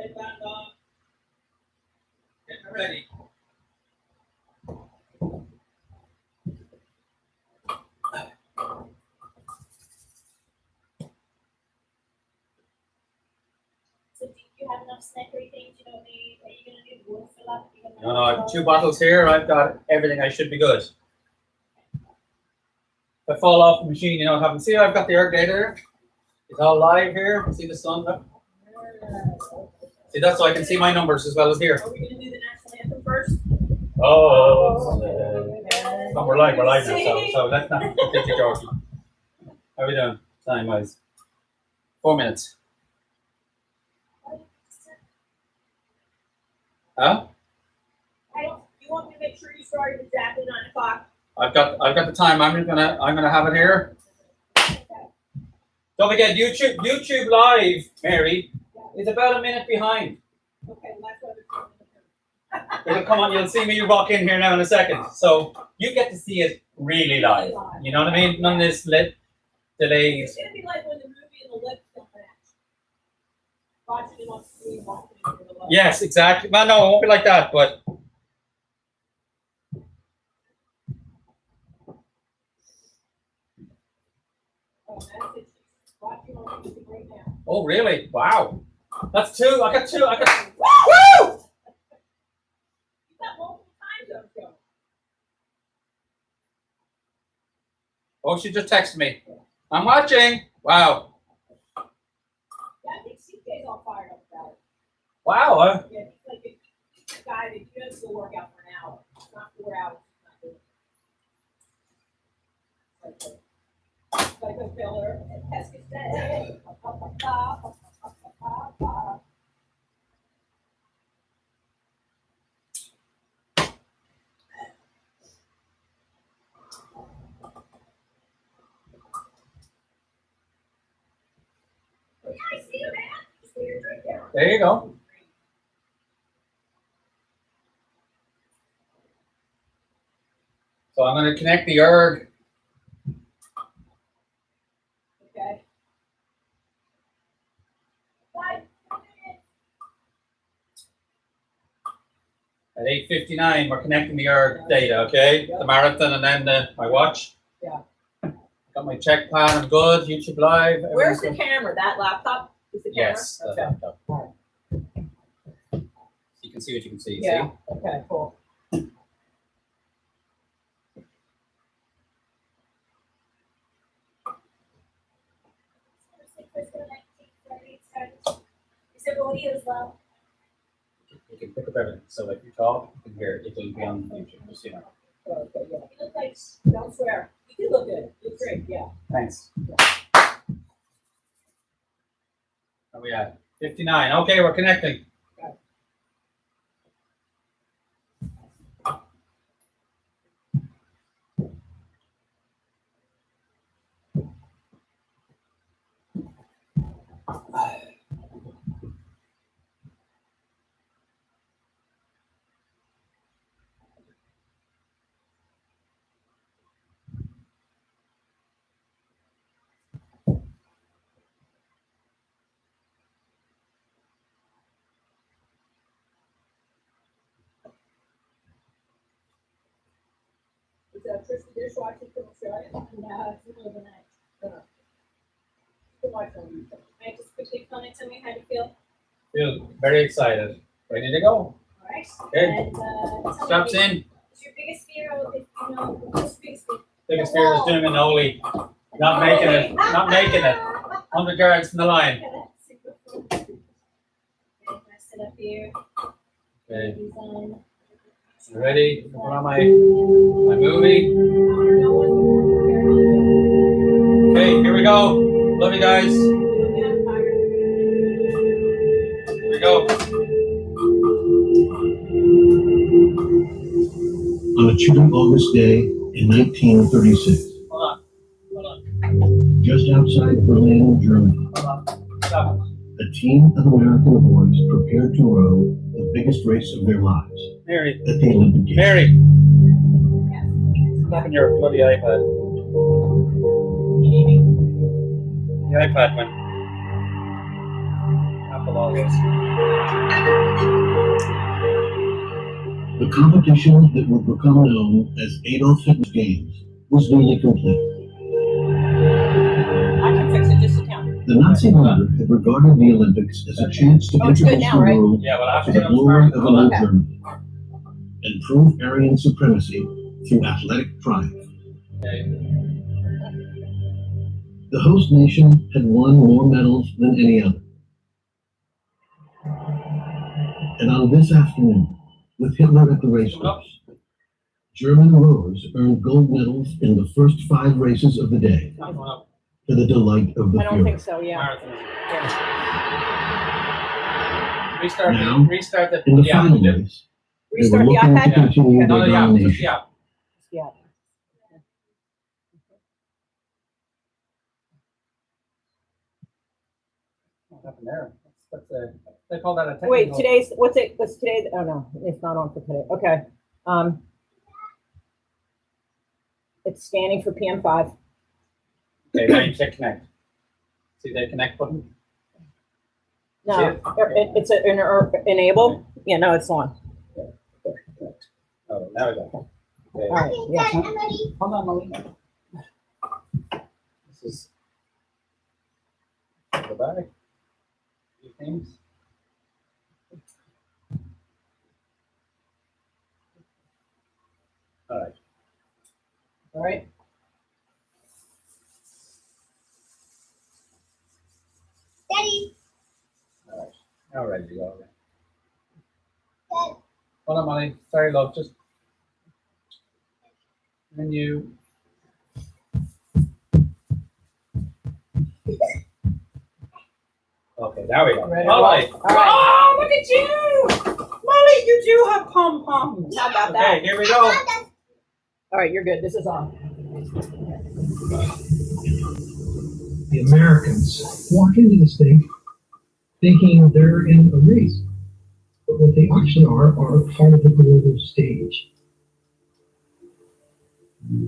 Headband on. Getting ready. So do you have enough snackery things you don't need? Are you going to need wood fill up? No, I have 2 bottles here. I've got everything. I should be good. If I fall off the machine, you know what happens. See, I've got the erg data there. It's all live here. See the sun? See, that's so I can see my numbers as well as here. Are we going to do the national anthem first? Oh, no, we're live now, so let's not get the joke. How are we doing? Time wise. 4 minutes. Huh? You want me to make sure you start at exactly 9 o'clock? I've got the time. I'm gonna have it here. Don't forget YouTube Live, Mary, is about a minute behind. Okay, well, that's what It'll come on. You'll see me walk in here now in a second. So you get to see it really live. You know what I mean? None of this delays. It's gonna be like when the movie and the lips don't match. Watching it on screen, watching it in the light. Yes, exactly. Well, no, it won't be like that, but. Oh, that's it. Watching on YouTube right now. Oh, really? Wow. That's 2. I got 2. Woo! You got multiple time zones going. Oh, she just texted me. I'm watching. Wow. Yeah, I think CJ's all fired up about it. Wow. Yeah, he's like a guy that you have to go work out for an hour. It's not 4 hours. It's not doing it. Like a filler and pesky say. I see you, man. Just put your drink down. There you go. So I'm going to connect the erg. Okay. 5 minutes. At 8:59, we're connecting the erg data, okay? The marathon and then my watch. Yeah. Got my check pad. I'm good. YouTube Live. Where's the everything's camera? That laptop? Is the good. camera? Yes. the Okay. laptop. You can see what you can see. Yeah. See? Okay, cool. Is there audio as well? You can pick up everything. So if you talk, you can hear it. It'll be on YouTube. Just so you know. Okay, yeah. You look like, don't swear. You do look good. You look great, yeah. Thanks. Where we at? 59. Okay, we're connecting. Is that Tristan dishwasher from Australia? No, it's the middle of the night. You can watch on YouTube. Can I just quickly comment, tell me how you feel? Feel very excited. Ready to go. Alright. Okay. And tell Straps me, in. is your biggest fear, what's your biggest fear? Biggest fear is doing an ollie. Not making it. Not making it. 100 yards from the line. Okay, that's super cool. Okay, can I sit up here? Okay. These on. You ready? Put on my movie. Okay, here we go. Love you guys. Here we go. On a chilly August day in 1936, Hold on. just outside Berlin, Germany, Stop. a team of American boys prepared to row the biggest race of their lives Mary. at the Olympic Games. Mary. Stop in your bloody iPad. The iPad went. Apple always. The competition that would become known as Adolf Hitler's Games was nearly complete. I can fix it, just sit down. The Nazi leader had regarded the Olympics as a chance to Oh, it's good introduce now, the right? world Yeah, but to after the I'm glory starting, of a hold on. new Germany and prove Aryan supremacy through athletic triumph. Okay. The host nation had won more medals than any other. And on this afternoon, with Hitler at the racecourse, German rowers earned gold medals in the first 5 races of the day, Not going up. to the delight of the I don't Fuhrer. think so, yeah. Marathon. Yeah. Restart. Now, Restart the. In the Yeah. final race, they were Restart the looking to iPad? continue Okay. No, their yeah, just domination. yeah. Yeah. What happened there? They call that a technical. Wait, what's today? Oh, no, it's not on for today. Okay. It's scanning for PM5. Okay, now you click connect. See the connect button? No, See it? it's enable. Yeah, no, it's on. Oh, now we go. Okay. All right, yeah. Hold on, Molly. This is. Go back. Few things. All right. All right. Daddy. All right. Now ready to go. Hold on, Molly. Sorry, love. Just menu. Okay, there we go. Ready? All right. All right. Oh, look at you, Molly. You do have pom poms. How about Okay, that? here we go. All right, you're good. This is on. The Americans walk into this thing thinking they're in a race. But what they actually are part of the global stage.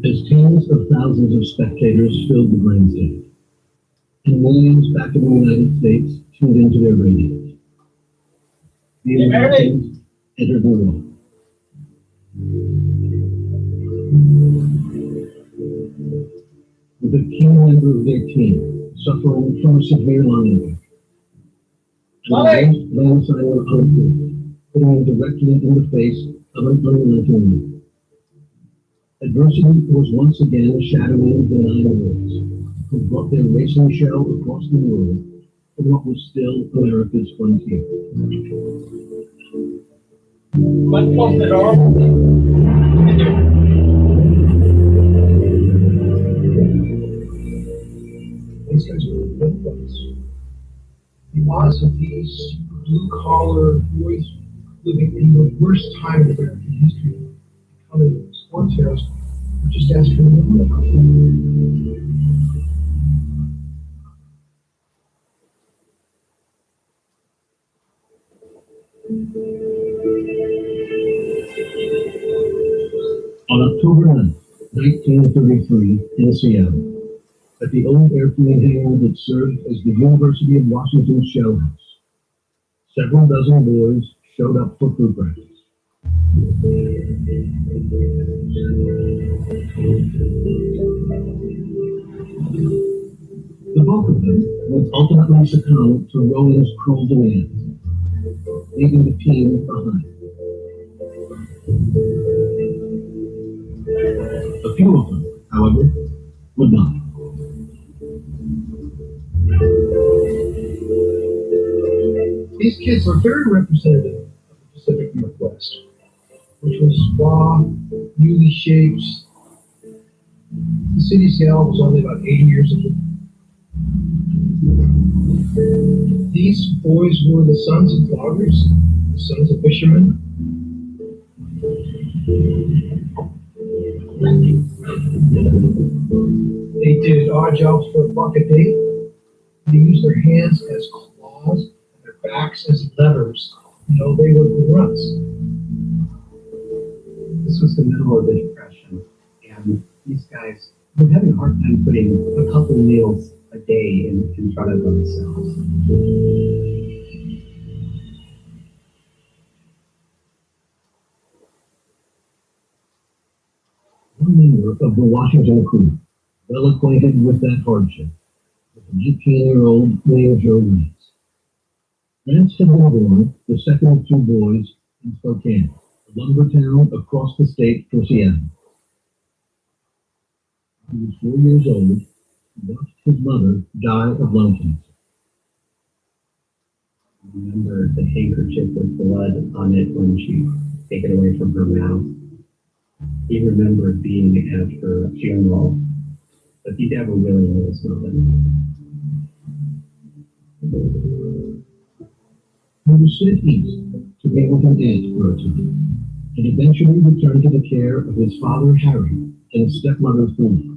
As tens of thousands of spectators filled the grandstand, and millions back in the United States tuned into their radios, the Americans entered the room. With a key member of their team suffering from a severe lung injury, and a land signer conflict, putting him directly in the face of an unrelenting enemy. Adversity was once again shadowing the 9 Wolves, who brought their racing show across the world to what was still America's frontier. Let's close the door. These guys are villains. The odds of these blue-collar boys living in the worst time in American history becoming sports heroes are just astronomical. On October 9, 1933, in Seattle, at the old airplane hangar that served as the University of Washington's shell house, several dozen boys showed up for crew practice. The bulk of them would ultimately succumb to Rowland's cruel demands, leaving the team behind. A few of them, however, would not. These kids are very representative of the Pacific Northwest, which was raw, newly shaped. The city of Seattle was only about 80 years old. These boys were the sons of loggers, the sons of fishermen. They did odd jobs for $1 a day. They used their hands as claws and their backs as levers. You know, they were grunts. This was the middle of the Depression, and these guys were having a hard time putting a couple meals a day in front of themselves. member of the Washington crew, well acquainted with that hardship, was an 18-year-old named Joe Rance. Rance had been born the second of two boys in Spokane, a lumber town across the state from Seattle. He was 4 years old and watched his mother die of lung cancer. I remember the handkerchief with blood on it when she took it away from her mouth. He remembered being at her funeral, but he never really knew his mother. He was sent east to be with an aunt for a time, and eventually returned to the care of his father Harry and his stepmother Philly.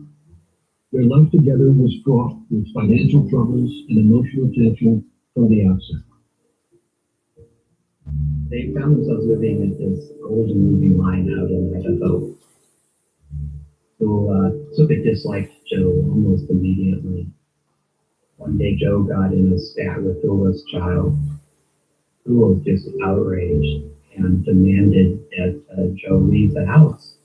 Their life together was fraught with financial troubles and emotional tension from the outset. They found themselves living at this old movie line out in Idaho, who took a dislike to Joe almost immediately. One day Joe got in a spat with Hula's child. Hula was just outraged and demanded that Joe leave the house.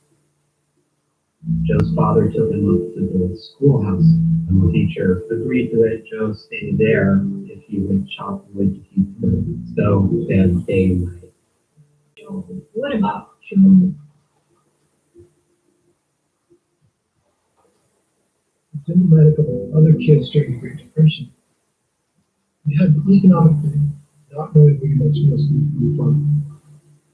Joe's father took him up to the schoolhouse, and the teacher agreed to let Joe stay there if he would chop wood to keep the stove fed day and night. Joe, what about Joe? Emblematic of other kids during the Great Depression. You had the economic thing, not knowing where your next meal was going to come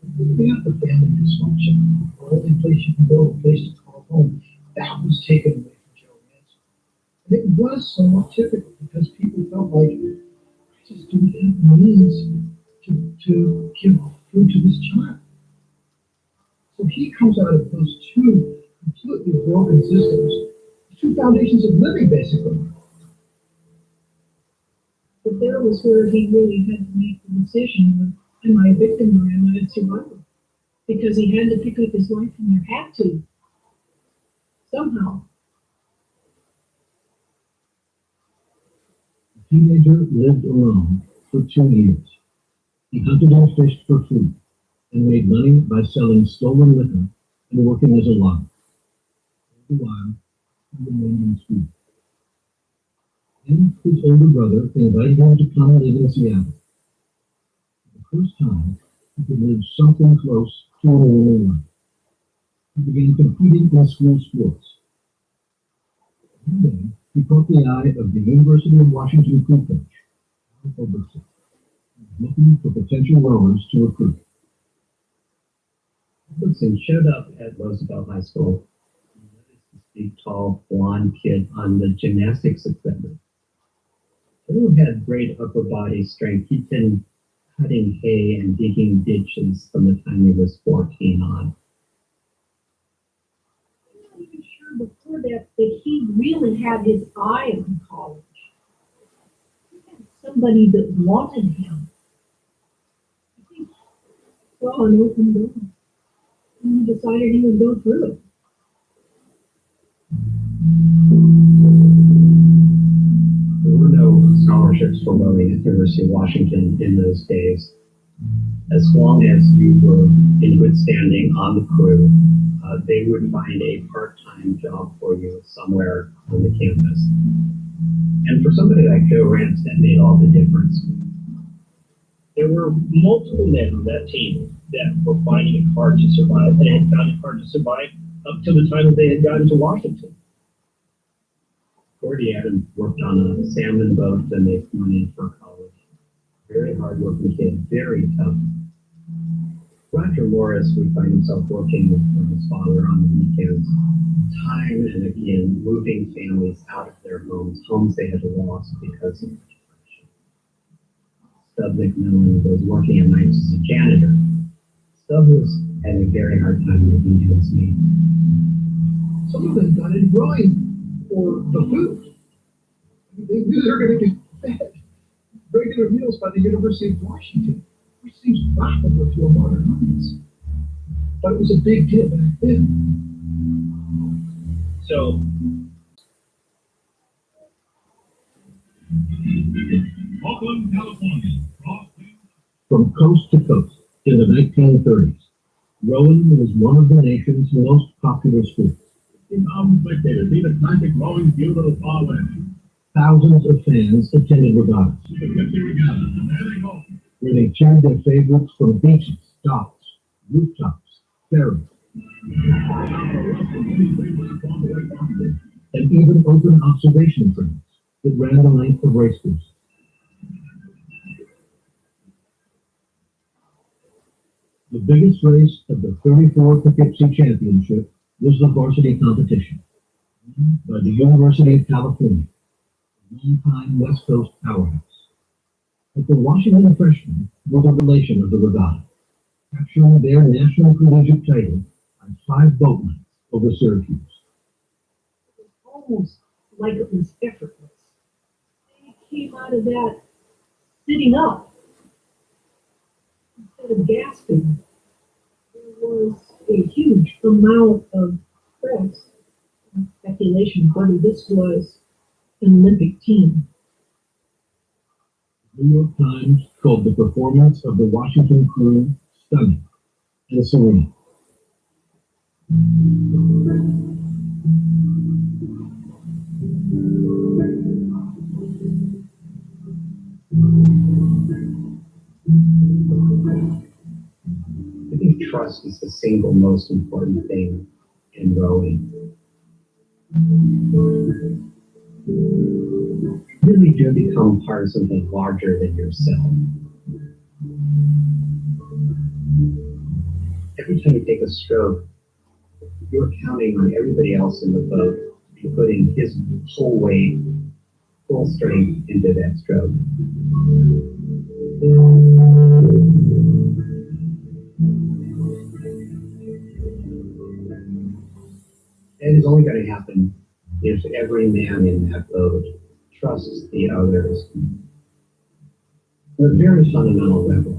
from. You have the family dysfunction. The only place you can go, a place to call home, that was taken away from Joe Rance. And it was somewhat typical because people felt like, I just don't have the means to give food to this child. So he comes out of those two completely broken systems, two foundations of living, basically. But there was where he really had to make the decision of, am I a victim or am I a survivor? Because he had to pick up his life and there had to. Somehow. The teenager lived alone for 2 years. He hunted and fished for food and made money by selling stolen liquor and working as a logger. All the while, he remained in school. Then his older brother invited him to come live in Seattle. For the first time, he could live something close to a normal life. He began competing in school sports. One day, he caught the eye of the University of Washington crew coach, Al Robertson, who was looking for potential rowers to recruit. Robertson showed up at Roosevelt High School. He noticed this big, tall, blonde kid on the gymnastics equipment. Joe had great upper body strength. He'd been cutting hay and digging ditches from the time he was 14 on. I'm not even sure before that he really had his eye on college. He had somebody that wanted him. I think saw an open door. And he decided he would go through it. There were no scholarships for rowing at the University of Washington in those days. As long as you were in good standing on the crew, they would find a part-time job for you somewhere on the campus. And for somebody like Joe Rance, that made all the difference. There were multiple men on that team that were finding it hard to survive, and had found it hard to survive up to the time that they had gotten to Washington. Gordy Adams worked on a salmon boat to make money for college. Very hard-working kid, very tough. Roger Morris would find himself working for his father on the weekends, time and again moving families out of their homes they had lost because of the depression. Stub McMillan was working at nights as a janitor. Stub was having a very hard time making ends meet. Some of them got in rowing for the food. They knew they were going to get fed regular meals by the University of Washington, which seems laughable to a modern audience. But it was a big deal back then. So, Oakland, California. From coast to coast in the 1930s, rowing was one of the nation's most popular sports. Spectators see the classic rolling field of the far west. Thousands of fans attended regattas, The Gypsy Regatta, and there they go. where they cheered their favorites from beaches, docks, rooftops, ferries, and even open observation trains that ran the length of race courses. The biggest race of the 34 Poughkeepsie Championship was the varsity competition, won by the University of California, a longtime West Coast powerhouse. But the Washington freshmen were the relation of the regatta, capturing their national collegiate title by 5 boat lengths over Syracuse. It was almost like it was effortless. They came out of that sitting up instead of gasping. There was a huge amount of press and speculation whether this was an Olympic team. The New York Times called the performance of the Washington crew stunning and serene. I think trust is the single most important thing in rowing. You really do become part of something larger than yourself. Every time you take a stroke, you're counting on everybody else in the boat to be putting his whole weight, full strength into that stroke. That is only going to happen if every man in that boat trusts the others. They're very fundamental level.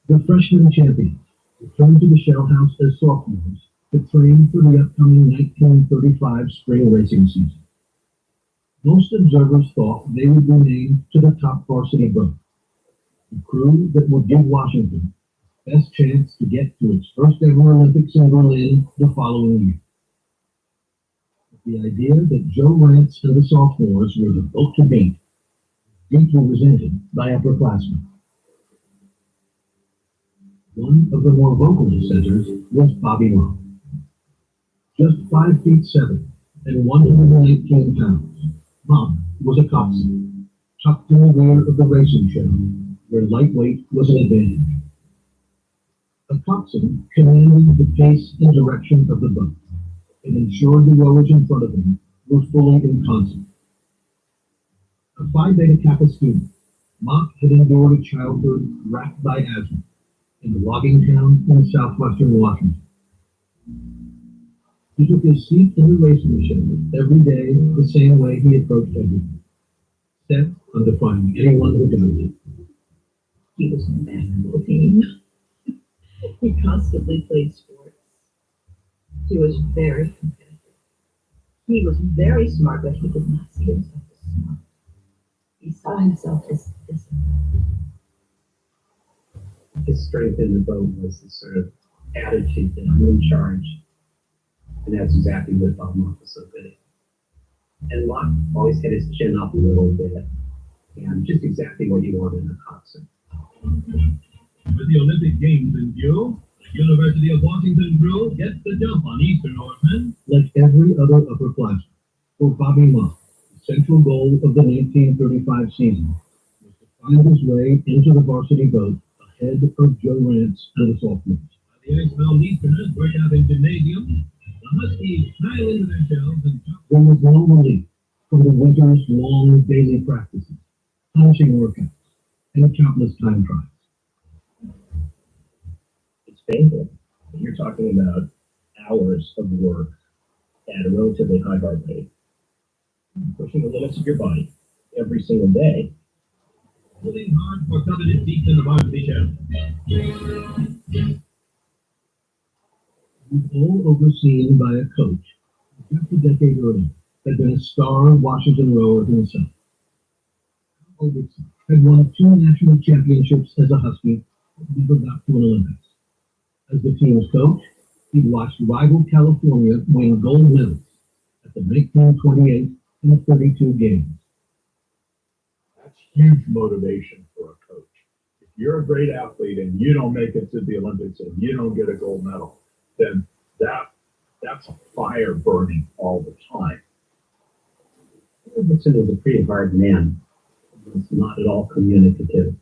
The freshman champions returned to the Shell House as sophomores to train for the upcoming 1935 spring racing season. Most observers thought they would be named to the top varsity boat, the crew that would give Washington the best chance to get to its first ever Olympics in Berlin the following year. But the idea that Joe Rance and the sophomores were the boat to beat was deeply resented by upperclassmen. One of the more vocal dissenters was Bobby Mock. Just 5'7" and 119 pounds, Mock was a coxswain, tucked in the rear of the racing show, where lightweight was an advantage. A coxswain commanded the pace and direction of the boat, and ensured the rowers in front of him were fully in concert. A Phi Beta Kappa student, Mock had endured a childhood racked by asthma in a logging town in southwestern Washington. He took his seat in the racing shed every day the same way he approached everything, set on defying anyone who doubted it. He was a man looking. He constantly played sports. He was very competitive. He was very smart, but he did not see himself as smart. He saw himself as disciplined. His strength in the boat was the sort of attitude that I'm in charge. And that's exactly what Bob Mock was so good at. And Mock always had his chin up a little bit, and just exactly what you want in a coxswain. With the Olympic Games in view, the University of Washington crew gets the jump on Eastern Oarsmen. Like every other upperclassman, for Bobby Mock, the central goal of the 1935 season was to find his way into the varsity boat ahead of Joe Rance and the sophomores. The ice-bound Easterners work out in gymnasium. The Huskies pile into their shells and jump. There was no relief from the winter's long daily practices, punishing workouts, and countless time trials. It's painful. You're talking about hours of work at a relatively high heart rate, pushing the limits of your body every single day. Pulling hard for coveted seats in the varsity shell. All overseen by a coach who just a decade earlier, had been a star Washington rower himself. Albertson had won 2 national championships as a Husky, but never got to an Olympics. As the team's coach, he watched rival California win gold medals at the 1928 and 32 games. That's huge motivation for a coach. If you're a great athlete and you don't make it to the Olympics and you don't get a gold medal, then that's a fire burning all the time. Robertson was a pretty hard man. He was not at all communicative.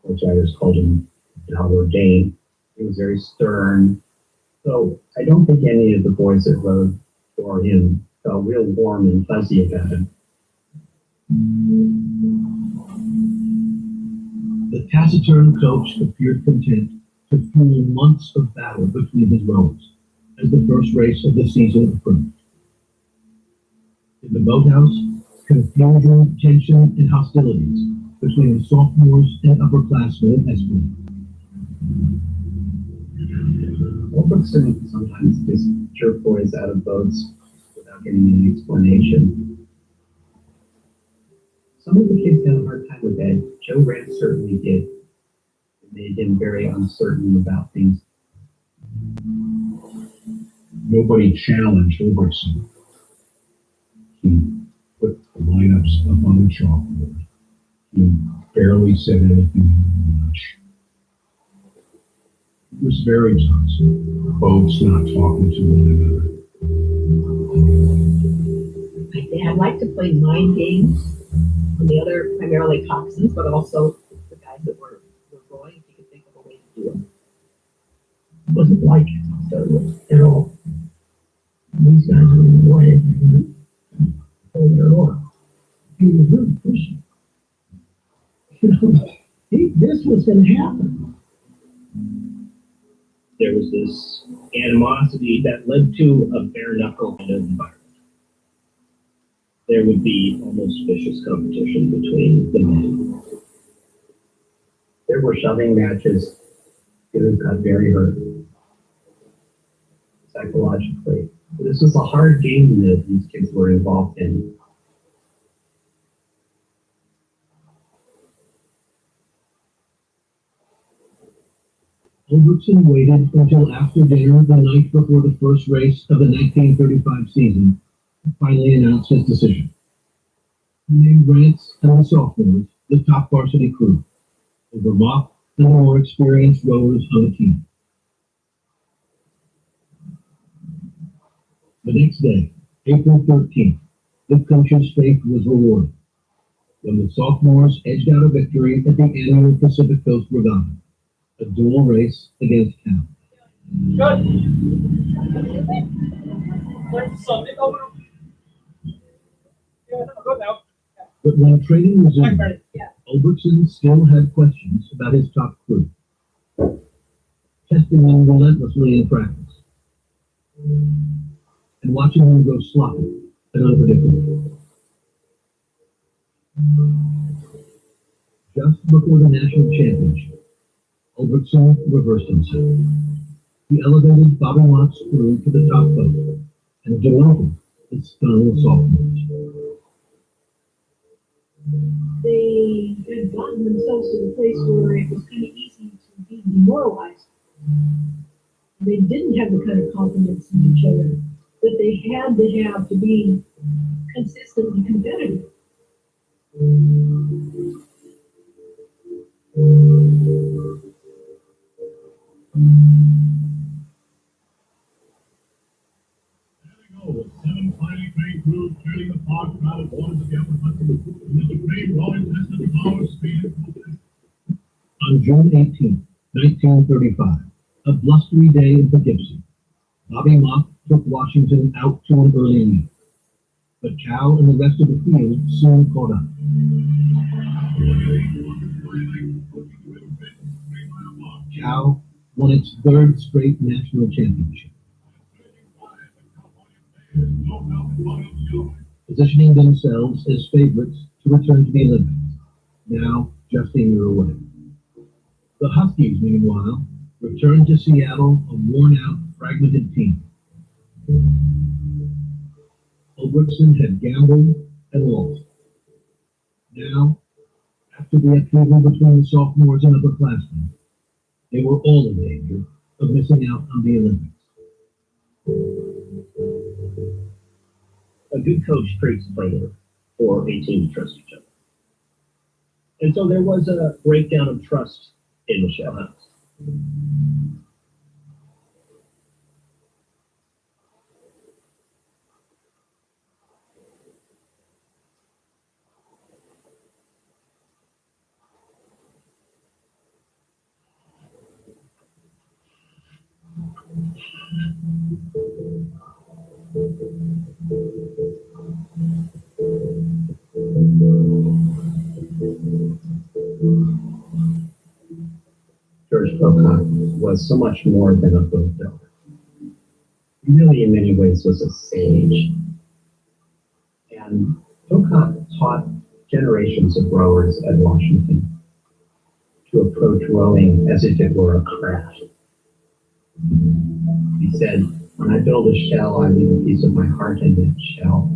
Coach Ayers called him Howard Dane. He was very stern. So I don't think any of the boys that rode for him felt real warm and fuzzy about him. The taciturn coach appeared content to fuel months of battle between his rowers as the first race of the season approached. In the boathouse, confusion, tension, and hostilities between the sophomores and upperclassmen escalated. Robertson sometimes just jerked boys out of boats without getting any explanation. Some of the kids had a hard time with that. Joe Rand certainly did. It made him very uncertain about things. Nobody challenged Robertson. He put the lineups up on the chalkboard. He barely said anything much. It was very toxic. Boats not talking to one another. My dad liked to play mind games on the other, primarily coxswains, but also the guys that were rowing, if you could think of a way to do it. It wasn't like it to start with at all. These guys were wanted to hold their oar. He was really pushing. This was going to happen. There was this animosity that led to a bare knuckle kind of environment. There would be almost vicious competition between the men. There were shoving matches. Students got very hurt psychologically. This was a hard game that these kids were involved in. Albertson waited until after dinner the night before the first race of the 1935 season to finally announce his decision. He named Rance and the sophomores the top varsity crew, over Mock and the more experienced rowers on the team. The next day, April 13th, the coach's faith was rewarded when the sophomores edged out a victory at the annual Pacific Coast Regatta, a dual race against Cal. Good. There's something over. Yeah, good now. But when training resumed, Albertson still had questions about his top crew, testing them relentlessly in practice, and watching them grow sloppy and unpredictable. Just before the national championship, Albertson reversed himself. He elevated Bobby Mott's crew to the top boat and demoted the stung sophomores. They had gotten themselves to the place where it was kind of easy to be demoralized. They didn't have the kind of confidence in each other that they had to have to be consistently competitive. With 7 finely trained crews carrying the fog crowded waters of the upper Hudson amid the great rowing test of power, speed, and confidence. On June 18, 1935, a blustery day in Poughkeepsie, Bobby Mock took Washington out to an early lead. But Cal and the rest of the field soon caught up. Cal won its third straight national championship, positioning themselves as favorites to return to the Olympics, now just a year away. The Huskies, meanwhile, returned to Seattle a worn-out, fragmented team. On June 18, 1935, a blustery day in Poughkeepsie, Bobby Mock took Washington out to an early lead. But Cal won its third straight national championship, positioning themselves as favorites to return to the Olympics, now just a year away. The Huskies, meanwhile, returned to Seattle a worn-out, fragmented team. Ulrichsen had gambled and lost. Now, after the upheaval between the sophomores and upperclassmen, they were all in danger of missing out on the Olympics. A good coach creates a framework for a team to trust each other. And so there was a breakdown of trust in the Shell House. George Pocock was so much more than a boat builder. He really, in many ways, was a sage. And Pocock taught generations of rowers at Washington to approach rowing as if it were a craft. He said, when I build a shell, I leave a piece of my heart in that shell.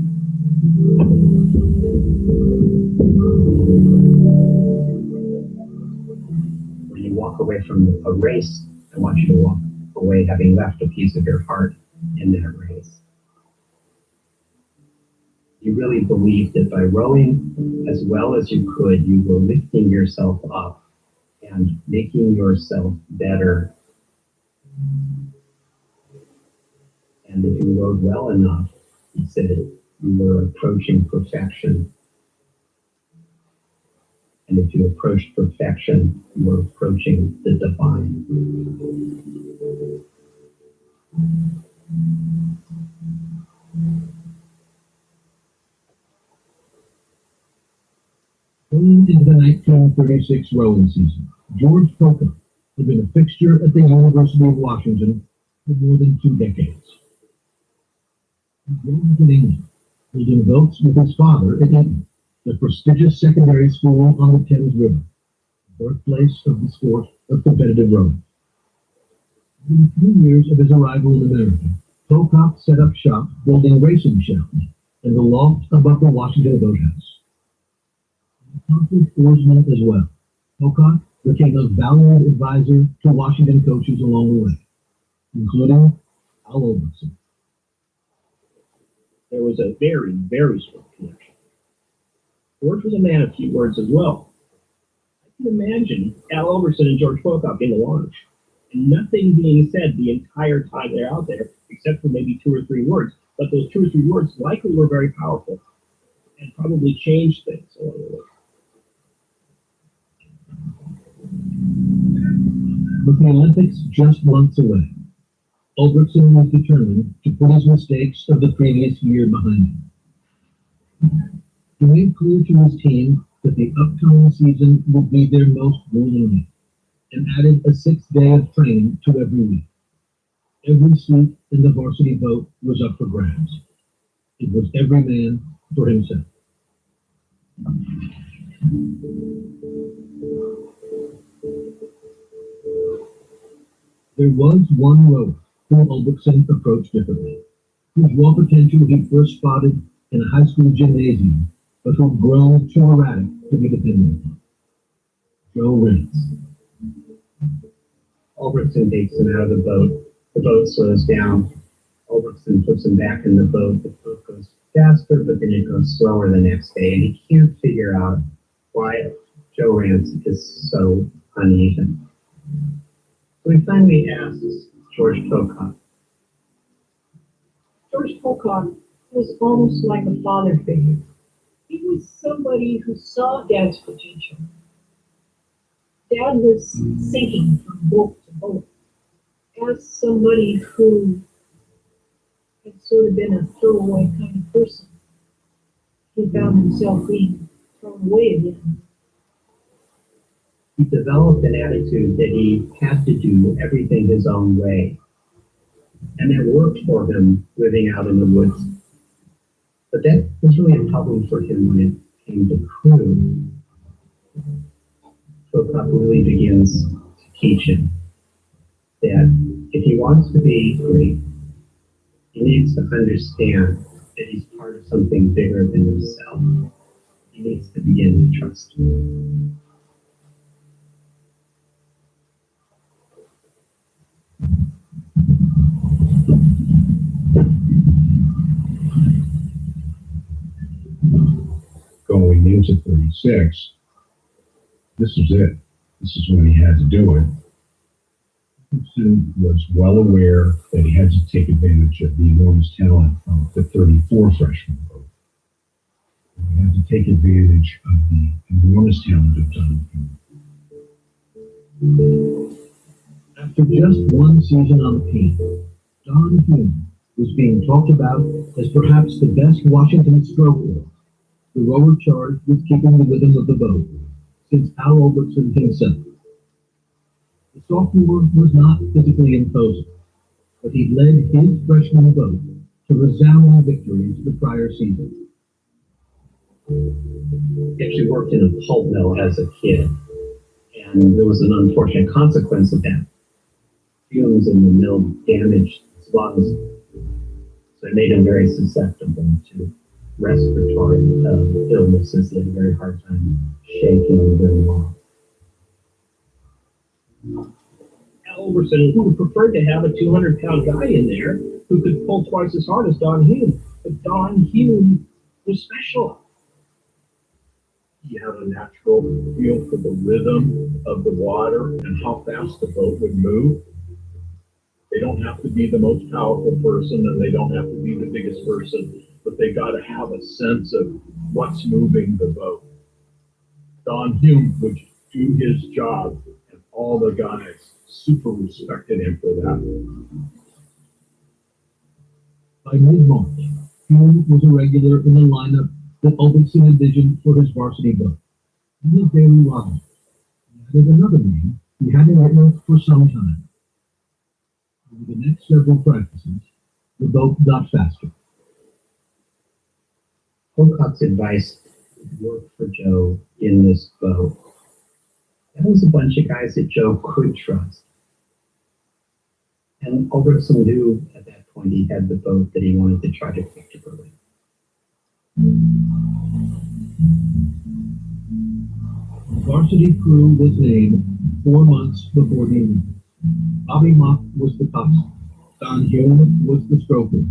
When you walk away from a race, I want you to walk away having left a piece of your heart in that race. You really believed that by rowing as well as you could, you were lifting yourself up and making yourself better. And if you rowed well enough, he said, you were approaching perfection. And if you approached perfection, you were approaching the divine. Going into the 1936 rowing season, George Pocock had been a fixture at the University of Washington for more than 2 decades. He grew up in England, holding votes with his father at Eton, the prestigious secondary school on the Thames River, birthplace of the sport of competitive rowing. Within 3 years of his arrival in America, Pocock set up shop building racing shells in the loft above the Washington Boathouse. An accomplished oarsman as well, Pocock became a valued advisor to Washington coaches along the way, including Al Ulrichsen. There was a very, very strong connection. George was a man of few words as well. I can imagine Al Ulrichsen and George Pocock in the launch, and nothing being said the entire time they're out there, except for maybe 2 or 3 words. But those 2 or 3 words likely were very powerful and probably changed things along the way. With the Olympics just months away, Ulrichsen was determined to put his mistakes of the previous year behind him. He made clear to his team that the upcoming season would be their most grueling week, and added a 6th day of training to every week. Every seat in the varsity boat was up for grabs. It was every man for himself. There was one rower whom Ulrichsen approached differently, whose raw potential he first spotted in a high school gymnasium, but who'd grown too erratic to be depended upon. Joe Rance. Ulrichsen takes him out of the boat slows down. Ulrichsen puts him back in the boat goes faster, but then it goes slower the next day, and he can't figure out why Joe Rance is so uneven. So he finally asks George Pocock. George Pocock was almost like a father figure. He was somebody who saw Dad's potential. Dad was sinking from boat to boat. As somebody who had sort of been a throwaway kind of person, he found himself being thrown away again. He developed an attitude that he had to do everything his own way. And that worked for him living out in the woods. But that was really a problem for him when it came to crew. Pocock really begins to teach him that if he wants to be great, he needs to understand that he's part of something bigger than himself. He needs to begin to trust. Going into 36, this is it. This is when he had to do it. Hudson was well aware that he had to take advantage of the enormous talent of the 34 freshman vote. He had to take advantage of the enormous talent of Don Hume. After just one season on the team, Don Hume was being talked about as perhaps the best Washington stroker, the rower charged with keeping the rhythm of the boat since Al Robertson himself. The sophomore was not physically imposing, but he led his freshman boat to resounding victories the prior season. He actually worked in a pulp mill as a kid, and there was an unfortunate consequence of that. Fumes in the mill damaged his lungs, so it made him very susceptible to respiratory illnesses. He had a very hard time shaking very long. Al Overson would have preferred to have a 200-pound guy in there who could pull twice as hard as Don Hume. But Don Hume was special. He had a natural feel for the rhythm of the water and how fast the boat would move. They don't have to be the most powerful person and they don't have to be the biggest person, but they got to have a sense of what's moving the boat. Don Hume would do his job, and all the guys super respected him for that. By mid-March, Hume was a regular in the lineup that Ulbinson envisioned for his varsity boat. He was Bailey Robbins. He added another name he hadn't written for some time. Over the next several practices, the boat got faster. Pocock's advice worked for Joe in this boat. That was a bunch of guys that Joe could trust. And Overson knew at that point he had the boat that he wanted to try to take to Berlin. The varsity crew was named 4 months before the event. Bobby Mock was the coxswain. Don Hume was the stroker,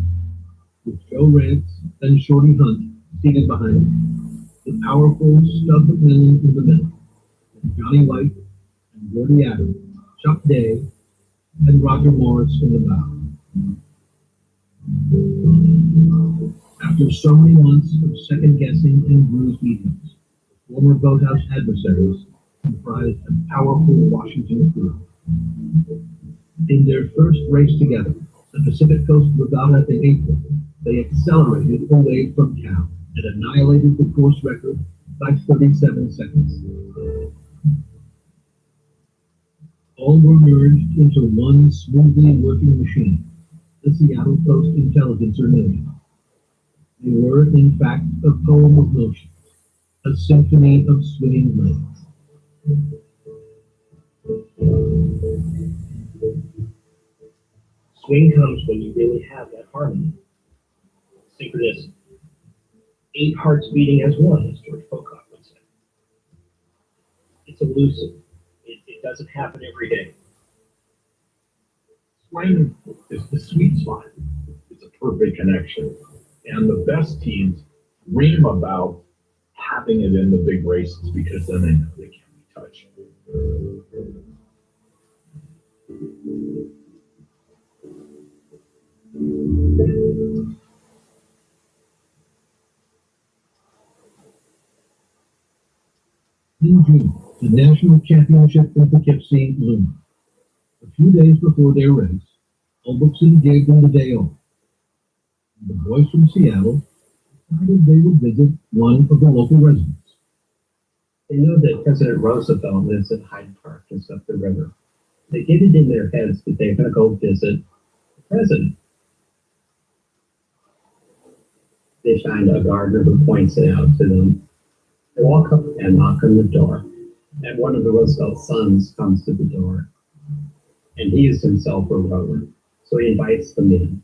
with Joe Rance and Shorty Hunt seated behind him. The powerful Stub McMillan in the middle, and Johnny White and Gordy Adams, Chuck Day, and Roger Morris in the bow. After so many months of second-guessing and bruised egos, former boathouse adversaries comprised a powerful Washington crew. In their first race together, the Pacific Coast Regatta in April, they accelerated away from Cal and annihilated the course record by 37 seconds. All were merged into one smoothly working machine, the Seattle Coast Intelligencer Million. They were, in fact, a poem of motion, a symphony of swinging blades. Swing comes when you really have that harmony. Synchronous. 8 hearts beating as one, as George Pocock would say. It's elusive. It doesn't happen every day. Swing is the sweet spot. It's a perfect connection. And the best teams dream about having it in the big races because then they know they can't be touched. In June, the national championship in Poughkeepsie loomed. A few days before their race, Ulbinson gave them the day off. The boys from Seattle decided they would visit one of the local residents. They know that President Roosevelt lives at Hyde Park just up the river. They get it in their heads that they're going to go visit the president. They find a gardener who points it out to them. They walk up and knock on the door, and one of the Roosevelt sons comes to the door, and he is himself a rower, so he invites them in.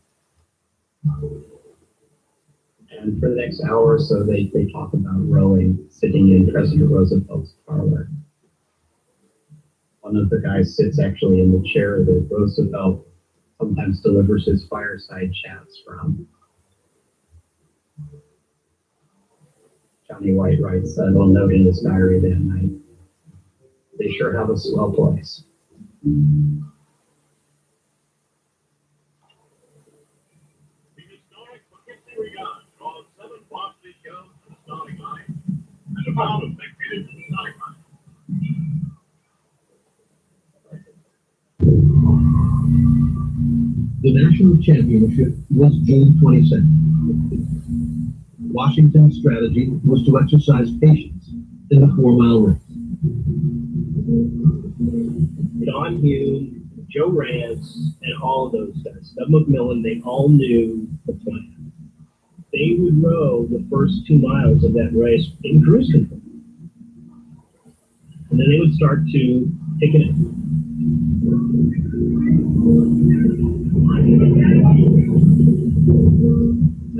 And for the next hour or so, they talk about rowing, sitting in President Roosevelt's parlor. One of the guys sits actually in the chair that Roosevelt sometimes delivers his fireside chats from. Johnny White writes a little note in his diary that night. They sure have a swell place. The national championship was June 22nd. Washington's strategy was to exercise patience in the 4-mile race. Don Hume, Joe Rance, and all of those guys, Doug McMillan, they all knew the plan. They would row the first 2 miles of that race in cruise control. And then they would start to take it in.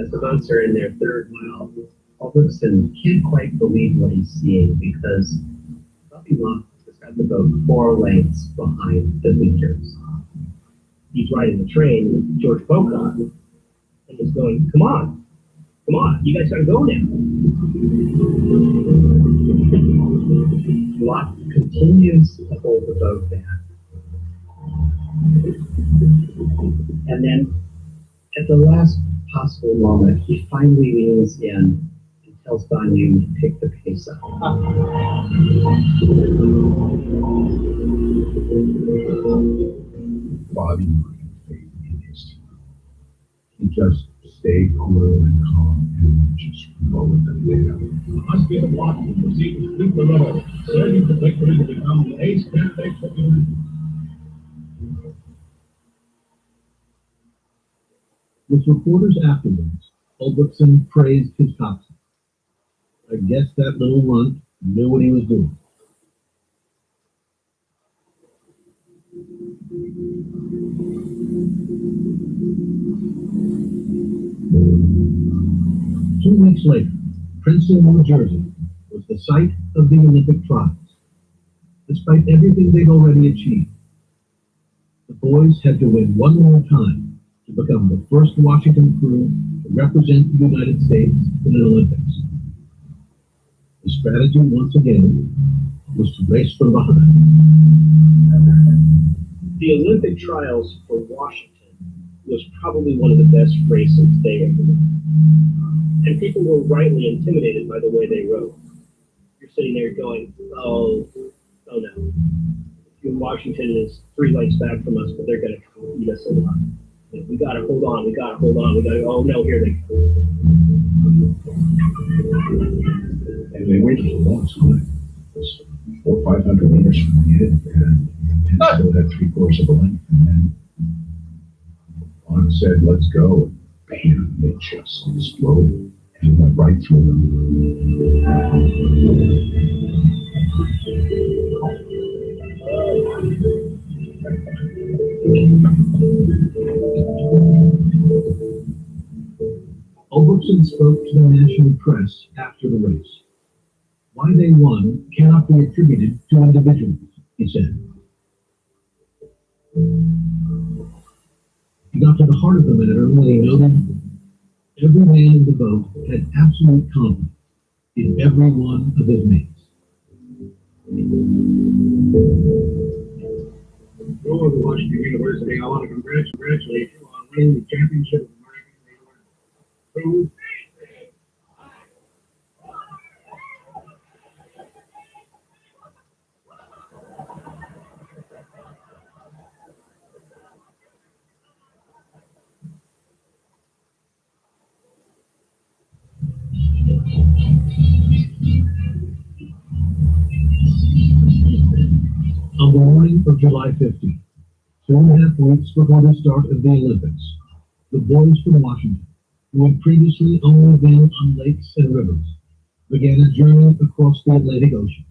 As the boats are in their 3rd mile, Culbertson can't quite believe what he's seeing because Buffy Mock has got the boat 4 lengths behind the leaders. He's riding the train with George Pocock and he's going, come on, you guys gotta go now. Locke continues to hold the boat back. And then at the last possible moment, he finally leans in and tells Don Hume to pick the pace up. Bobby Martin faith in his team. He just stayed cool and calm and just followed them down. Must be the block to proceed to sweep the middle, serving for victory to become the ace candidate for the Olympics. With reporters afterwards, Culbertson praised his coxswain. I guess that little runt knew what he was doing. Two weeks later, Princeton, New Jersey, was the site of the Olympic trials. Despite everything they'd already achieved, the boys had to win one more time to become the first Washington crew to represent the United States in an Olympics. The strategy, once again, was to race from behind. The Olympic trials for Washington was probably one of the best races they ever did. And people were rightly intimidated by the way they rode. You're sitting there going, oh no. Washington is 3 lengths back from us, but they're going to beat us a lot. We got to hold on, oh no, here they go. And they waited a long time. It was 400 or 500 meters from the end, and still had 3/4 of a length. And then Bond said, let's go. And bam, they just exploded and went right through them. Culbertson spoke to the national press after the race. Why they won cannot be attributed to individuals, he said. He got to the heart of the matter when he noted every man in the boat had absolute confidence in every one of his mates. Go to Washington University. I want to congratulate you on winning the championship of American. On the morning of July 15th, 2.5 weeks before the start of the Olympics, the boys from Washington, who had previously only been on lakes and rivers, began a journey across the Atlantic Ocean.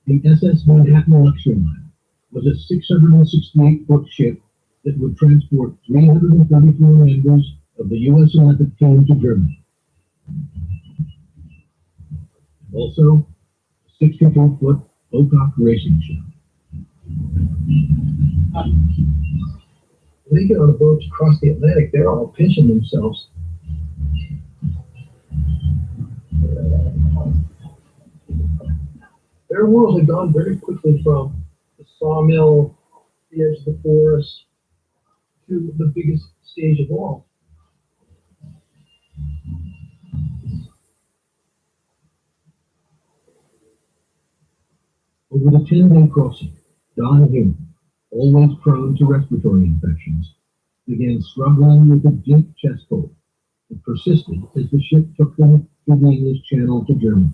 The SS Manhattan Luxury Liner was a 668-foot ship that would transport 334 members of the U.S. Olympic team to Germany. And also, a 62-foot Ocock racing show. When they get on a boat to cross the Atlantic, they're all pinching themselves. Their world had gone very quickly from the sawmill, the edge of the forest, to the biggest stage of all. Over the 10-day crossing, Don Hume, always prone to respiratory infections, began struggling with a deep chest cold that persisted as the ship took them through the English Channel to Germany.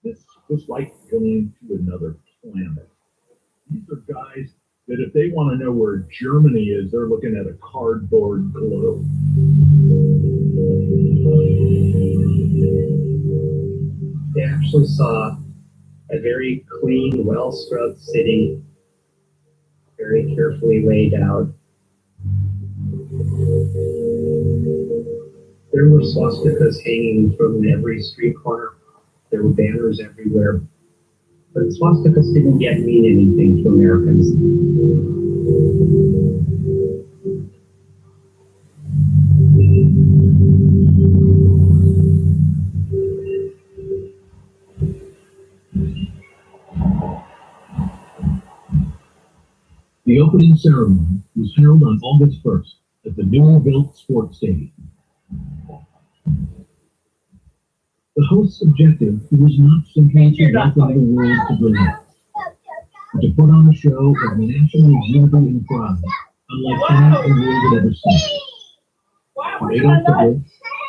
This was like going to another planet. These are guys that if they want to know where Germany is, they're looking at a cardboard globe. They actually saw a very clean, well-scrubbed city, very carefully laid out. There were swastikas hanging from every street corner. There were banners everywhere. But swastikas didn't yet mean anything to Americans. The opening ceremony was held on August 1st at the newly built sports stadium. The host's objective was not simply to welcome the world to Berlin, but to put on a show of national unity and pride, unlike any the world had ever seen. Tomato football,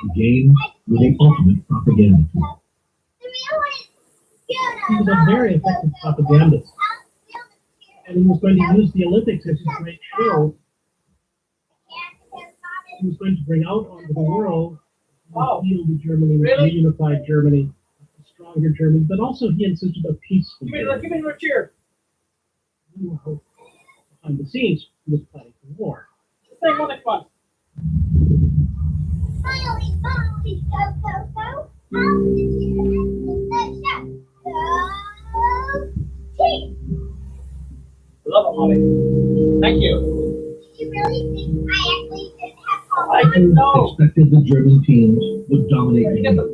the game with the ultimate propaganda tool. He was a very effective propagandist. And he was going to use the Olympics as his great show. He was going to bring out onto the world a healed Germany, a reunified Germany, a stronger Germany, but also he insisted a peaceful Germany. Give me a cheer. Behind the scenes, he was planning for war. Sing one next one. Love it, Molly. Thank you. You really think I actually didn't have I homework? didn't know. Expected the German teams would dominate the game. Party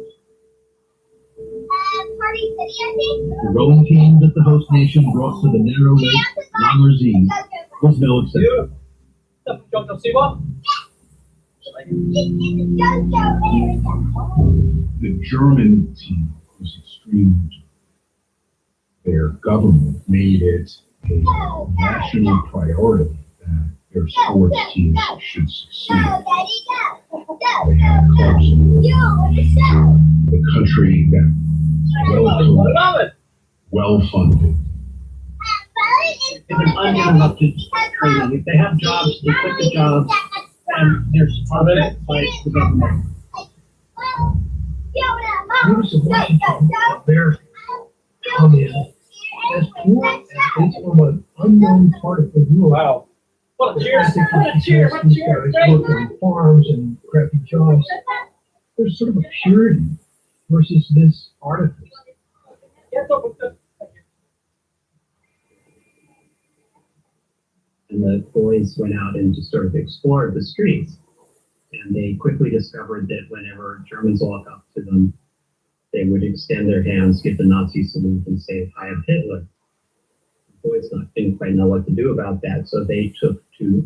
City, I think. The rowing team that the host nation brought to the narrow lake, Langer Z, was no exception. Jojo Siwa? The German team was extremely. Their government made it a national priority that their sports teams should succeed. They had clubs in the country that Love it. well funded. If an uninterrupted training, if they have jobs, they quit the jobs, and they're sponsored by the government. University of Washington, their comment as poor athletes from an unknown part of the world. Wow. What a cheer. I think What a it's cheer. because What a these cheer. guys work on farms and crappy jobs. There's sort of a purity versus this artifice. Yes, over to- And the boys went out and just sort of explored the streets. And they quickly discovered that whenever Germans walk up to them, they would extend their hands, give the Nazi salute, and say, "Heil Hitler." The boys didn't quite know what to do about that, so they took to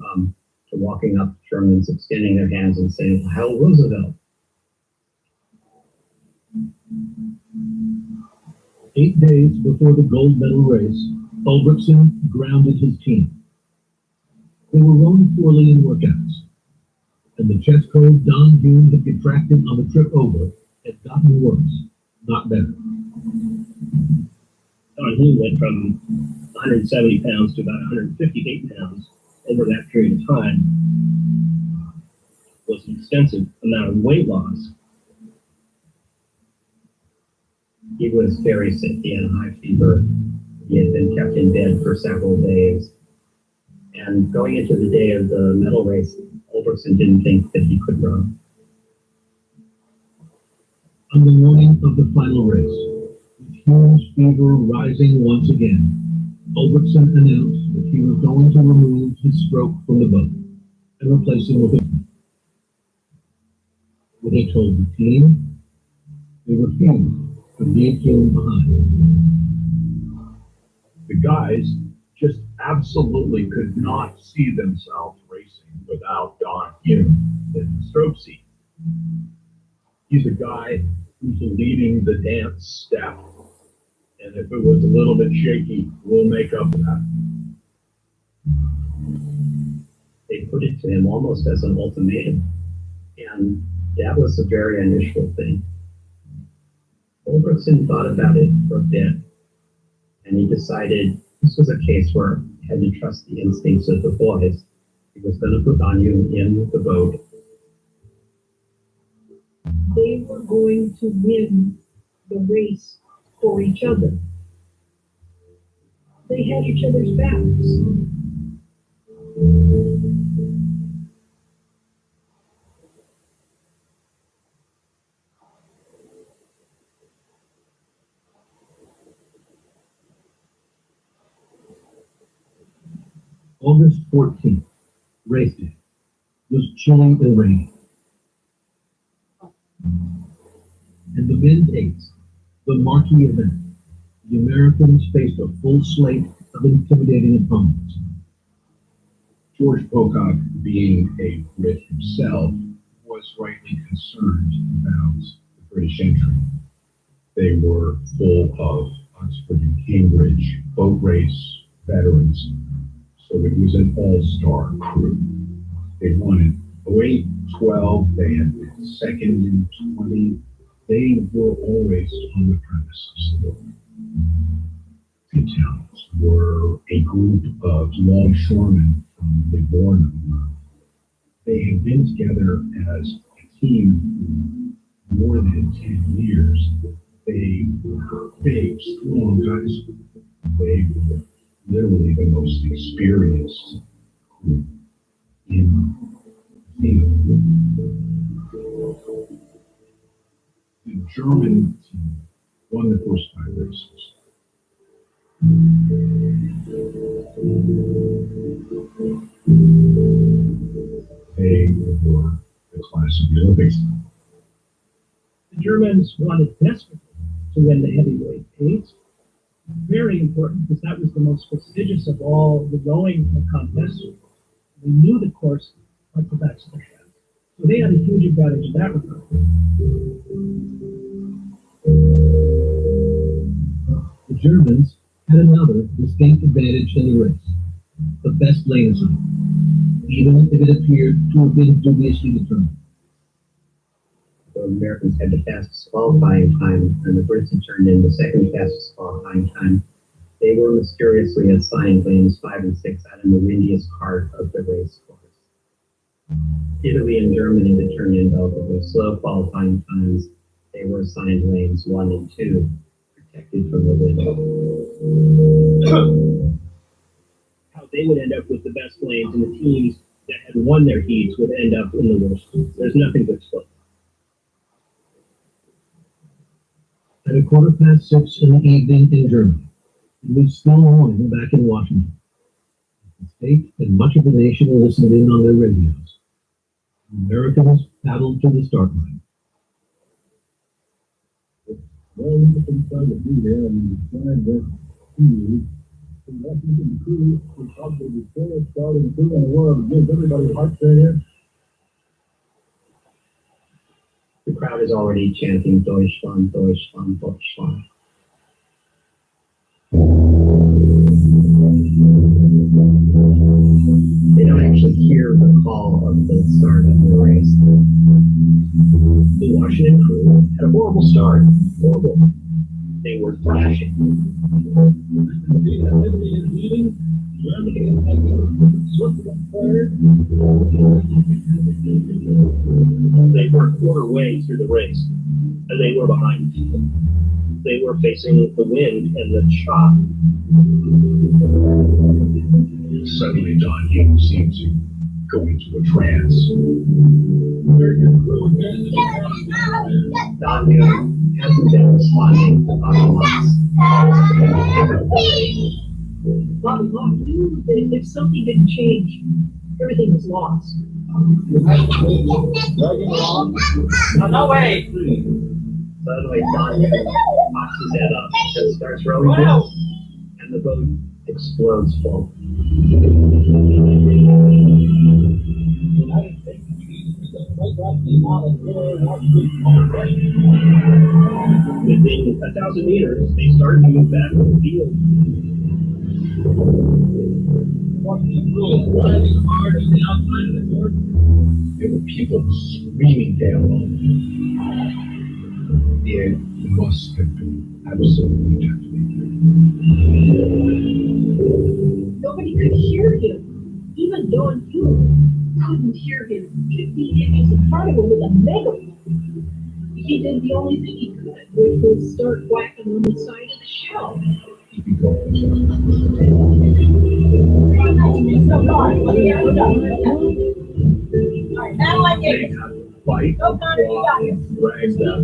walking up to Germans, extending their hands, and saying, "Heil Roosevelt." 8 days before the gold medal race, Ulbrichtsen grounded his team. They were rowing poorly in workouts, and the chest cold Don Hume had contracted on the trip over had gotten worse, not better. Don Hume went from 170 pounds to about 158 pounds over that period of time. It was an extensive amount of weight loss. He was very sick. He had a high fever. He had been kept in bed for several days. And going into the day of the medal race, Ulberson didn't think that he could run. On the morning of the final race, with huge fever rising once again, Ulberson announced that he was going to remove his stroke from the boat and replace him with a. When he told the team, they refused to leave him behind. The guys just absolutely could not see themselves racing without Don Hume in the stroke seat. He's a guy who's leading the dance step. And if it was a little bit shaky, we'll make up for that. They put it to him almost as an ultimatum. And that was a very unusual thing. Ulberson thought about it for a bit, and he decided this was a case where he had to trust the instincts of the boys. He was going to put Anu in the boat. They were going to win the race for each other. They had each other's backs. August 14th, race day, was chilly and rainy. In the men's eights, the marquee event, the Americans faced a full slate of intimidating opponents. George Pocock, being a Brit himself, was rightly concerned about the British entry. They were full of Oxford and Cambridge boat race veterans, so it was an all-star crew. They won in 08, 12, they had been second in 20. They were always on the premises. The Italians were a group of longshoremen from Livorno. They had been together as a team for more than 10 years. They were big, strong guys. They were literally the most experienced group in the German team won the first 5 races. They were the class of the Olympics. The Germans wanted desperately to win the heavyweight eight. Very important because that was the most prestigious of all the rowing contests. They knew the course like the backs of their hands. So they had a huge advantage in that regard. The Germans had another distinct advantage in the race, the best lane assignment, even if it appeared to have been dubiously determined. The Americans had the fastest qualifying time, and the Brits had turned in the second fastest qualifying time. They were mysteriously assigned lanes 5 and 6 out in the windiest part of the race course. Italy and Germany had turned in relatively slow qualifying times. They were assigned lanes 1 and 2, protected from the wind. How they would end up with the best lanes, and the teams that had won their heats would end up in the worst. There's nothing to explain. At 6:15 in the evening in Germany, it was still morning back in Washington. The state and much of the nation listened in on their radios. The Americans paddled to the start line. Well, we can try to be there and try to see. Nothing to crew, we probably the fullest starting crew in the world, gives everybody heart failure. The crowd is already chanting Deutschland, Deutschland, Deutschland. They don't actually hear the call of the start of the race. The Washington crew had a horrible start. Horrible. They were thrashing. They were a quarter way through the race, and they were behind. They were facing the wind and the shock. Suddenly, Don King seemed to go into a trance. Don hasn't been responding to Otto's Bobby Locke knew that if something didn't change, everything was lost. No way! Suddenly, Don pops his head up and starts rowing, and the boat explodes full. Within 1,000 meters, they started to move back to the field. There were people screaming down on him. The air must have been absolutely deafening. Nobody could hear him. Even Don Hume couldn't hear him 15 inches in front of him with a megaphone. He did the only thing he could, which was start whacking on the side of the shell. He could go Now I They get had to fight, Go, Connor, you got it. drag that.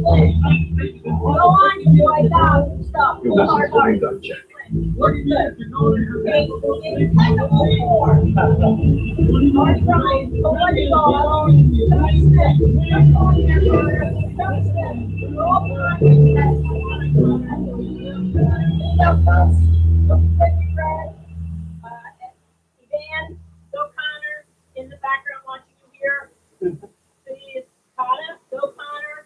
Go on, you do like that. Stop. This Go is hard, what we hard. got checked. Look good. Okay, we'll give you like a little more. Hard grind. Go on, you go. Don't stick. Don't go in there, Connor. Don't stick. Go up on it. Go, folks. Don't stick your bread. Evan, go Connor. In the background watching you here. Please, Kata, go Connor.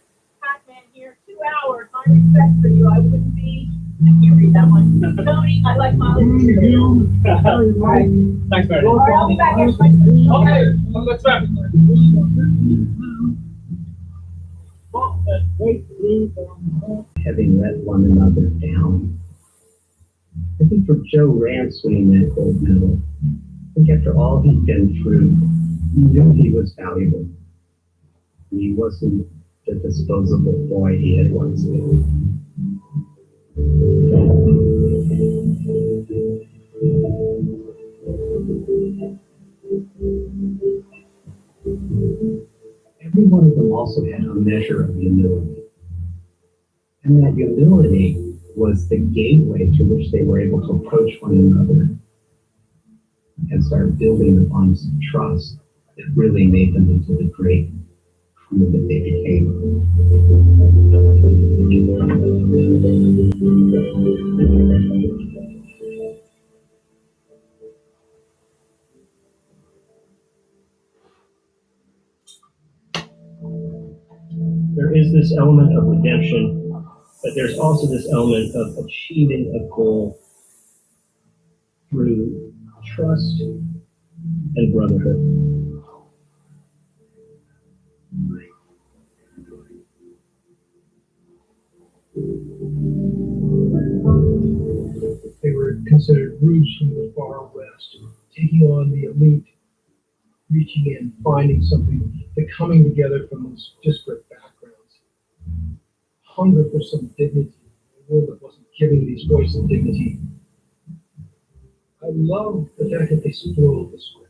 Pac-Man here. 2 hours. My respect for you. I wouldn't be. I can't read that one. Tony, I like Molly too. Alright. Thanks, Mary. Alright, I'll be back after my. Okay, let's wrap it. Having let one another down. I think for Joe Rance, when he met gold medal, I think after all he'd been through, he knew he was valuable. He wasn't the disposable boy he had once been. Every one of them also had a measure of humility. And that humility was the gateway to which they were able to approach one another and start building the bonds of trust that really made them into the great crew that they became. There is this element of redemption, but there's also this element of achieving a goal through trust and brotherhood. They were considered roots from the far west, taking on the elite, reaching in, finding something, the coming together from those disparate backgrounds, hunger for some dignity, a world that wasn't giving these voices dignity. I love the fact that they spoiled the script.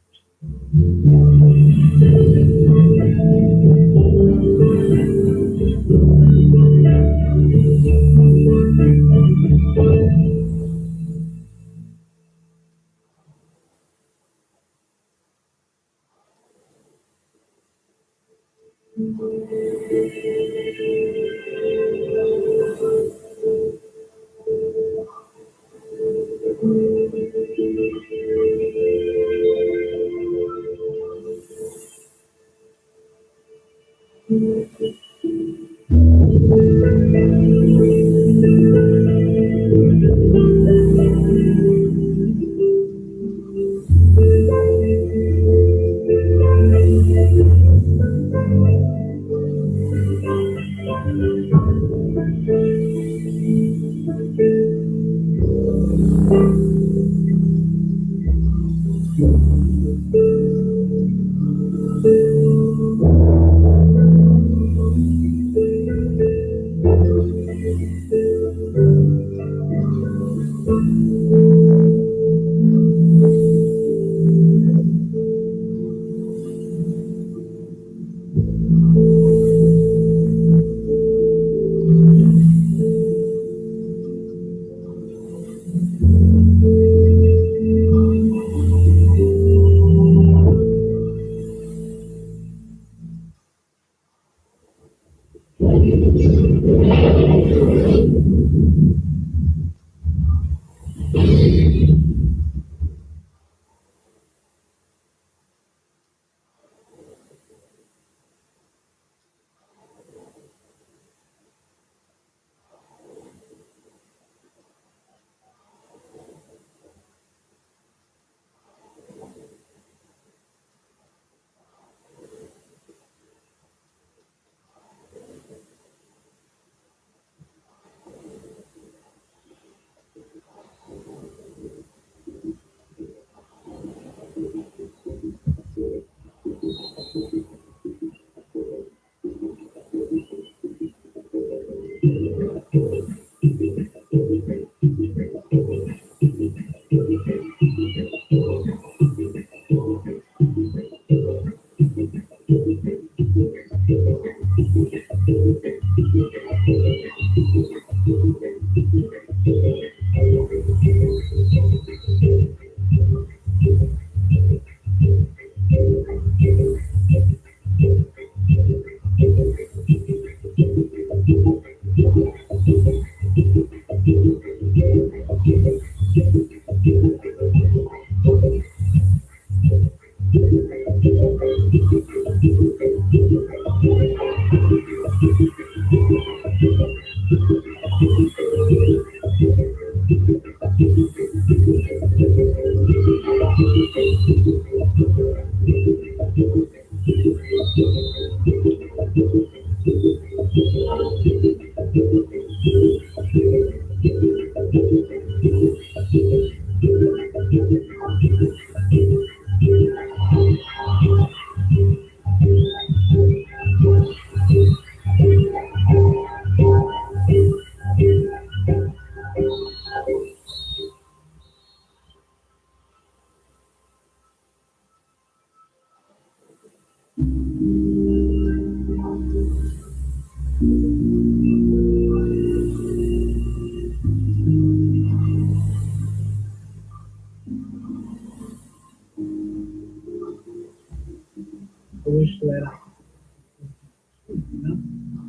I wish that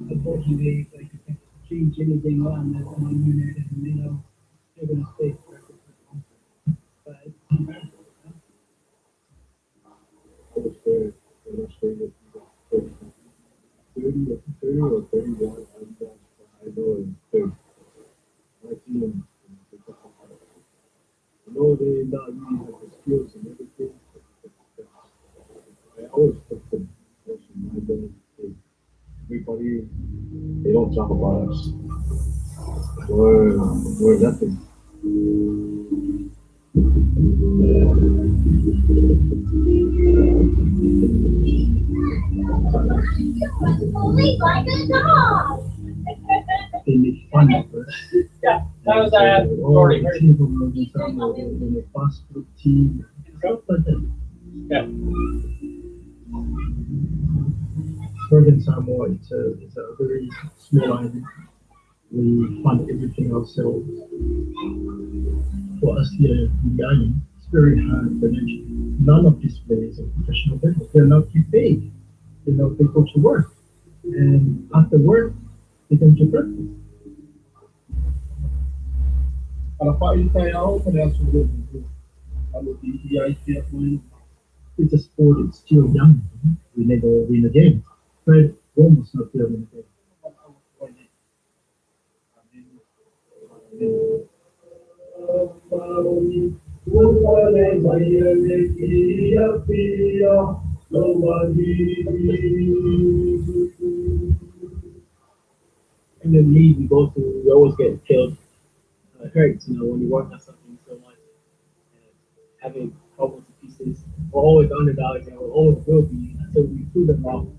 unfortunately, if they could change anything on this one unit, and they know they're gonna stay forever. But I was there, and I stayed with 30 or 31, I know, and 30. My team, I know they not really have the skills and everything. I always put them in my day. Everybody, they don't talk about us. We're nothing. they make fun of us. Yeah, that was already heard. In the fast food team, stuff like that. Yeah. Bergen Samoa, it's a very small island. We fund everything ourselves. For us here in the island, it's very hard financially. None of these players are professional players. They're not get paid. They go to work. And after work, they come to practice. It's a sport, it's still young. We never win a game. Fred almost not there in the game. And then we always get killed. It hurts, when you work on something so much. And having problems to pieces. We're always underdogs and we always will be until we prove them wrong.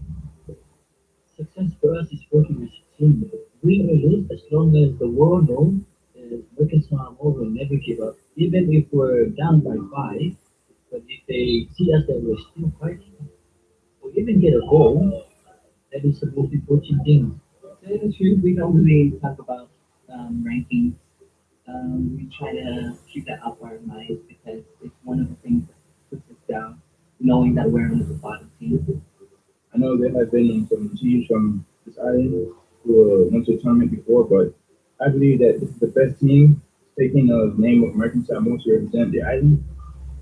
Success for us is working as a team. We will lose as long as the world knows that Bergen Samoa will never give up. Even if we're down by 5, but if they see us that we're still fighting, or even get a goal, that is the most important thing. It's true. We don't really talk about rankings. We try to keep that up our minds because it's one of the things that puts us down, knowing that we're on the bottom team. I know there have been some teams from this island who went to a tournament before, but I believe that this is the best team taking the name of American Samoa to represent the island.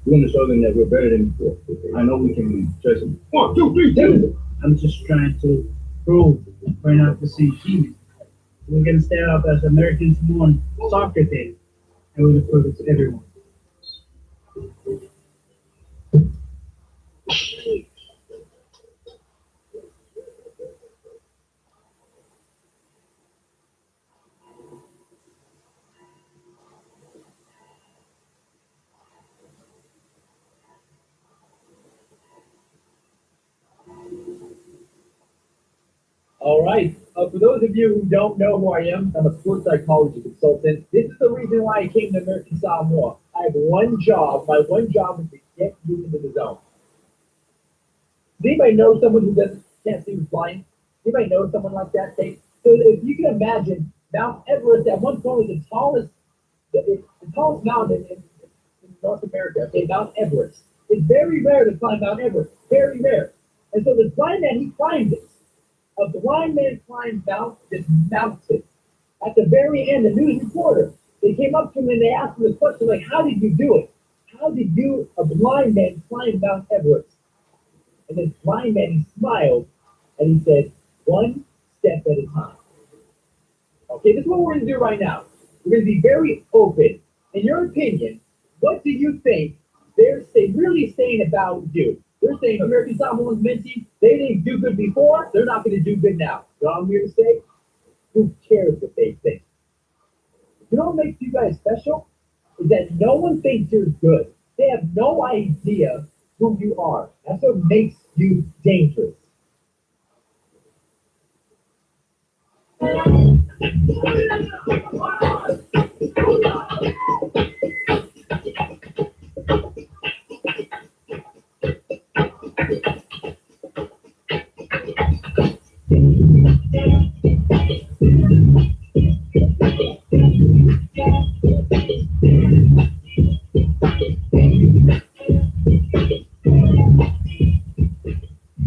We're going to show them that we're better than before. I know we can judge them. 1, 2, 3, 10. I'm just trying to prove we're not the same team. We're gonna stand up as American Samoan soccer team, and we're gonna prove it to everyone. All right. For those of you who don't know who I am, I'm a sports psychology consultant. This is the reason why I came to American Samoa. I have one job. My one job is to get you into the zone. Does anybody know someone who can't see who's blind? Anybody know someone like that? So if you can imagine, Mount Everest at one point was the tallest mountain in North America. Okay, Mount Everest. It's very rare to climb Mount Everest. Very rare. And so this blind man, he climbed it. A blind man climbed this mountain. At the very end, the news reporter, they came up to him and they asked him this question, like, how did you do it? How did you, a blind man, climb Mount Everest? And this blind man, he smiled and he said, 1 step at a time. Okay, this is what we're going to do right now. We're going to be very open. In your opinion, what do you think they're really saying about you? They're saying American Samoans men's team, they didn't do good before, they're not going to do good now. You know what I'm here to say? Who cares what they think? You know what makes you guys special? Is that no one thinks you're good. They have no idea who you are. That's what makes you dangerous.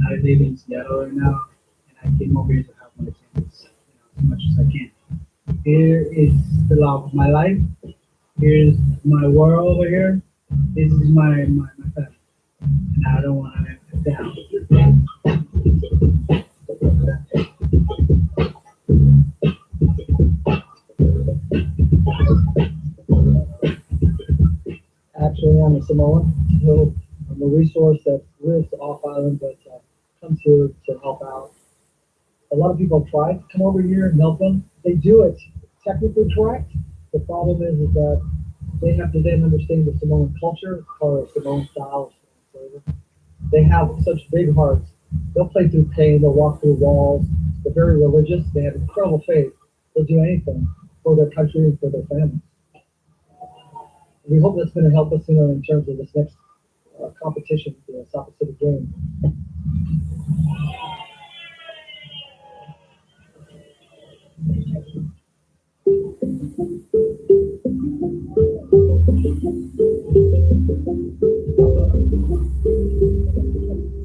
I live in Seattle right now, and I came over here to help my teammates, as much as I can. Here is the love of my life. Here's my world over here. This is my family, and I don't want to let it down. Actually, I'm a Samoan, so I'm a resource that lives off island, but comes here to help out. A lot of people try to come over here and help them. They do it technically correct. The problem is that they have to then understand the Samoan culture or Samoan style. They have such big hearts. They'll play through pain. They'll walk through walls. They're very religious. They have incredible faith. They'll do anything for their country and for their families. We hope that's going to help us, in terms of this next competition, the South Pacific Games.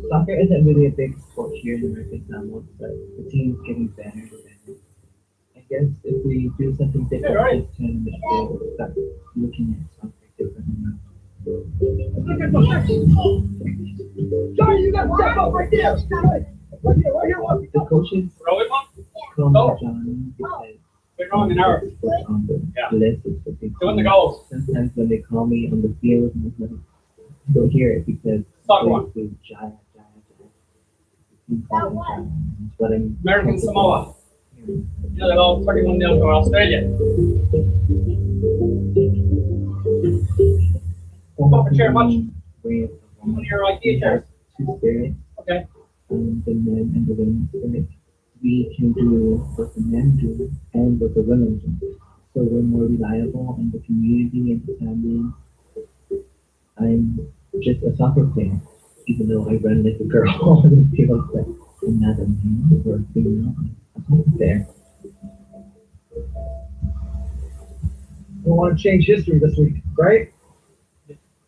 Soccer isn't really a big sport here in American Samoa, but the team is getting better and better. I guess if we do something different this tournament, we'll start looking at something different now. Johnny, you got to step up right there. Right here. The coaches call me Johnny because They're going in hours. on the Yeah. list is what they call Doing the me. goals. Sometimes when they call me on the field, I'm like, don't hear it because Soccer they one. do Jaya. You call me Jaya. That's what I'm American Samoa. hearing. Yeah, they're all 31-0 for Australia. Stop a chair much. Way of One of your idea chairs. two spirits, Okay. the men and the women spirit. We can do what the men do and what the women do. So we're more reliable in the community and the family. I'm just a soccer player, even though I run like a girl on the field, but I'm not a man or a female. I'm there. We want to change history this week, right?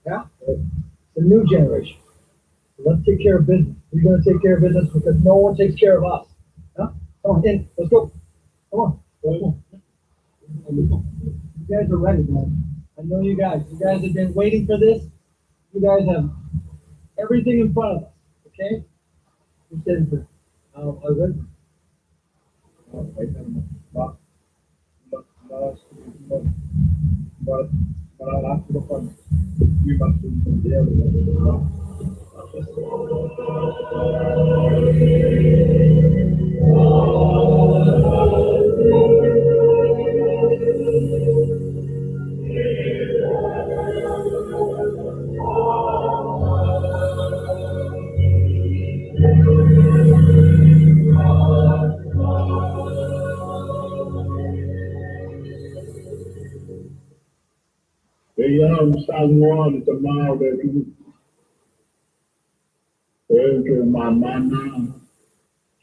Yeah? It's a new generation. Let's take care of business. We're going to take care of business because no one takes care of us. Huh? Come on, in. Let's go. on. You guys are ready, man. I know you guys. You guys have been waiting for this. You guys have everything in front of us. Okay? You said for good. Someone tomorrow that you que mamá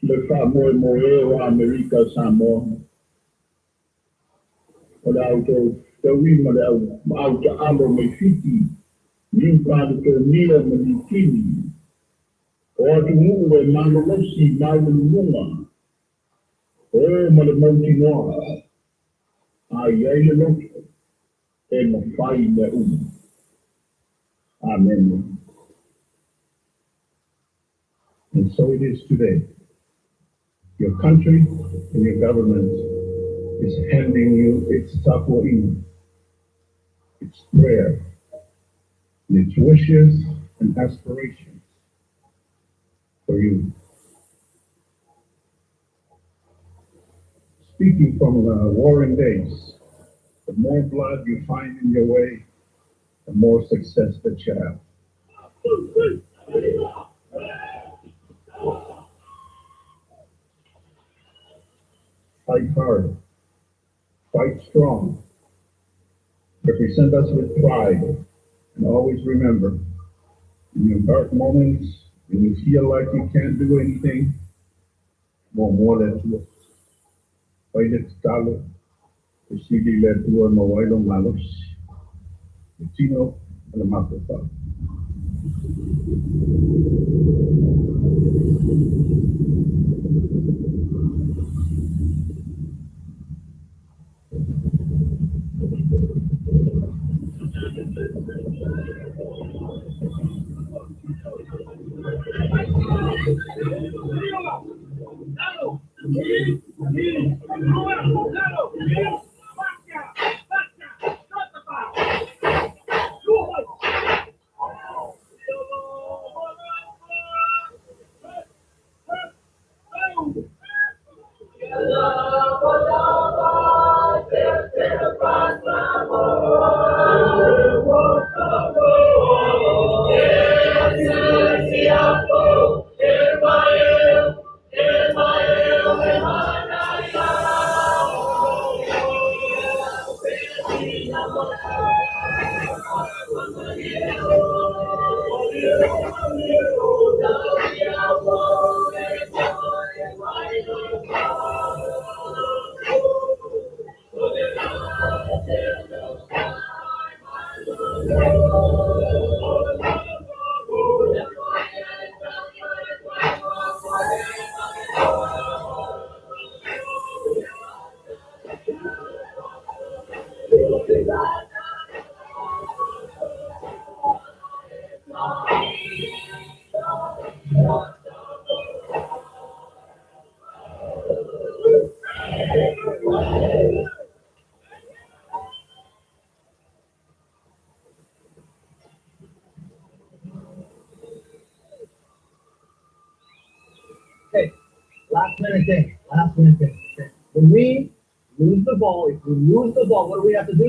le fameux moyo America samo ola auto tawi mala auto amo me fiti ni quando che mia me fiti o tu mu e mano lo si ma lunga o ma le monti no ai ai lo e mo fai da amen. And so it is today. Your country and your government is handing you its tapoin, its prayer, and its wishes and aspirations for you. Speaking from the warring days, the more blood you find in your way, the more success that you have. Fight hard, fight strong, represent us with pride, and always remember, in your dark moments, when you feel like you can't do anything, more than to fight it, talo, decide le tuo mawaido malos, Chino, and the microphone. Last minute thing. Okay. When we lose the ball, if we lose the ball, what do we have to do?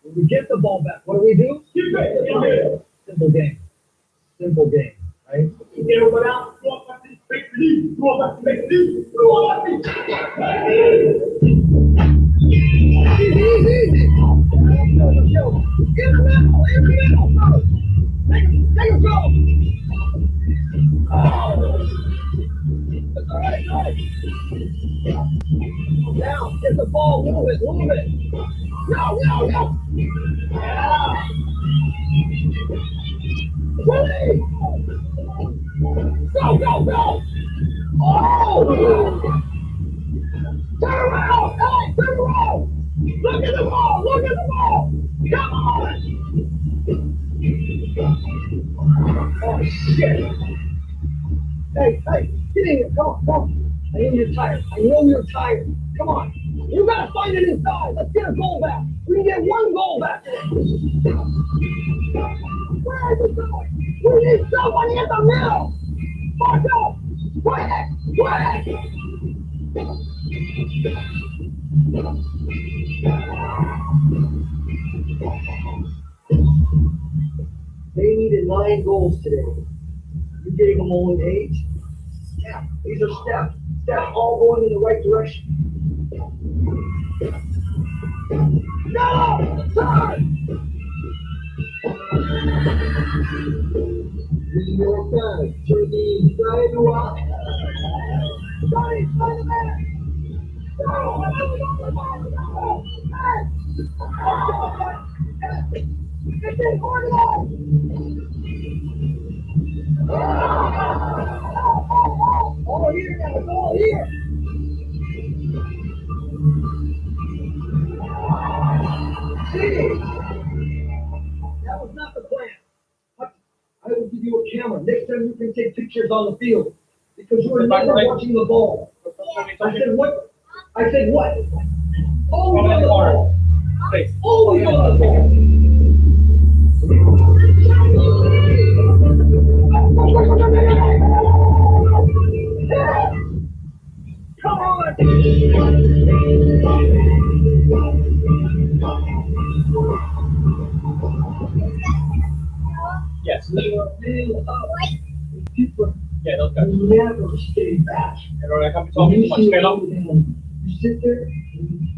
When we get the ball back, what do we do? Simple game. Right? Take a go! Now, get the ball, move it. No. Ready? Go! Oh! Turn around! Hey, turn around! Look at the ball! Look at the ball! Come on! Oh, shit! Hey, get in here! Come on! I know you're tired. Come on! You gotta find it inside! Let's get a goal back! We can get one goal back! Where are you going? We need somebody in the middle! Marco! Quick! They needed 9 goals today. You gave them only 8. These are steps. Steps all going in the right direction. No! Turn! New York Times, Turkey, Nicaragua. Johnny, find the man! No! Get this organized! All here now, it's all here! See? That was not the plan. I will give you a camera. Next time you can take pictures on the field. Because you were never watching the ball. I said what? Always on the ball. Always on the ball. Come on! Yes. People Yeah, those guys. never stay back. Everyone, I come to talk too much. Straight up. You sit there,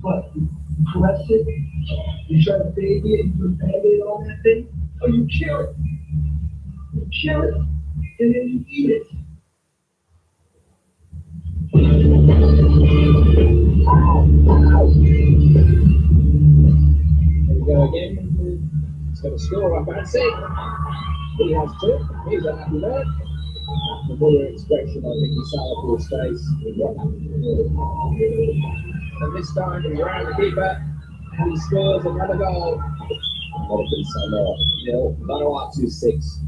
what? You caress it, you try to baby it, you put Band-Aid on that thing, or you kill it. You kill it, and then you eat it. There we go again. He's got a score up, fancy. He has 2. He's a happy man. Familiar expression on Nicky Salapour's face. And this time he's around the keeper and he scores another goal. Monaco Samoa 0, Vanuatu 6.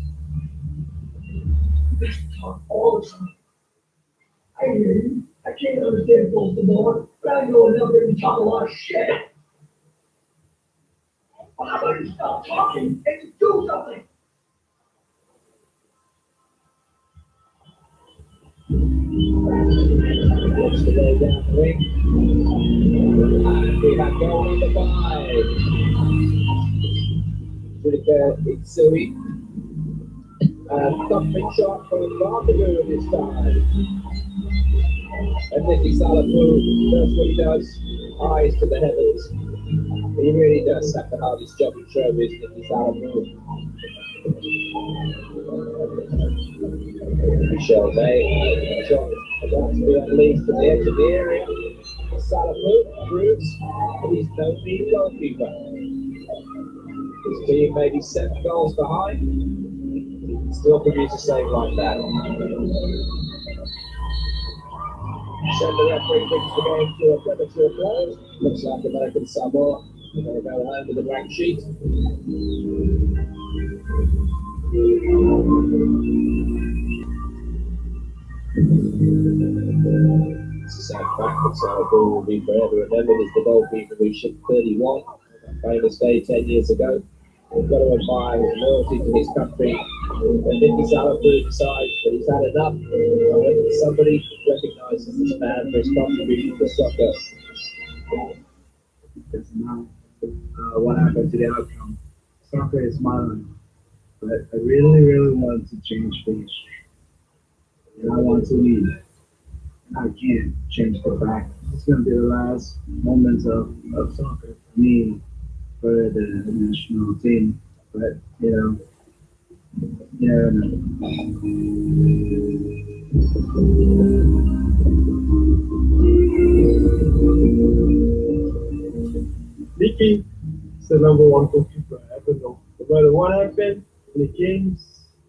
Talk all the time. I hear you. I can't understand both the more, but I know enough that you talk a lot of shit. Well, how about you stop talking and you do something? Watch the way down the ring. And we have goal number 5. Rika Itsui. Thumping shot from Markaboo this time. And Nicky Salapour does what he does. Eyes to the heavens. He really does have the hardest job in showbiz, Nicky Salapour. Michelle May, shot about to be unleashed to the edge of the area. Salapour proves that he's no mean goalkeeper. His team may be 7 goals behind, still produce a save like that. Send the referee brings the game to a premature close. Looks like American Samoa are going to go home with a blank sheet. It's a sad fact that Salapour will be forever remembered as the goalkeeper who shipped 31 on that famous day 10 years ago. We've got to admire his loyalty to his country. When Nicky Salapour decides that he's had enough, I hope that somebody recognises this man for his contribution to soccer. It's not what happened to the outcome. Soccer is my life. But I really, really want to change things. And I want to lead. And I can't change the fact. It's going to be the last moments of soccer for me, for the national team. But, you know, Nicky is the #1 goalkeeper I ever know. No matter what happened in the games,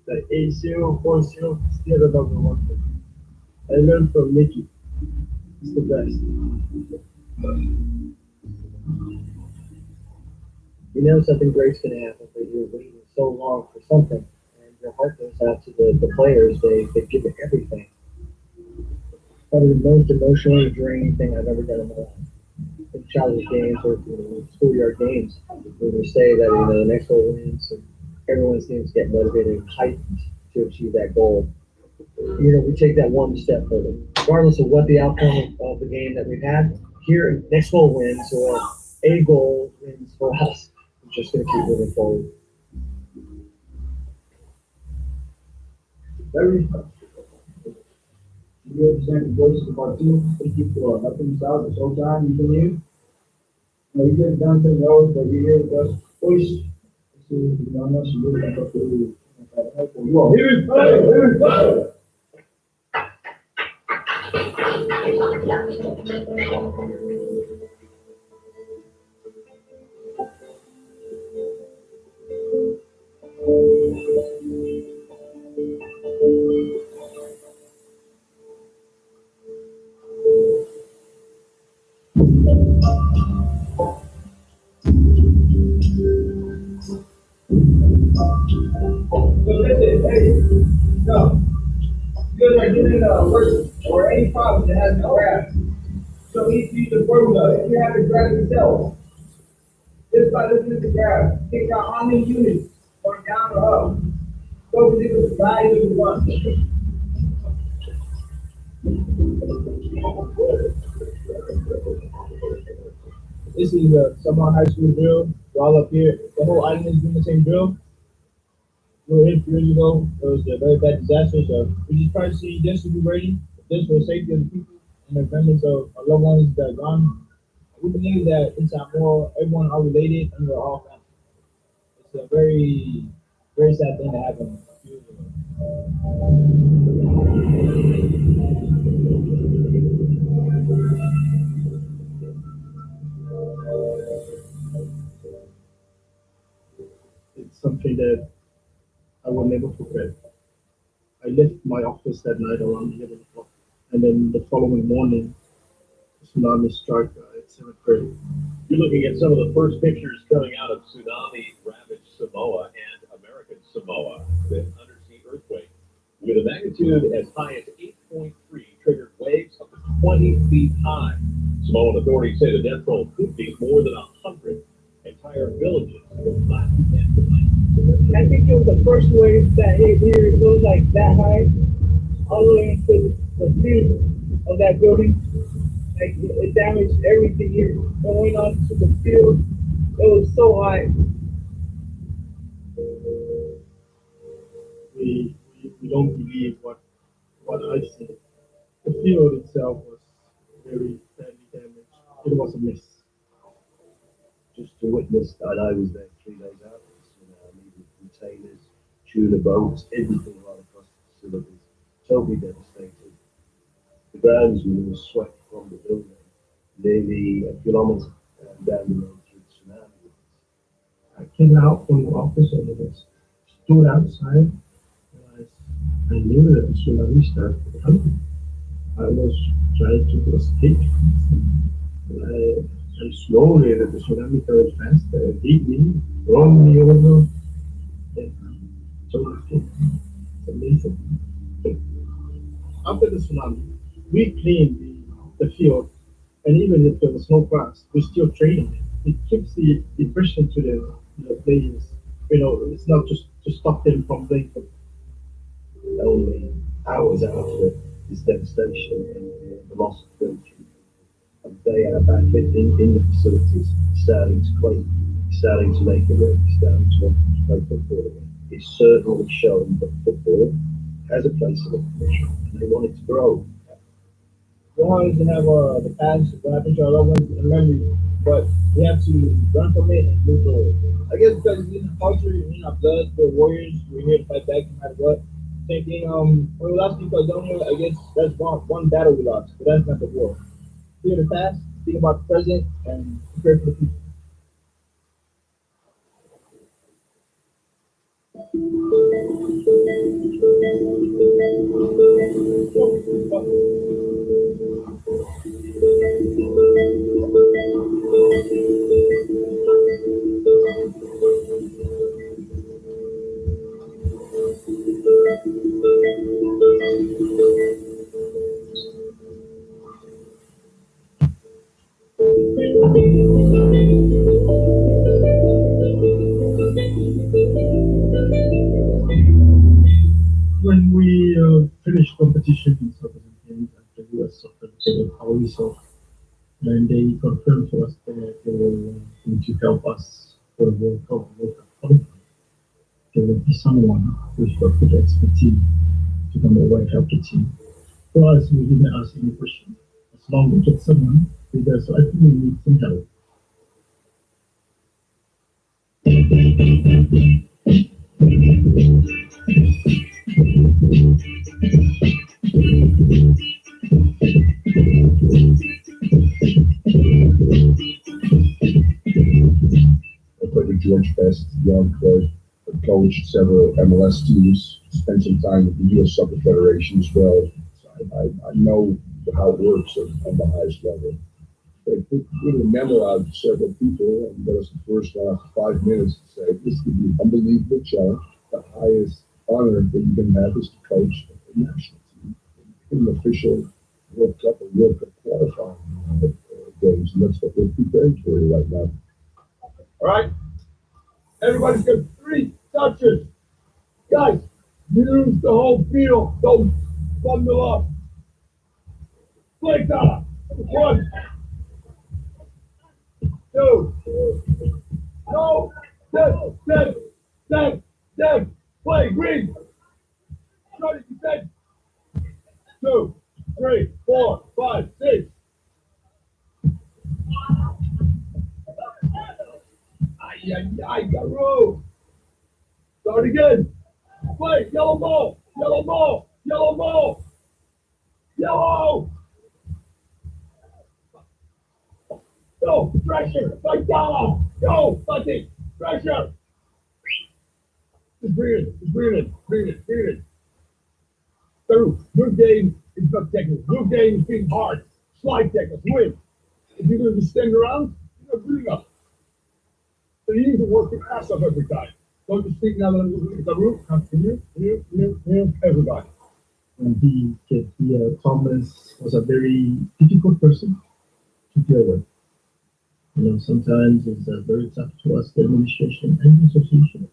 the 8-0, 4-0, still the #1 goalkeeper. I learned from Nicky. It's the best. You know something great's gonna happen, but you're waiting so long for something, and your heart goes out to the players. They give it everything. Probably the most emotionally draining thing I've ever done in my life. In childhood games or schoolyard games, when we say that the next goal wins, and everyone seems to get motivated and heightened to achieve that goal. We take that one step further, regardless of what the outcome of the game that we've had. Here, next goal wins or a goal wins for us. We're just going to keep moving forward. Very you represent the voices of our team. Thank you for helping us out this whole time. You've been here. You could have done something else, but you're here with us. Voice. So, you know, I'm not sure really about the you all. Here is play. Here is play. No. You guys are getting a person or any problem that has no graph. So we need to use the formula. If you have a graph yourself, just by looking at the graph, figure out how many units going down or up. So we do the value we want. This is a Summer High School drill. We're all up here. The whole island is doing the same drill. We were here a few years ago. It was a very bad disaster, so we just try to see this to be ready, this for the safety of the people and the families of our loved ones that are gone. We believe that in Samoa, everyone are related and we're all family. It's a very, very sad thing to happen. It's something that I will never forget. I left my office that night around 11 o'clock, and then the following morning, the tsunami struck at 7:30. You're looking at some of the first pictures coming out of tsunami-ravaged Samoa and American Samoa. The undersea earthquake, with a magnitude as high as 8.3, triggered waves up to 20 feet high. Samoan authorities say the death toll could be more than 100. Entire villages were flattened and delayed. I think it was the first wave that hit here. It goes like that high, all the way into the field of that building. Like it damaged everything here. Going on to the field, it was so high. We don't believe what I see. The field itself was very badly damaged. It was a mess. Just to witness that, I was there 3 days after the tsunami with containers, tuna boats, everything right across the facilities, totally devastated. The groundsman was swept from the building nearly a kilometre down the road through the tsunami. I came out from the office and was stood outside. I knew that the tsunami started coming. I was trying to escape. And slowly the tsunami comes faster, hit me, roll me over. So it's amazing. After the tsunami, we cleaned the field, and even if there was no grass, we still training it. It keeps the impression to the players. It's not just to stop them from playing football. Only hours after this devastation and the loss of 30 people, they are back in the facilities, starting to play, starting to make it work, starting to want to play football again. It's certainly shown that football has a place in the future, and they want it to grow. We wanted to have the past, what happened to our loved ones in memory, but we have to run from it and move forward. I guess because it's in the culture, in our blood, we're warriors, we're here to fight back no matter what. Same thing, when we lost people, I guess that's one battle we lost, but that's not the war. Think of the past, think about the present, and prepare for the future. and they confirmed to us that they were going to help us for the World Cup qualifying. There will be someone who's got good expertise to come over and help the team. For us, we didn't ask any question. As long as we get someone, because I think we need some help. I played with George Best, young Floyd, coached several MLS teams, spent some time with the U.S. Soccer Federation as well. So I know how it works on the highest level. They put a memo out to several people, and that was the first one after 5 minutes to say, this could be an unbelievable challenge. The highest honor that you can have is to coach a national team in an official World Cup or World Cup qualifying games, and that's what we're preparing for you right now. All right? Everybody's got 3 touches. Guys, use the whole field. Don't bundle up. Play time. 1, 2. No. Dead. Play. Green. Shorty, you said. 2, 3, 4, 5, 6. Ay, Garou. Start again. Play. Yellow ball. Yellow. Go. Pressure. Fight down. Go. Buddy. Pressure. Just breathe it. Through. Your game is not technical. Your game is being hard. Slide tackles. Win. If you're going to just stand around, you're not good enough. So you need to work your ass off every time. Don't just think now that I'm looking at the room. Continue. Everybody. And Thomas was a very difficult person to deal with. You know, sometimes it's very tough to us, the administration and the association.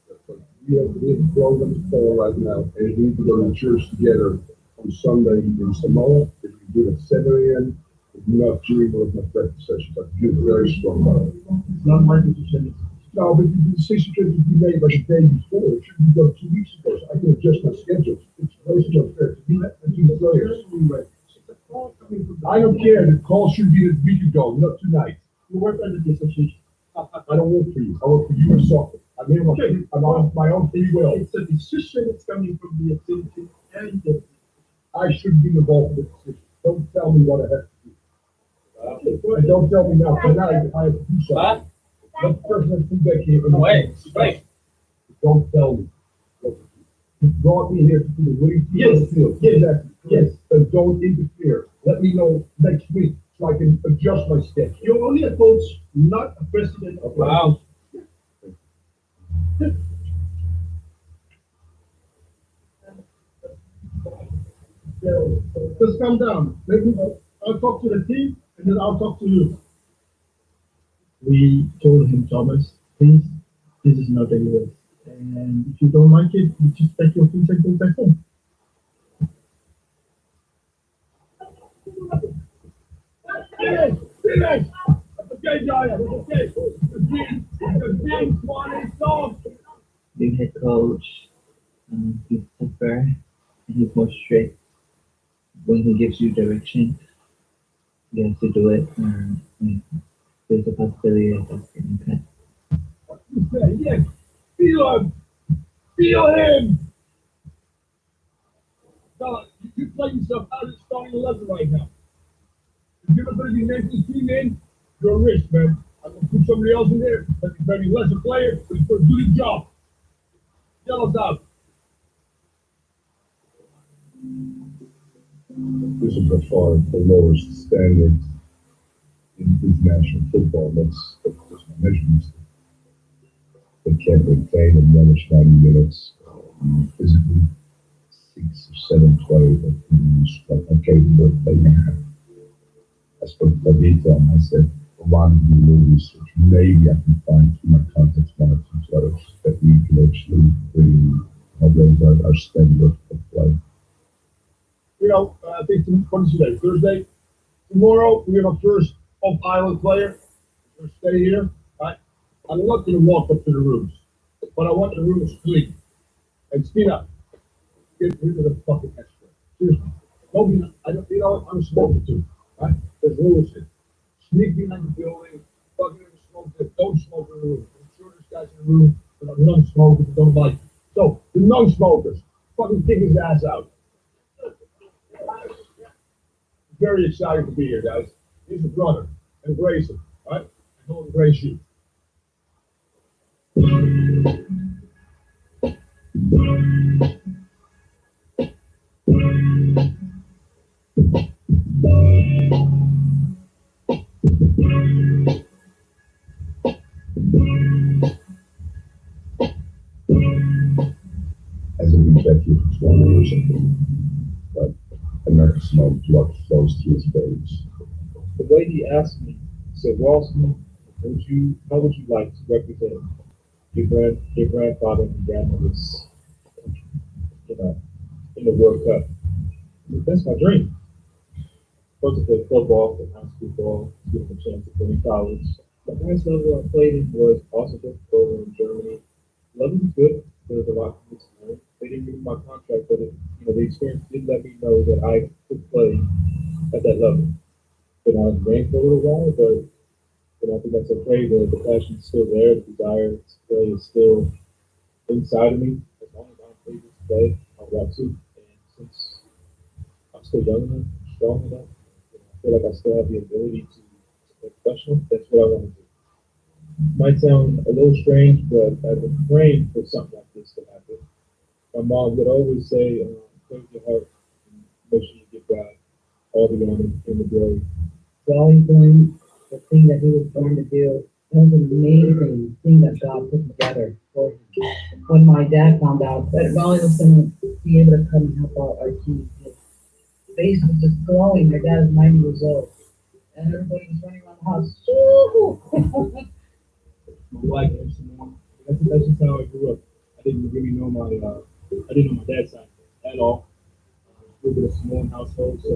We have a program to follow right now, and we need to go to church together on Sunday in Samoa. If we do it at 7 a.m., not during one of my practice sessions. I feel very strong about it. It's not my decision. No, but the decision should be made like a day before. It should be done 2 weeks ago, so I can adjust my schedule. It's most unfair to me and to the players. I don't care. The call should be a week ago, not tonight. You work under the association. I don't work for you. I work for you and soccer. I'm here on my own free will. It's a decision that's coming from the activity and the. I shouldn't be involved in the decision. Don't tell me what I have to do. And don't tell me now, tonight I have to do something. Let the person that's back here. Wait. Don't tell me what to do. You brought me here to do the winning team on the field. Yes. Exactly. Yes. But don't interfere. Let me know next week so I can adjust my schedule. You're only a coach, not a president of. Wow. Just calm down. I'll talk to the team and then I'll talk to you. We told him, Thomas, please, this is not a US. And if you don't like it, you just take your things and go back home. Finish! Okay, Jaya. Okay. The game one is off. New head coach, he's tougher and he's more strict. When he gives you direction, you have to do it. There's a possibility of us getting cut. Yes. Feel him! No, you play yourself out of the starting 11 right now. If you're not going to be making the team in, you're a risk, man. I'm going to put somebody else in there that's a very lesser player, but he's going to do the job. Yellow's out. This is by far the lowest standard in international football. That's my measurements. They can't maintain and manage 90 minutes physically. 6 or 7 players that can use like capable of playing. I spoke to Davita and I said, why don't you do research? Maybe I can find through my contacts 1 or 2 players that we can actually bring our standard of play. You know, I think what's today? Thursday? Tomorrow, we're going to first pilot player, or stay here, right? I'm not gonna walk up to the rooms, but I want the rooms clean. And speed up. Get rid of the fucking extra. Seriously. Nobody, I don't, you know, I'm a smoker too, right? There's rules here. Sneak behind the building, fucking smoke it, don't smoke in the room. I'm sure there's guys in the room that are non-smokers that don't like it. So, the non-smokers, fucking kick his ass out. Very excited to be here, guys. He's a brother. Embrace him, right? And he'll embrace you. As a executive for 20 years, but American Smoke blood flows through his veins. The way he asked me, he said, Walson, how would you like to represent your grandfather and grandmother's, in the World Cup? That's my dream. First, to play football, and high school ball, give him a chance to play in college. The highest level I played in was also over in Germany. Level was good. There was a lot for me to learn. They didn't give me my contract, but the experience did let me know that I could play at that level. But I was ranked for a little while, but I think that's okay. The passion is still there. The desire to play is still inside of me. As long as I'm able to play, I want to. And since I'm still young enough, strong enough, I feel like I still have the ability to play professional. That's what I want to do. Might sound a little strange, but I've been praying for something like this to happen. My mom would always say, close your heart and make sure you give God all the honor and the glory. Drawing point, the thing that he was born to do, it was an amazing thing that God put together for him. When my dad found out that Raleigh was going to be able to come and help out our team, his face was just glowing. My dad is 90 years old, and everybody was running around the house. Shoo! My wife and Simone. That's just how I grew up. I didn't really know I didn't know my dad's side at all. I grew up in a Simone household, so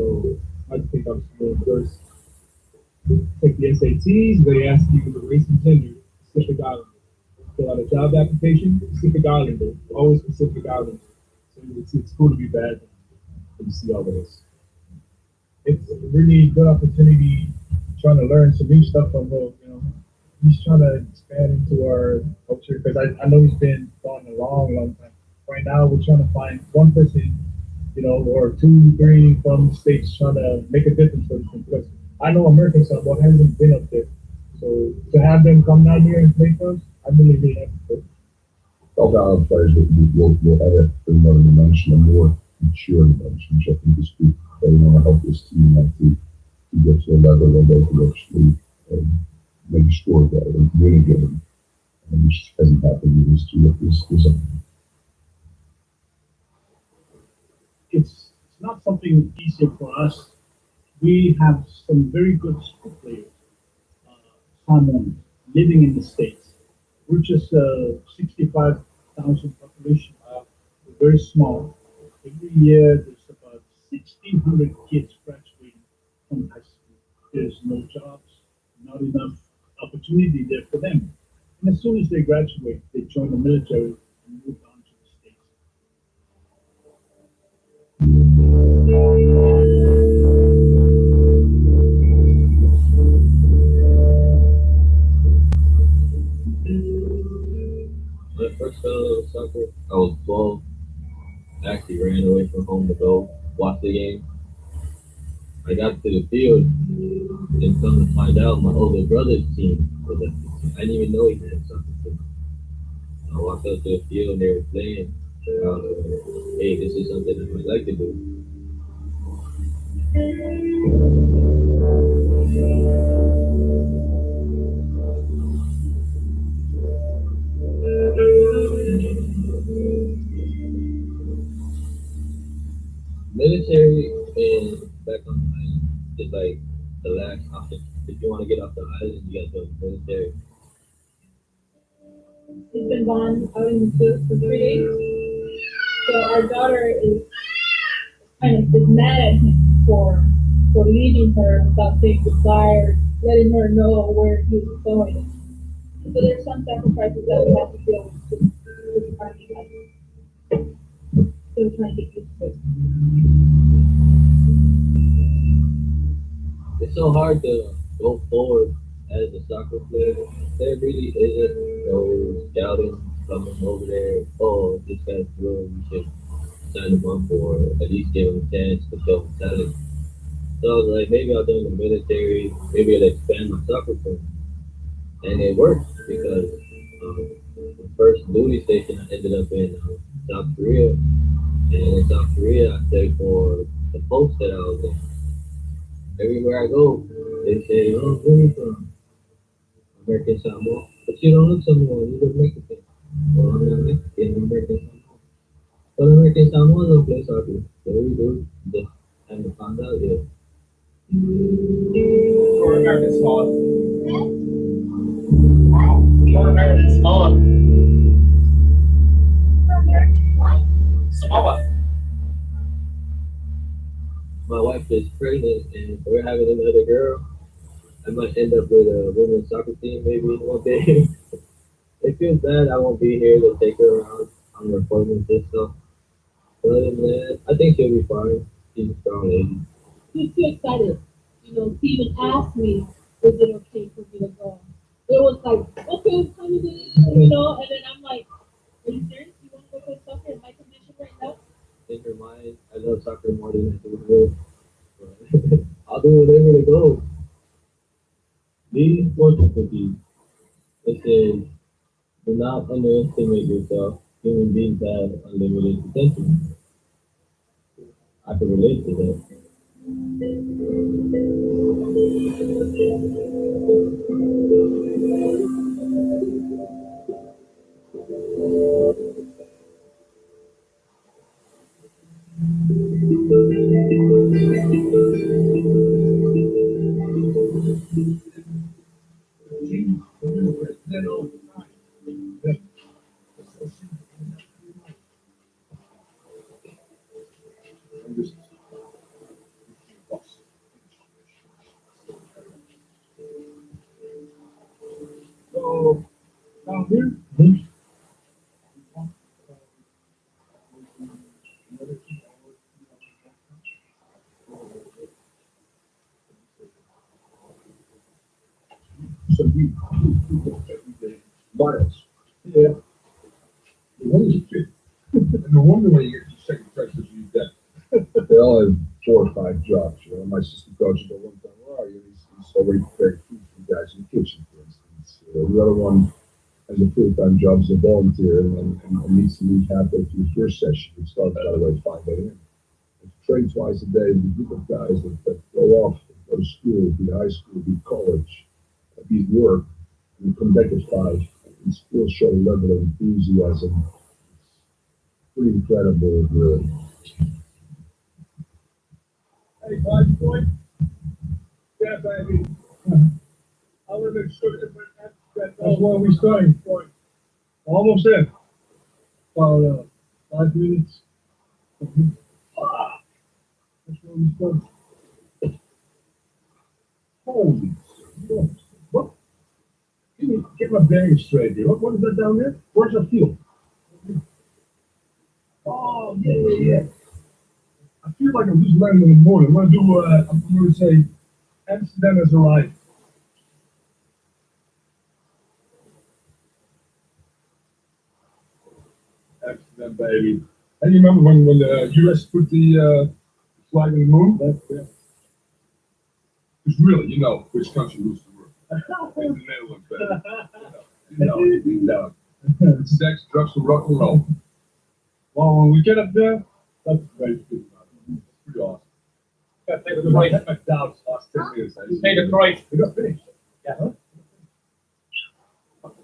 I think I'm Simone first. Take the SATs, they ask you to race and gender, Pacific Islander. Fill out a job application, Pacific Islander, always Pacific Islander. So it's cool to be bad when you see all this. It's a really good opportunity trying to learn some new stuff from Will, He's trying to expand into our culture because I know he's been gone a long time. Right now, we're trying to find one person, or 2, 3 from the States trying to make a difference for them. Because I know American Samoa hasn't been up there. So to have them come down here and play for us, I'm really happy for it. All the other players will edit another dimension, a more mature dimension, which I think is good. They want to help this team to get to a level where they can actually make a score better and win a game. And which hasn't happened in history of this. It's not something easy for us. We have some very good school players, Samoans, living in the States. We're just 65,000 population. We're very small. Every year there's about 1,600 kids graduating from high school. There's no jobs, not enough opportunity there for them. And as soon as they graduate, they join the military and move on to the States. When I first started soccer, I was 12. I actually ran away from home to go watch the game. I got to the field and come to find out my older brother's team was at the team. I didn't even know he had a soccer team. I walked up to the field and they were playing. I was like, hey, this is something I would like to do. Military and back on the island is like the last option. If you want to get off the island, you got to go to the military. He's been gone out in the field for 3 days. So our daughter is kind of is mad at him for leaving her without saying goodbye or letting her know where he was going. So there's some sacrifices that we have to deal with. Still trying to get used to it. It's so hard to go forward as a soccer player. There really isn't no scouting coming over there. Oh, this guy's good. We should sign him up or at least give him a chance to show him talent. So I was like, maybe I'll join the military. Maybe I'll expand my soccer career. And it worked because the first duty station I ended up in South Korea. And in South Korea, I played for the post that I was in. Everywhere I go, they say, "Oh, where are you from? American Samoa." But you don't look Samoan, you look Mexican. Well, I'm not Mexican, I'm American Samoa. But American Samoa don't play soccer. So we do. Just kind of found out, yeah. Or American Samoa. Or American Samoa. Samoa. My wife is pregnant and we're having another girl. I might end up with a women's soccer team maybe one day. It feels bad I won't be here to take her around on her appointments and stuff. But other than that, I think she'll be fine. She's a strong lady. He's too excited. You know, he even asked me, is it okay for me to go? It was like, okay, it's time to do it, you know, and then I'm like, are you serious? You want to go play soccer in my condition right now? In her mind, I love soccer more than I do her. But I'll do whatever to go. Leading fortune cookies. It says, do not underestimate yourself. Human beings have unlimited potential. I can relate to that. So, down here. So you every day miles. Yeah. What is it? And no wonder when you get to second pressures, you get. They all have 4 or 5 jobs. You know, my sister coaches at one time, where are you? He's already prepared food for you guys in the kitchen, for instance. The other one has a full-time job as a volunteer and needs to leave halfway through the first session. It starts by the way at 5 a.m. Train twice a day with a group of guys that go off, go to school, be high school, be college, be work, and come back at 5 and still show a level of enthusiasm. It's pretty incredible, really. Hey, 5 point. Yeah, baby. I want to make sure that that's where we starting point. Almost there. About 5 minutes. That's where we start. Holy smokes. What? Get my bearings straight here. What is that down there? Where's the field? Oh, yeah. I feel like I'm just landing in the morning. I'm gonna say Amsterdam has arrived. Amsterdam, baby. And you remember when the US put the flag on the moon? Because really, you know which country rules the world. It's the Netherlands, baby. You know. Sex, drugs, and rock and roll. Well, when we get up there, that's great. It's pretty awesome. Take the right. McDowell's last 10 minutes. Take the right. We got finished. Yeah.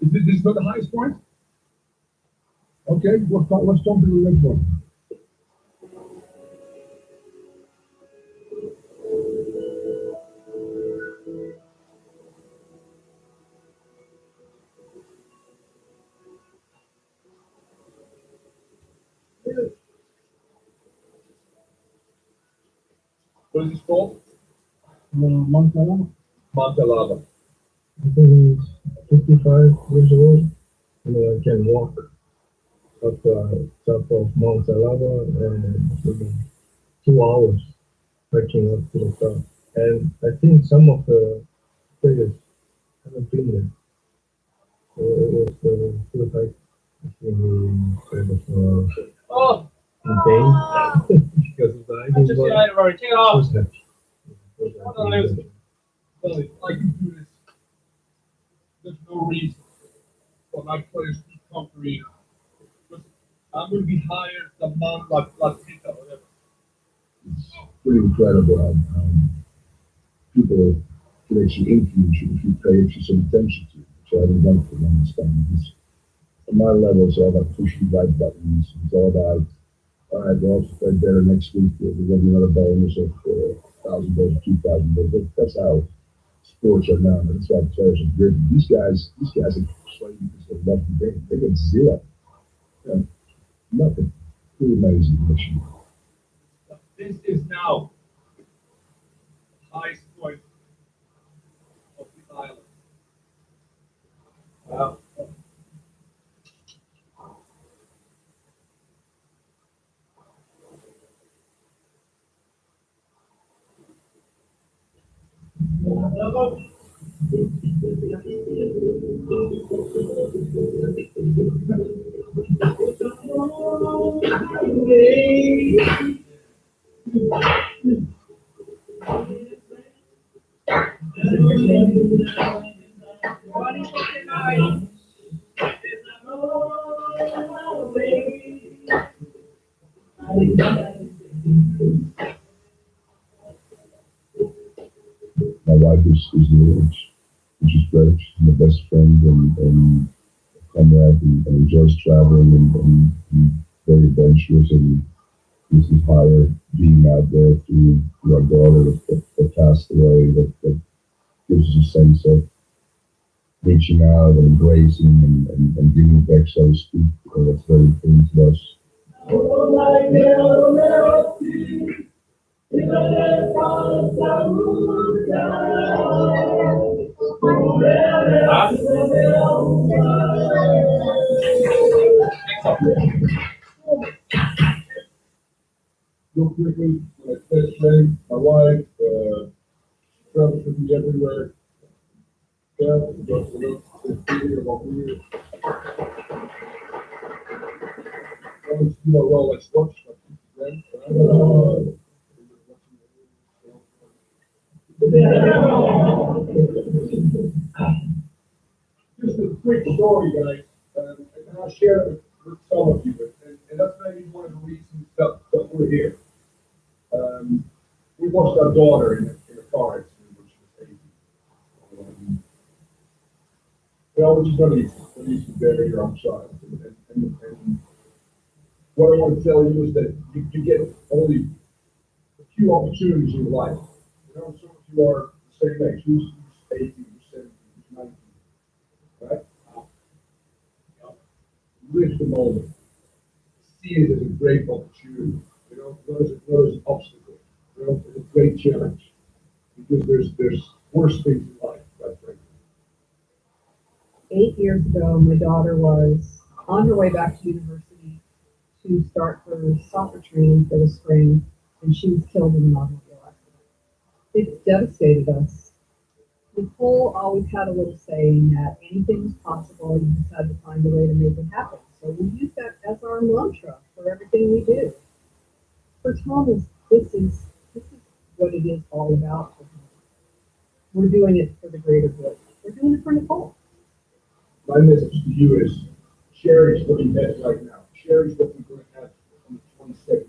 Is this not the highest point? Okay, let's jump to the next one. What is this called? Montana. Montalava? I think he's 55 years old. And can walk up top of Mount Salava and 2 hours hiking up to the top. And I think some of the players haven't been there. So it was good hike. I think we kind of in pain because of the hiking. Just the item already. Take it off. Was happy. Billy, I can do this. There's no reason for my players to be conquering. I'm going to be hired the month like Tita, whatever. It's pretty incredible how people can actually influence you if you pay actually some attention to it, which I haven't done for a long time. Because at my level, it's all about pushing the right buttons. It's all about, all right, well, if I play better next week, we'll get another bonus of $1,000 or $2,000. That's how sports are now. That's why players are driven. These guys are playing because they love the game. They get zero. Nothing. Pretty amazing mission. This is now the highest point of the island. Wow. My wife is new, which is great. She's my best friend and comrade and enjoys traveling and very adventurous and this is higher being out there through our daughter that passed away that gives us a sense of reaching out and embracing and giving back, so to speak. So that's very important to us. Real quickly, my best friend, my wife, travels with me everywhere. Yeah, goes to the theater about weird. Always do a Rolex watch, just a quick story, guys, and I'll share it with some of you, and that's maybe one of the reasons that we're here. We lost our daughter in a car accident when she was 18. Well, which is going to be very young child. And what I want to tell you is that you get only a few opportunities in life. You know, some of you are the same age. Who's 18, who's 17, who's 19, right? Live the moment. See it as a great opportunity. You know, not as an obstacle. You know, it's a great challenge. Because there's worse things in life, quite frankly. 8 years ago, my daughter was on her way back to university to start her soccer training for the spring, and she was killed in an automobile accident. It devastated us. Nicole always had a little saying that anything was possible, you just had to find a way to make it happen. So we use that as our mantra for everything we do. For Thomas, this is what it is all about for him. We're doing it for the greater good. We're doing it for Nicole. My message to you is, cherish what you have right now. Cherish what you're going to have on the 22nd,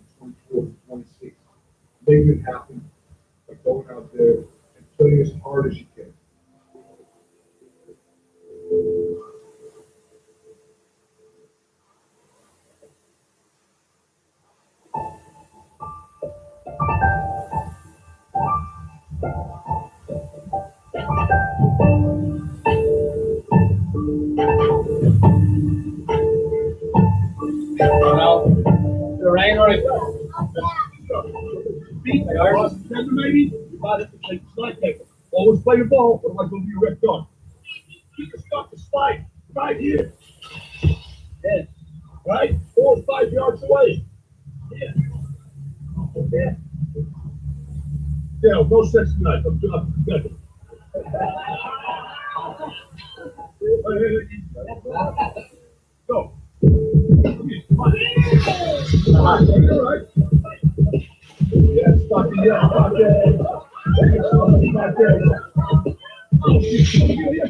24th, 26th. Make it happen by going out there and playing as hard as you can. The rain already beat the Irish, maybe you might have to take slide paper. Always play the ball, or am I going to be ripped on? You can start the spike right here. Yeah. Right? 4 or 5 yards away. Yeah. Okay. Yeah, no sex tonight. I'm together. Go. All right. Yeah, stop it. Yeah, stop it. Stop it. Oh, yeah.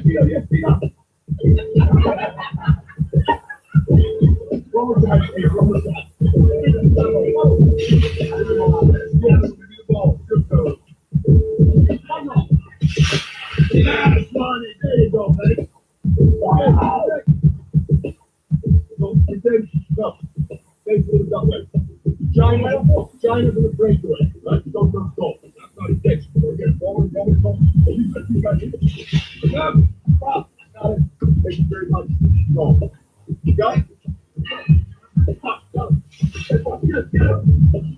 One more time, hey, one more time. Yes, give me the ball. Good go. Come on. Yes, money. There you go, man. Go. Stay for that way. China's in the breakaway, right? You don't go goal. That's not a text. We're getting forward. You got it. Stop. I got it. Thank you very much. Go. You got it? Go. Yes.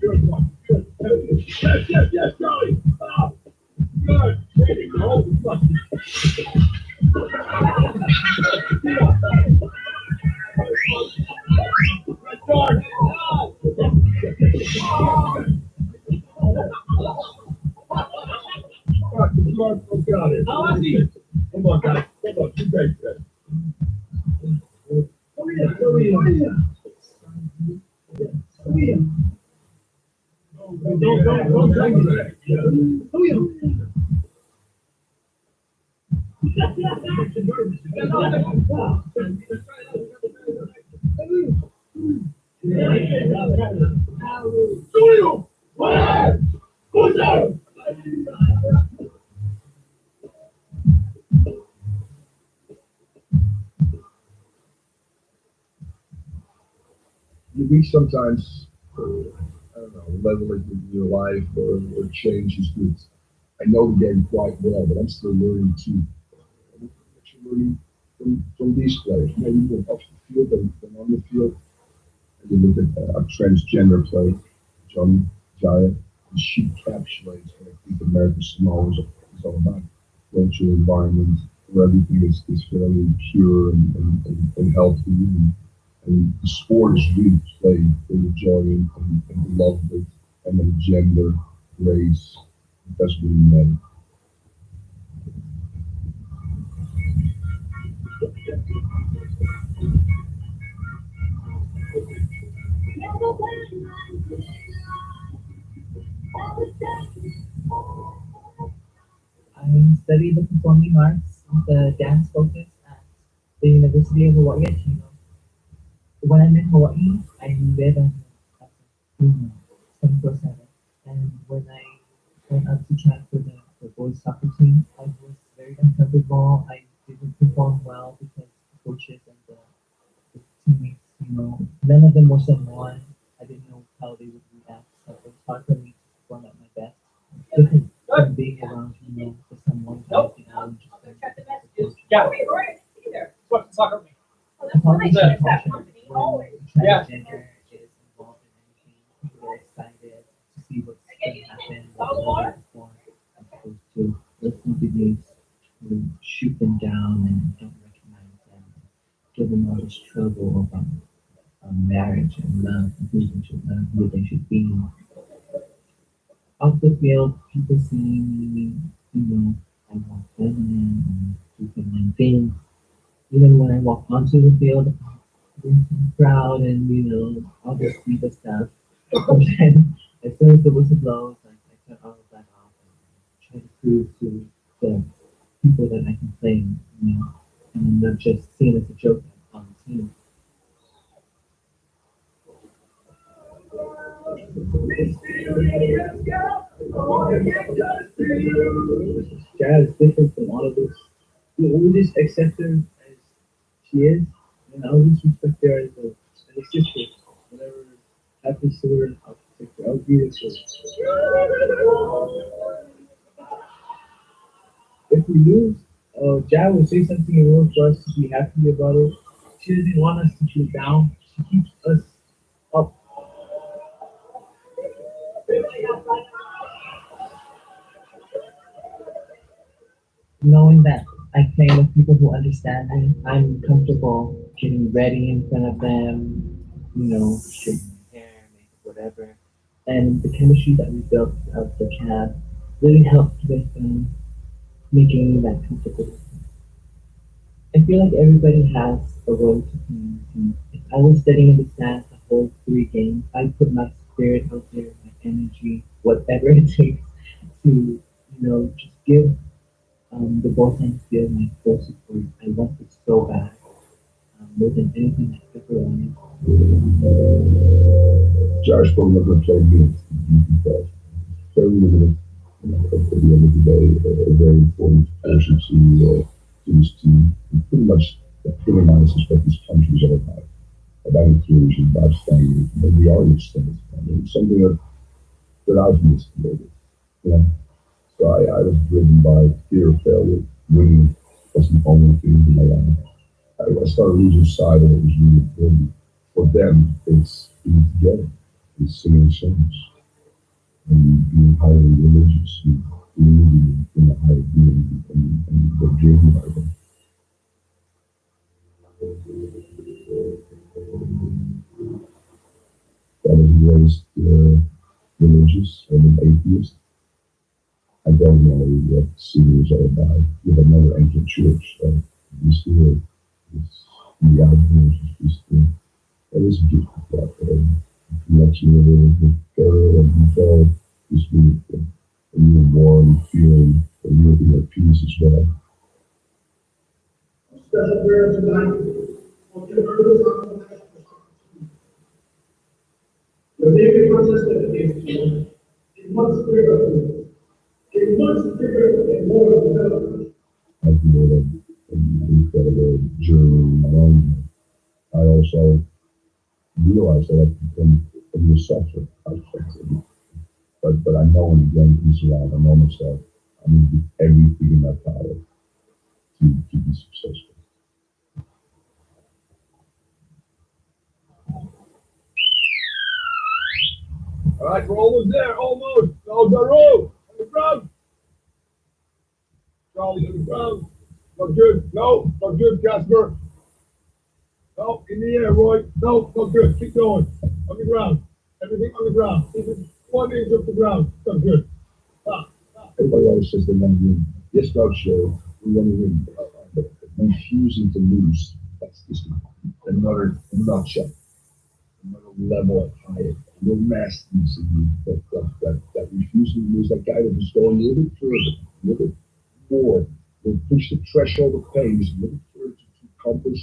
Good one. Good. Yes, Charlie. Stop. Good. There you go. Start. Got it. Come on, guys. Come on. You guys. Go here. Don't drag me back. You reach sometimes, I don't know, level in your life or change is good. I know the game quite well, but I'm still learning too. I'm actually learning from these players, maybe more off the field than on the field. And you look at a transgender player, Johnny Jaya, and she encapsulates what I think America's Samoa is all about. Natural environment where everything is fairly pure and healthy. And the sport is really played for the joy and the love of it, and then gender, race, it doesn't really matter. I studied the performing arts, the dance focus at the University of Hawaii at Chino. When I'm in Hawaii, I live as a female, 24/7. And when I went up to try for the boys soccer team, I was very uncomfortable. I didn't perform well because the coaches and the teammates, none of them were Samoan. I didn't know how they would react. So it was hard for me to perform at my best. Different from being around, the Samoan guys, I was just Yeah. Wait, right. Either. What soccer mean? Oh, that's nice. That's that company. Always. transgender is involved in anything, people are excited to see what's going to happen, what's going to perform, as opposed to listen to these who shoot them down and don't recognize them, give them all this trouble about marriage and love, and who they should be. Off the field, people see me, I walk feminine and do feminine things. Even when I walk onto the field, I'm proud and all this diva stuff. But then as soon as the whistle blows, I cut all of that off and try to prove to the people that I can play, and I'm not just seen as a joke on the team. Jazz is different from all of us. We just accept her as she is, and I'll just respect her as a sister. Whatever happens to her, I'll protect her. I'll be there for her. If we lose, Jazz will say something in order for us to be happy about it. She doesn't want us to feel down. She keeps us up. knowing that I play with people who understand me, I'm comfortable getting ready in front of them, straightening my hair, makeup, whatever. And the chemistry that we built throughout the camp really helped with making me that comfortable. I feel like everybody has a role to play in the team. If I was sitting in the stands the whole 3 games, I put my spirit out there, my energy, whatever it takes to, just give the Bolton field my full support. I want it so bad, more than anything I ever wanted. Josh Bowman played me because very limited. At the end of the day, a very important person to this team. And pretty much epitomizes what this country is all about inclusion, about standing. And we are extended. It's something that I've missed a little bit. So I was driven by fear of failure. Winning wasn't the only thing in my life. I started losing sight of what was really important. For them, it's being together, it's singing songs, and being highly religious, and believing in the higher being, and the dream by them. I was raised religious and an atheist. I don't know what singing is all about. We have never entered church, so we still, it's the outdoors, it's just, it is a gift of God. The connection with the girl and the dog is beautiful. And you're warm, feeling, and you're in at peace as well. Special prayer tonight. On your earth, the David contest that against you. It must clear up. It must clear up and more development. I've made an incredible journey in my own. I also realized that I've become a real sufferer. But I know when the game comes around, I know myself. I'm going to do everything in my power to be successful. All right, we're almost there, almost. No, the road, on the ground. Charlie, on the ground. Not good. No, not good, Casper. No, in the air, Roy. No, not good. Keep going. On the ground. Everything on the ground. Even 1 inch off the ground. Not good. Stop. Everybody always says they want to win. Yes, coach, we want to win. But refusing to lose, that's just another nutshell. Another level of higher. No nastiness in you, that refusing to lose, that guy that was going a little bit further, a little bit more, will push the threshold of pain just a little further to accomplish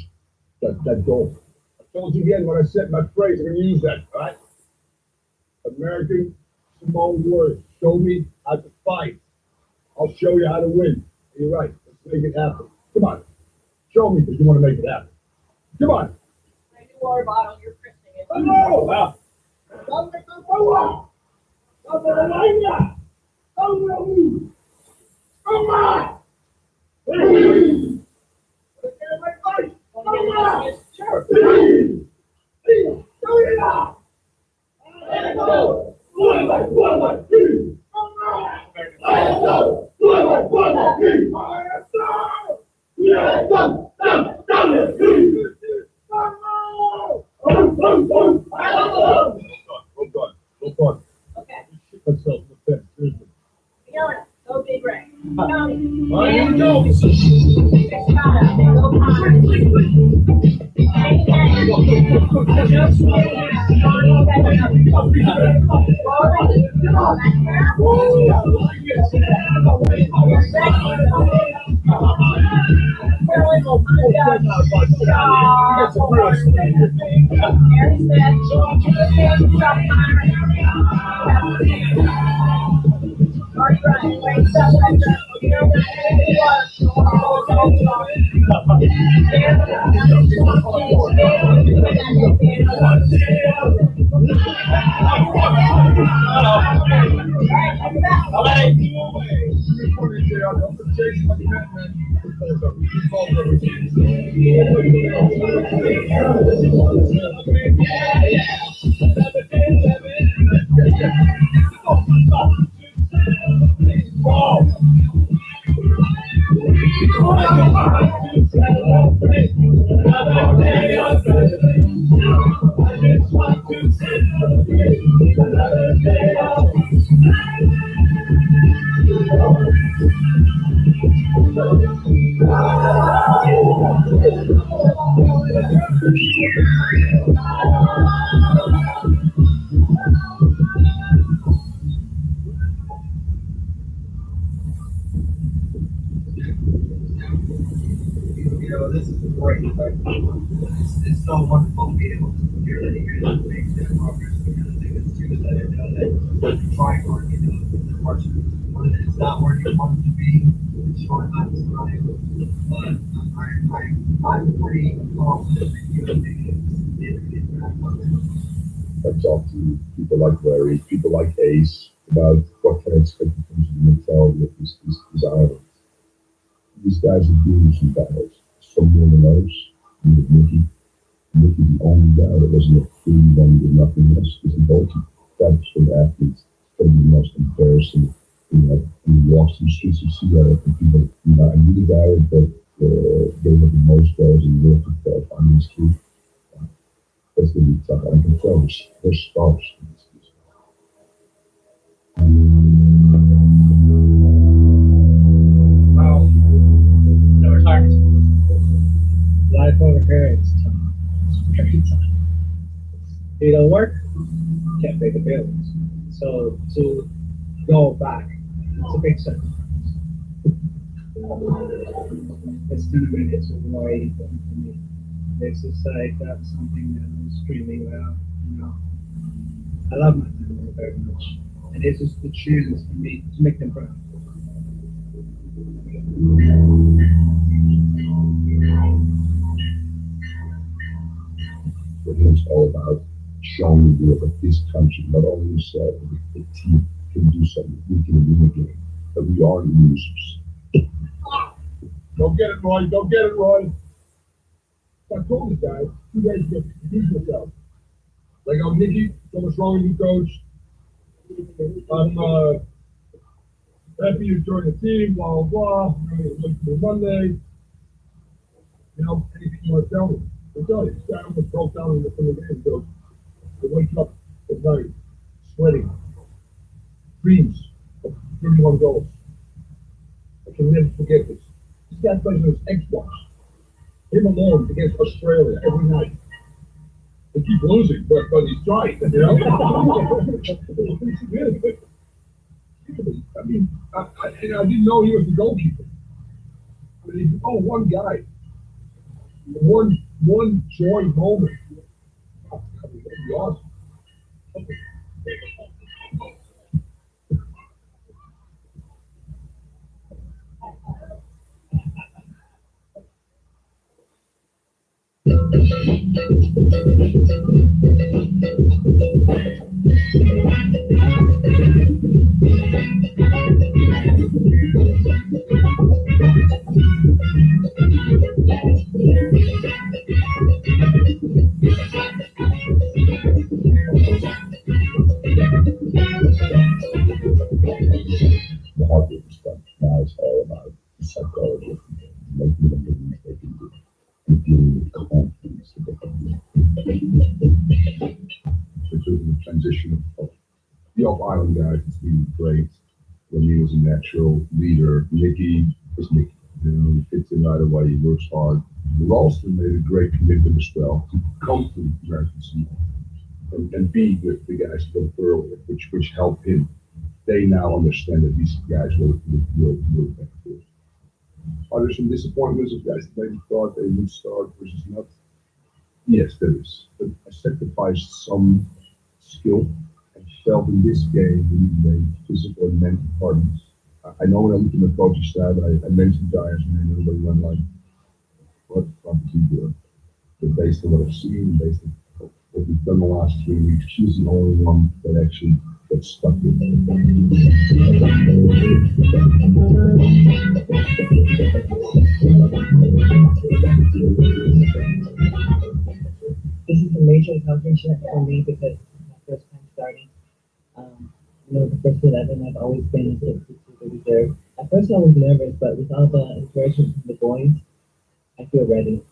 that goal. I told you again when I said my phrase, I'm going to use that, all right? American Simone words. Show me how to fight. I'll show you how to win. You're right. Let's make it happen. Come on. Show me because you want to make it happen. Come on. My new water bottle, you're christening it. Hello. Okay. Let's go. Fiona, go big ring. Tony. All right, here we go. Escada, go Connor. You know, this is great. It's so wonderful to be able to hear that you're not making that progress. Because I think it's true that I know that you're trying hard, you know, the parts of it, it's not where you want it to be, it's short amount of time. But I'm pretty confident that you're making significant progress. I talk to people like Larry, people like Ace, about what can I expect in terms of the mentality of these islands. These guys are doing some battles. Some more than others. And with Nicky, the only guy that wasn't a free one with nothing else, is the goalkeeper. That's for the athletes. It's going to be the most embarrassing. You know, when you walk through the streets, you see that the people, you know, I knew the guy that gave up the most goals in Europe to qualify this kid. That's going to be tough. I can tell they're stars. Wow. No retirement. Life over here is tough. It's very tough. You don't work, can't pay the bills. So to go back, it's a big sacrifice. It's more 80 for me. This is like that's something that I'm extremely well, you know. I love my family very much. And this is the chance for me to make them proud. For him, it's all about showing the world that this country, not only yourself, but the team can do something. We can win a game. But we are losers. Don't get it, Roy. Don't get it, Roy. I told this guy, you guys get confused yourself. Like, I'm Nicky, so much wrong with you, coach. I'm happy you joined the team, blah, blah, blah. You're going to Monday. You know, anything you want to tell me? I'll tell you. This guy almost broke down in the game. He goes, I wake up at night, sweating, dreams of 31 goals. I can never forget this. This guy plays on his Xbox. Him alone against Australia every night. They keep losing, but he's trying, you know? I mean, I didn't know he was the goalkeeper. I mean, he's one guy. One joy moment. Oh, that'd be awesome. The hard work is done. Now it's all about the psychology of people, making them believe they can do it, and dealing with confidence that they can do it. So the transition of the Off Island guys has been great. Remy was a natural leader. Nicky is Nicky. You know, he fits in right away. He works hard. Ralston made a great commitment as well to come to the American scene and be with the guys from earlier, which helped him. They now understand that these guys will back forth. Are there some disappointments of guys that maybe thought they would start versus not? Yes, there is. But I sacrificed some skill and felt in this game we made physical and mental parties. I know when I look at my coaching staff, I mentioned Giants and everybody went like, what did he do? But based on what I've seen, based on what we've done the last 3 weeks, she's the only one that actually got stuck with it. This is a major accomplishment for me because it's my first time starting. You know, the first 11 I've always been a substitute to the reserve. At first I was nervous, but with all the encouragement from the boys, I feel ready.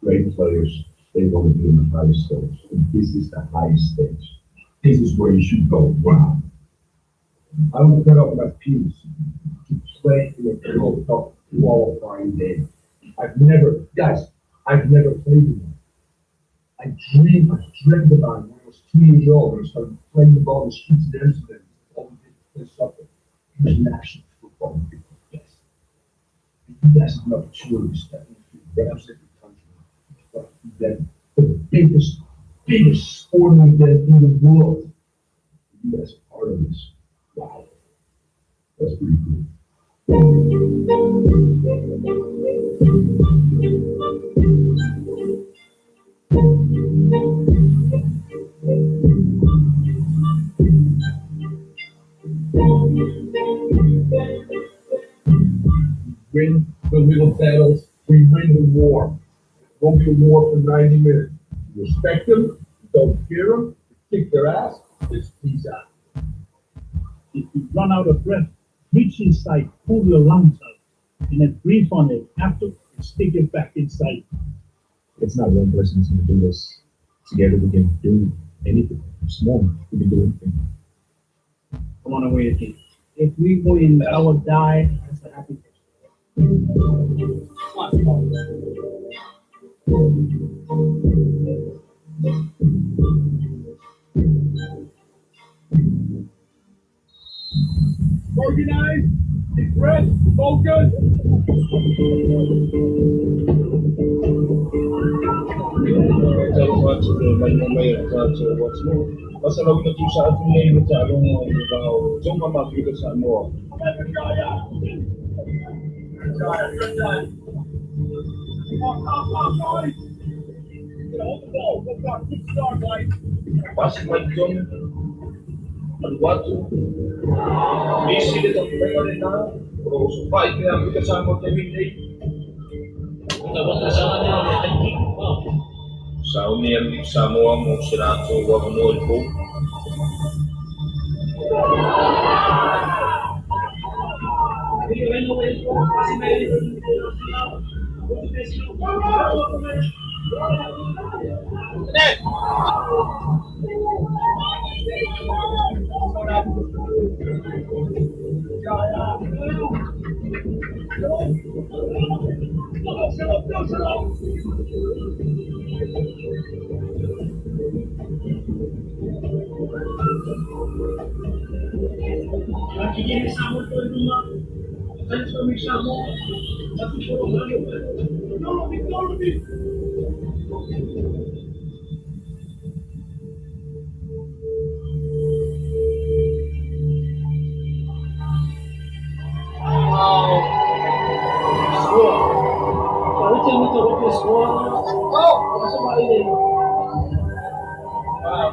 Great players, they want to be in the highest stage. And this is the highest stage. This is where you should go. Wow. I would cut off my pews to play in a World Cup qualifying day. I've never played in one. I dreamed about it when I was 2 years old. I started playing the ball in the streets of Amsterdam. All we did was play soccer. International football. Yes. You guys have an opportunity to step into the represent the country. But then the biggest sporting event in the world. You guys are part of this. Wow. That's pretty cool. Win the little battles, we win the war. It won't be a war for 90 minutes. You respect them, you don't fear them, you kick their ass, it's peace out. If you run out of breath, reach inside, pull your lungs out, and then breathe on it after and stick it back inside. It's not one person who's gonna do this. Together we can do anything. Small, we can do anything. I want to win again. If we win, I will die as a happy person. Organize, deep breath, focus. Basta lagi na sa ating ngayon sa anong yung mga mabigay sa mo. Pasok mo yung pagwato. Busy dito ang pera na. Pero fight kaya ang kasama kay Minday. Sa uniang sama mo sila to wag mo po.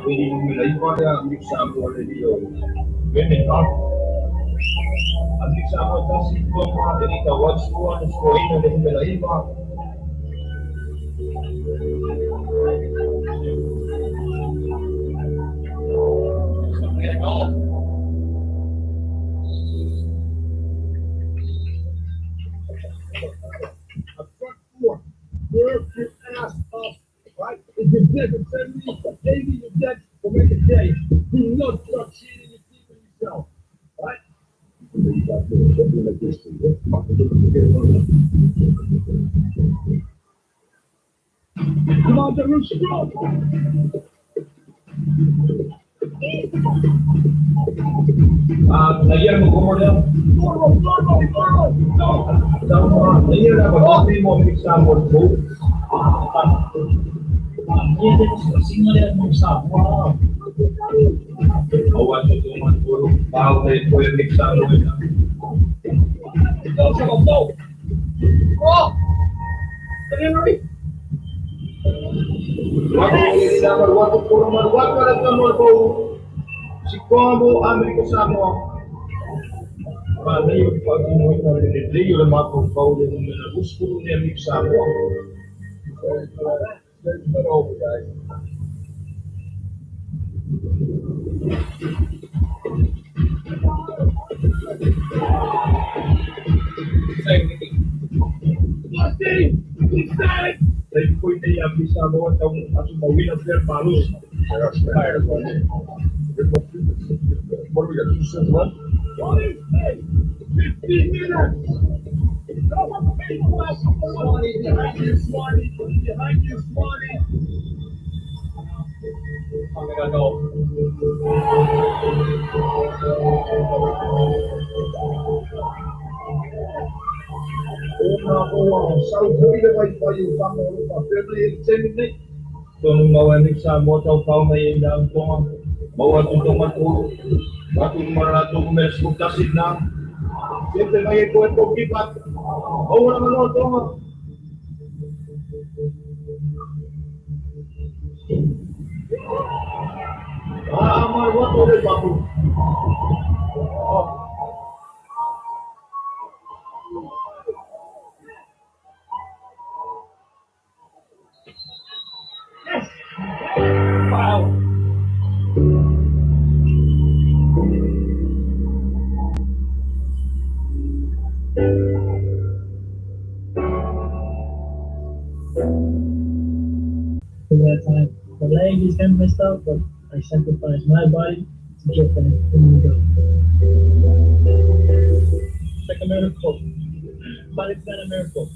Pwede yung milay pa kaya ang example na dito. Ganyan ka. Ang example kasi kung mga ganito, what's one is going on yung milay pa. Work your ass off, right? If you're dead at 70, maybe you're dead for make a day. Do not start cheating your team and yourself, right? Come on, the root strong. Nagyan mo kumor lang. Nagyan na pag-offer mo ang example po. Awan sa tuman puro. Bahaw na ito yung example na. Ikaw sa kapto. Oh! Delivery! Wako puro man. Wako na lang mo po. Si Combo, Amerika sa mo. Ano yung pag-inuwi na rin yung mga pag-foul yung gusto niya Amerika sa mo. Let's go over, guys. They put the piece on what the movie of their balloons. What do we got? 2 cents left? 15 minutes! Behind you, Swanee! Behind you, Swanee! I'm gonna go. Kung mawanig sa moto pa may indang ko bawa tutong matulog bakong maratong mes mutasid na siyempre may ikuwet ko kipat bawa naman o ito amar wato ulit bako wow. That time, the leg is kind of messed up, but I sacrificed my body to get that in the go. It's like a miracle, but it's not a miracle.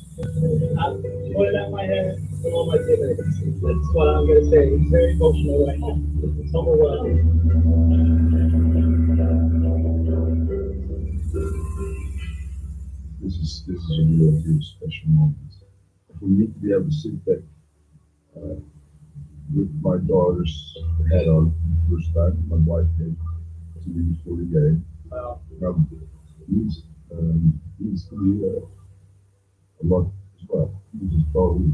I'm pulling out my hair from all my teammates. That's what I'm gonna say. It's very emotional right now. It's overwhelming. This is a real special moment. For me to be able to sit back with my daughter's head on first time, my wife came to me before the game. Means to me a lot as well. This is probably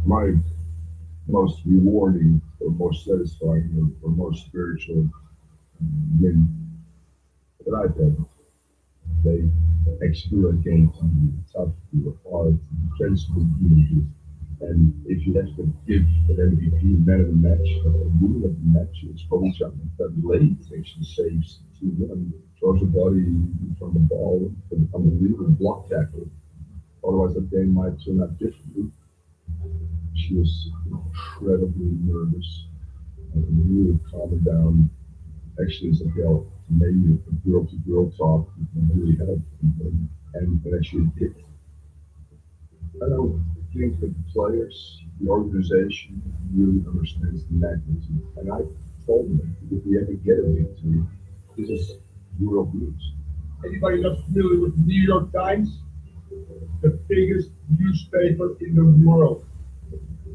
my most rewarding or most satisfying or most spiritual win that I've had. They execute a game to be tough, to be hard, to be sensible, and if you have to give an MVP man of the match, winner of the match, it's probably something that late actually saves 2-1, throws the body from the ball, from the leader, block tackle. Otherwise, the game might turn out differently. She was incredibly nervous and really calming down. Actually, it's like maybe a girl-to-girl talk really helped, and actually did. I don't think that the players, the organization really understands the magnitude. And I told them if we ever get a victory, this is Euro Blues. Anybody not familiar with the New York Times? The biggest newspaper in the world.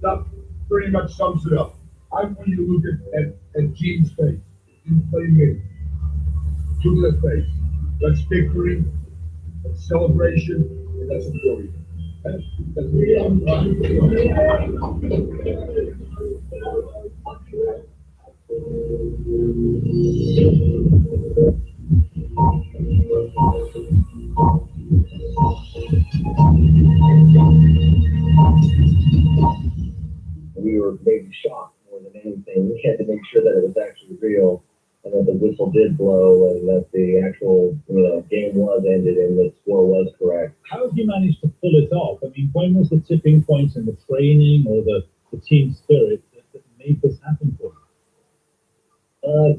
That pretty much sums it up. I want you to look at Gene's face. Didn't play me. Look at that face. That's victory, that's celebration, and that's a glory. That's We were maybe shocked more than anything. We had to make sure that it was actually real and that the whistle did blow and that the actual game was ended and the score was correct. How have you managed to pull it off? I mean, when was the tipping point in the training or the team spirit that made this happen for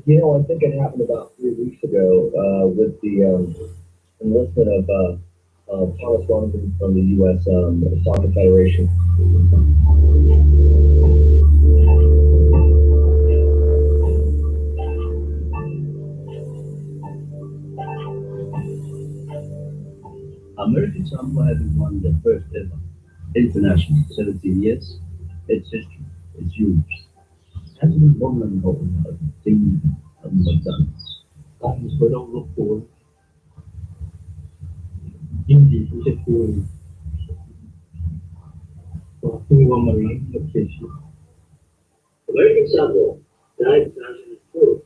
you? I think it happened about 3 weeks ago with the enlistment of Thomas London from the U.S. Soccer Federation. American Samoa having won the first ever international 17 years. It's history. It's huge. As an woman holding out a team of McDonald's, guys, we don't look for Hindi, we just for a marine location. American Samoa died in 2004,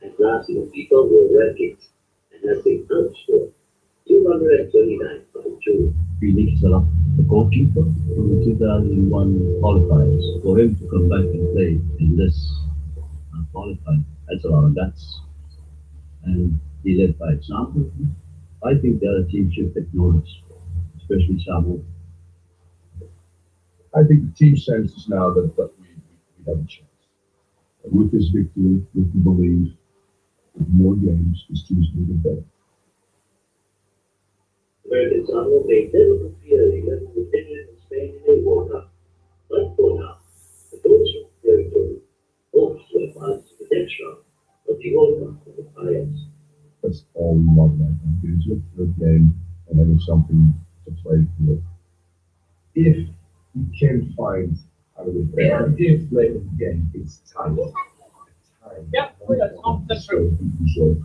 and last year people were rankings and has been outscored 229.2. Felix Salah, the goalkeeper from the 2001 qualifiers, for him to come back and play in this qualifier, that's a lot of guts. And he led by example. I think the other team should pick Norris, especially Samuel. I think the team senses now that we have a chance. And with this victory, with the belief, with more games, this team's going to get better. American Samoa may never compete at a level with England and Spain in a World Cup. But for now, the coach territory hopes to advance to the next round of the World Cup qualifiers. That's all we want right now. Get into a third game and having something to play for. If we can find out of it, if late in the game, it's time. Yep, that's true. So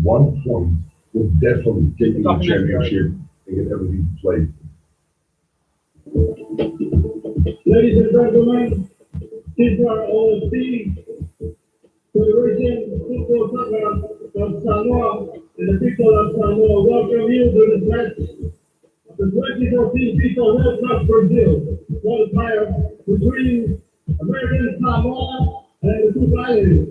1 point will definitely take you to the championship and get everything played. Ladies and gentlemen, these are all the Federation Football Soccer of Samoa and the people of Samoa welcome you to the match of the 2014 FIFA World Cup Brazil qualifier between American Samoa and the Cook Islands.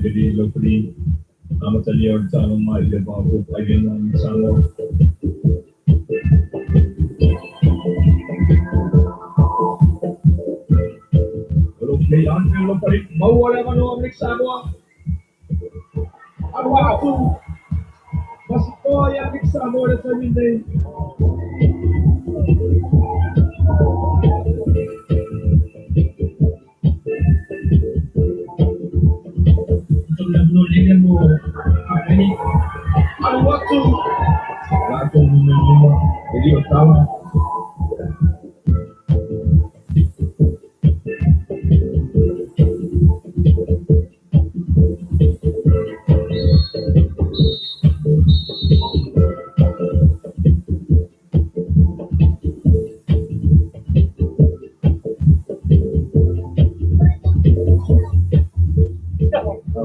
Jadi lottery amat tadi orang sama mai dia bawa lagi yang sama. Kalau play on lottery mau ada mana orang sama. Aku masih kau yang sama ada sendiri. Waktu menerima jadi utama.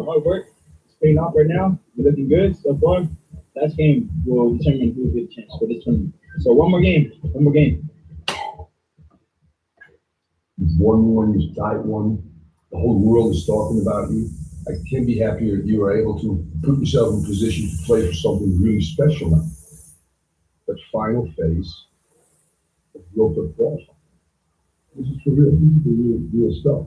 Hard work. It's paying off right now. You're looking good so far. Last game will determine who's a good chance for this tournament. So one more game. One more, you tied one. The whole world is talking about you. I can't be happier that you are able to put yourself in position to play for something really special now. That final phase of World Cup qualifying. This is for real. This is the real stuff.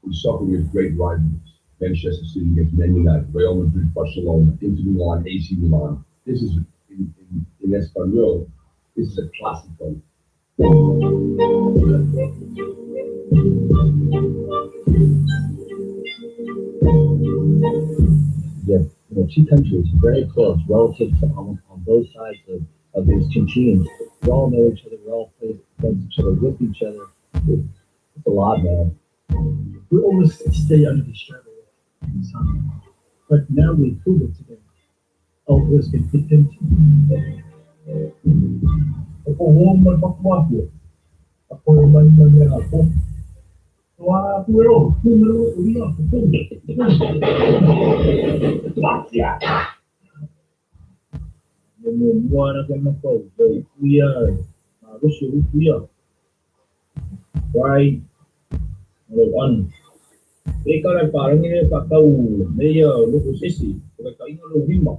We're suffering with great rivals. Manchester City against Man United, Real Madrid, Barcelona, Inter Milan, AC Milan. This is in Espanol. This is a classical. Yeah, two countries very close relative to on both sides of these two teams. We all know each other. We all play against each other, with each other. It's a lot, man. We always stay under the shadow of sun, but now we prove it to them. Always can fit them. Ako huwag magpapwapyo. Ako naman ako. Wala ko yun. Kung umiyak ako. Mwana ka na po. Kuya. Gusto ko kuya. Why? Ano? Ikaw lang parang nila pagkaw. May lukusisi. Pagkain ng lubima.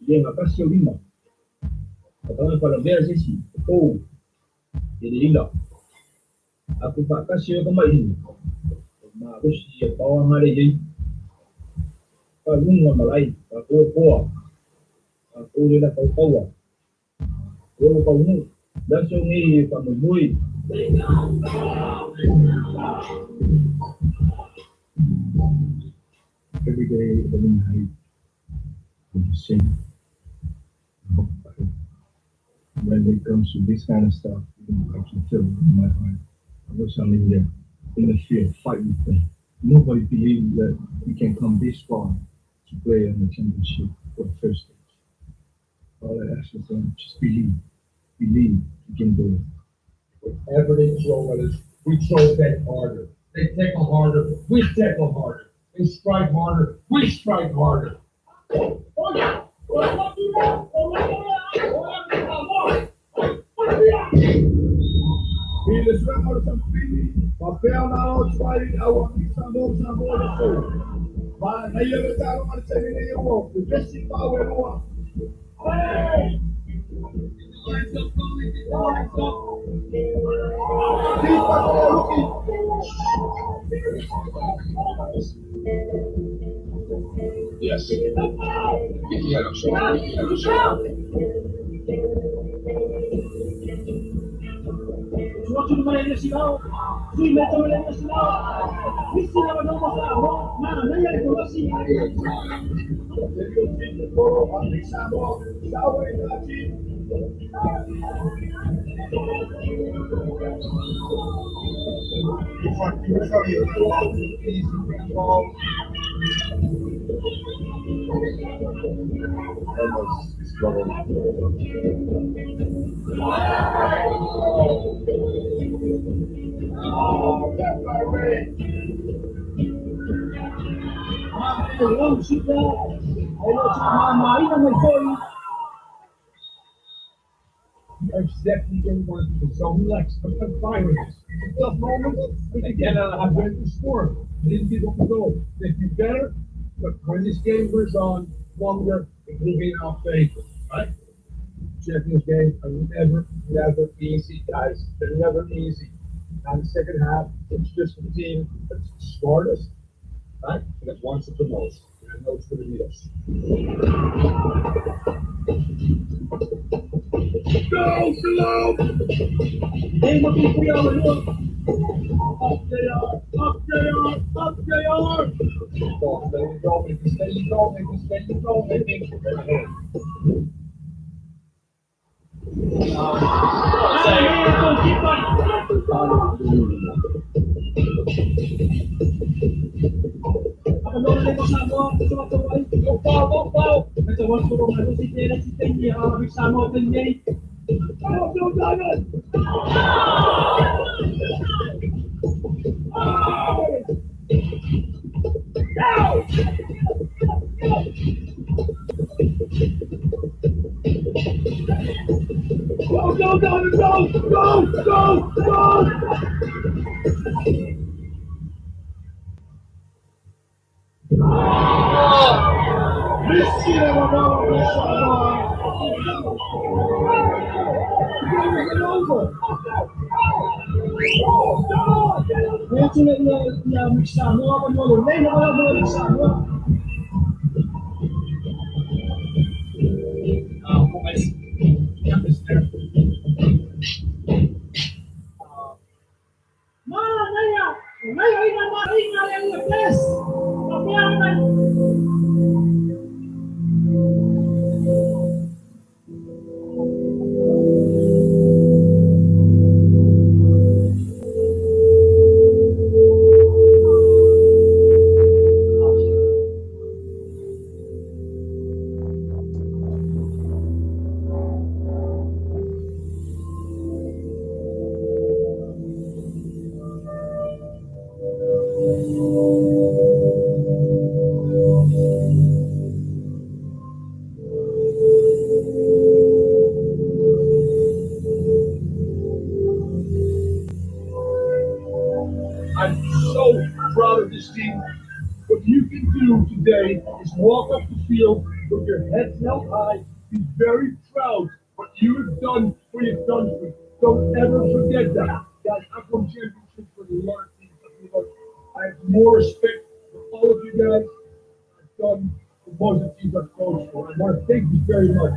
Hindi nga kasi lubima. Pagkain parang vera sisi. Ito. Jadi ilang. Aku pak kasih kembali. Aku siap bawa hari ini. Kalau nggak malai, aku kuat. Aku tidak tahu kawan. Kalau kau ni, langsung ni kamu bui. Every day, every night, we sing. When it comes to this kind of stuff, I can feel it in my heart. I wish I'm in there, in the field, fighting with them. Nobody believes that we can come this far to play in the championship for the first stage. All I ask is them, just believe you can do it. Whatever they throw at us, we throw back harder. They tackle harder, we tackle harder. They strike harder, we strike harder. Eles vão para papel na outra, I want some more. But now you're going to say you walk. The best thing I will walk. Hey! Yes. Yeah, I'm sure. Suatu kemarin silau, si macam mana silau, mesti nama nama silau, mana naya informasi. Hello, Sita. Hello, Mama. Ina may joy. Exactly what we want to do. So relax. I'm fine with this. Tough moments. Again, I've been through sport. Didn't get what we go. They do better. But when this game goes on longer, it will be in our favor. Right? Champions game are never easy, guys. They're never easy. And the second half, it's just the team that's the smartest, right? And that wants it the most. And I know it's going to be us. Go, Slow! Hey, what people you are doing? Up they are! Up they are! Up they are! Go, baby, go, baby, stay, go, baby, stay, go, baby. Apabila bersama teman-teman, go. Macam waktu orang itu si tinggi, bersama tinggi. Go, jangan. Go! I'm so proud of this team. What you can do today is walk up the field with your head held high. Be very proud what you have done for your country. Don't ever forget that. Guys, I'm from championships for a lot of teams. I have more respect for all of you guys. I've done for most of the teams I've coached for. I want to thank you very much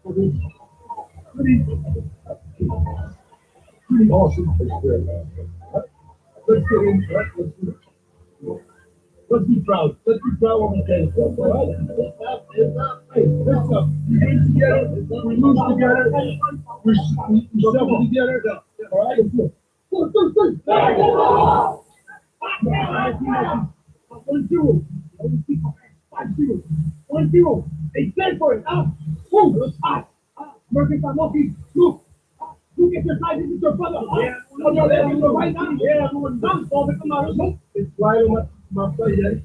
for this pretty awesome experience. Let's get into it. Let's do it. Let's be proud. Let's be proud when we can. All right? Hey, let's up. We win together. We lose together. We suffer together. All right? Let's do it. Good. 1-0. 1-0. They play for it. Move. American Samoki. Look at your side. This is your brother. Yeah. Right now. Yeah. It's right on my side.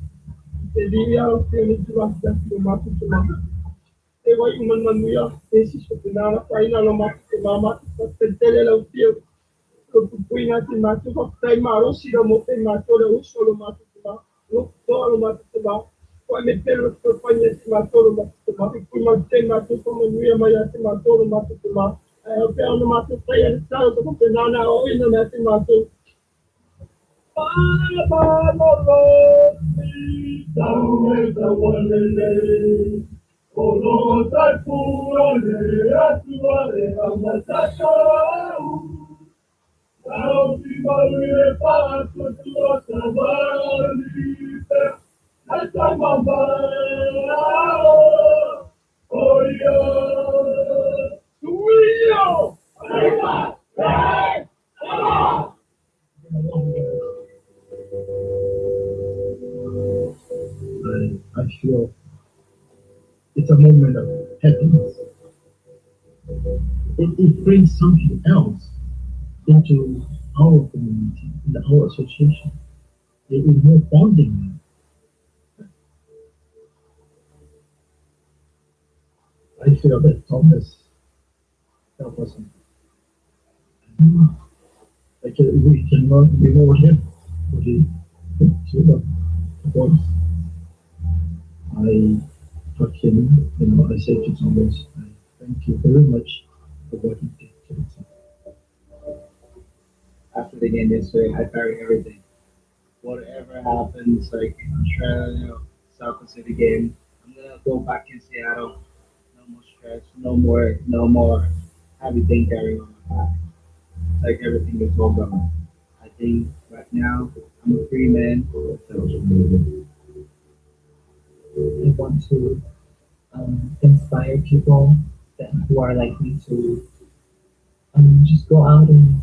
Hindi ako tinitulak sa tumatot sa mga. Ewa yung man niya. This is what pinanapay na naman sa mama. Pagtentele lang siya. Kupuinati matu hotai maro siro mote matu re usolo matu tuma. Toro matu tuma. Kwame pero kupanya si matoro matu tuma. Kumate matu como nuya mayati matoro matu tuma. Pero matu kaya sa ko penana o ina matu matu. Baba mama, down with the wonderland. Oh, no, that fool on the Atuare, I'm a Takao. I'll be my way back to the Savali. That's my mama. Oh, yeah. Sweet. Hey, I feel it's a moment of happiness. It brings something else into our community, into our association. It is more bonding. I feel that Thomas helped us. Like we cannot be more him for the voice. I told him, I said to Thomas, I thank you very much for what you did to us. After the game yesterday, I buried everything. Whatever happens, like in Australia, South City game, I'm gonna go back in Seattle. No more stress, no more everything carrying on my back. Like everything is all gone. I think right now I'm a free man. I want to inspire people who are like me to just go out and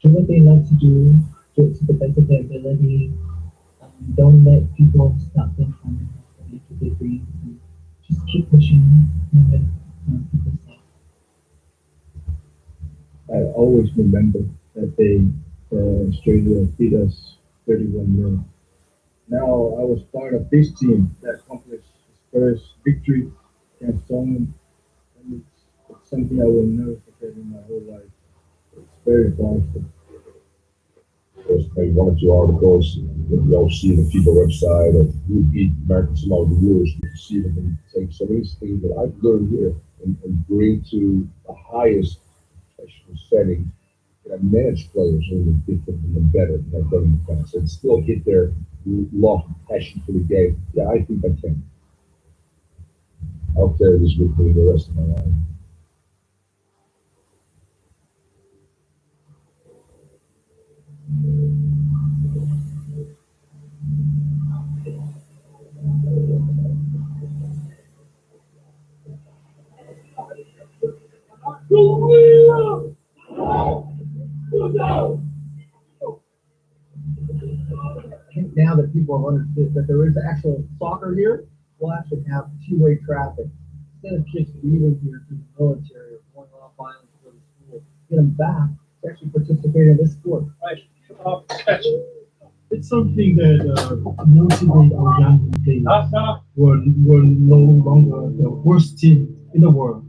do what they love to do it to the best of their ability. Don't let people stop them from going after their dreams and just keep pushing no matter what people say. I always remember that day Australia beat us 31-0. Now I was part of this team that accomplished its first victory against Tongan, and it's something I will never forget in my whole life. It's very powerful. There's maybe one or two articles that you all see on the FIBA website of who beat American Samoa, the Brewers. You can see them and take some of these things that I've learned here and bring to the highest professional setting that I manage players a little different and better than I've done in the past, and still get their love and passion for the game. Yeah, I think I can. I'll carry this with me the rest of my life. Now that people have understood that there is actual soccer here, we'll actually have two-way traffic. Instead of kids leaving here through the military or going off island to go to school, get them back to actually participate in this sport. Right. It's something that motivates our young players. We're no longer the worst team in the world.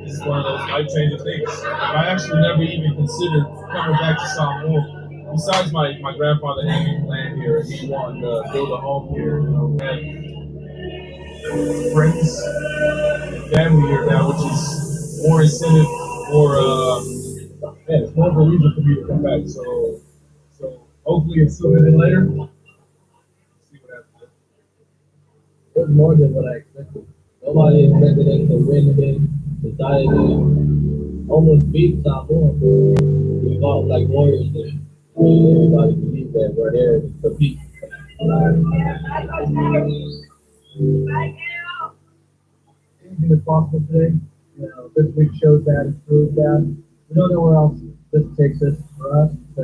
This is one of those life-changing things. I actually never even considered coming back to Samoa. Besides my grandfather having land here, he wanted to build a home here, have friends and family here now, which is more incentive, it's more of a reason for me to come back. So hopefully it's sooner than later. See what happens. It was more than what I expected. Nobody expected us to win again. Decided to almost beat Samoa. We fought like warriors there. Everybody believed that we're there to compete. Anything is possible today. You know, this week shows that, it proves that. We don't know where else this takes us. For us, it's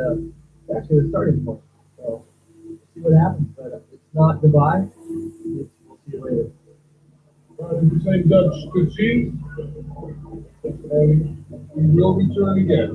actually the starting point. So we'll see what happens, but it's not goodbye. We'll see you later. The same Dutch, good seeing. And we will return again.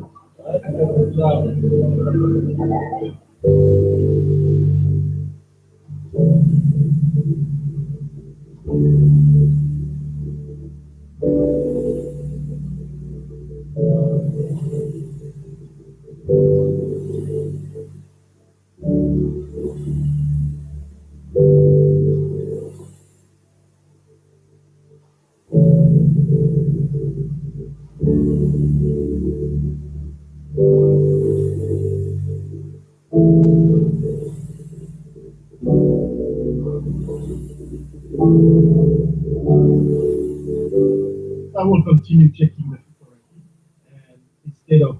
I will continue checking the tutorial. And instead of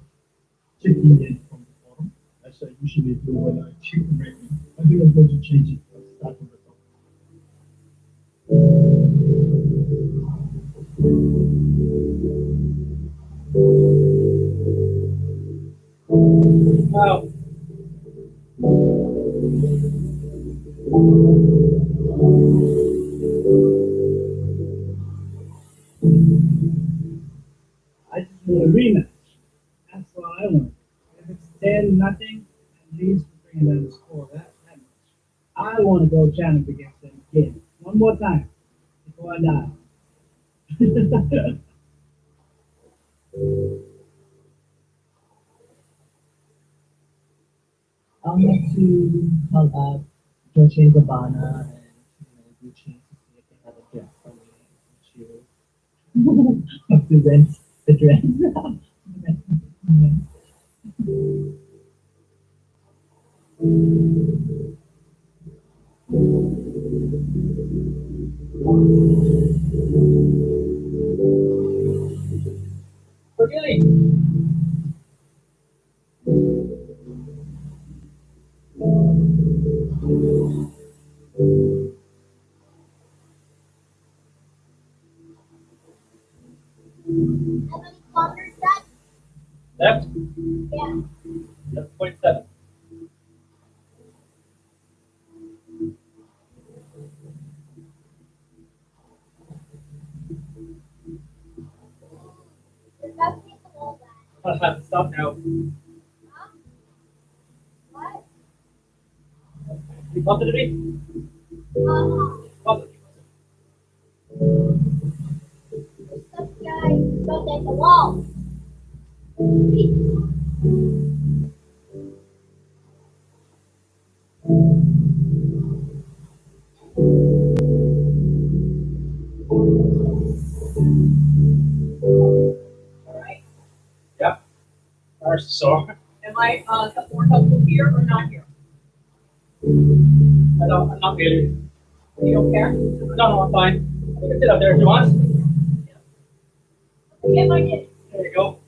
checking it from the bottom, as I usually do when I check the menu, I think I'm going to change it to start from the top. Wow. I just want a rematch. That's what I want. If it's 10-0, at least bring down the score that much. I want to go challenge against them again. One more time before I die. I'll have to call up Dolce and Gabbana and Gucci to see if they have a dress for me to have to rent the dress. Really? How many kilometers is that? Left? Yeah. Left 0.7. Does that mean the whole that? Stop now. Huh? What? You positive me? Positive. Some guy built at the wall. Alright, Yep. Ours is sore. am I, more helpful here or not here? I'm not really. You don't care? No, I'm fine. We can sit up there if you want. Get my kid. There you go.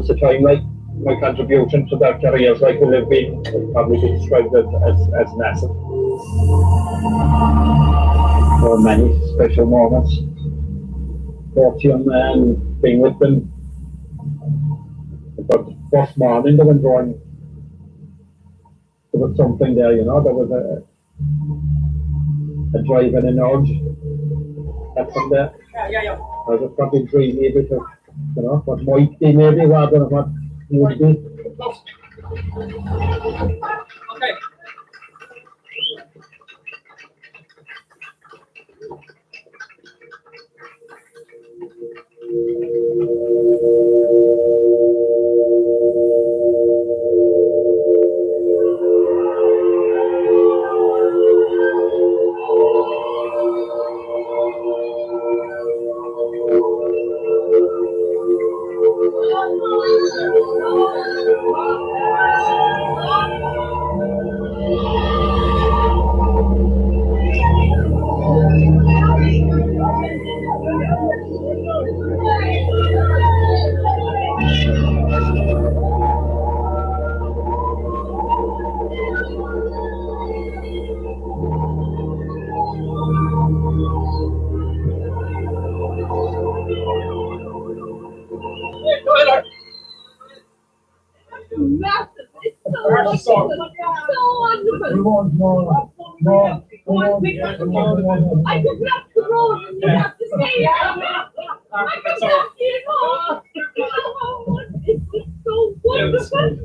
fullness of time, like my contribution to that career cycle have been probably be described as massive. There were many special moments. 40 young men being with them. But the first morning they went going, there was something there, you know, there was a drive and an urge. That's from there. I was probably dreaming a bit of, you know, what might be maybe rather than what would be. Okay. Massive. It's so wonderful. So wonderful. We want more. I could not the road and you have to stay here. I could not get home. It's so wonderful.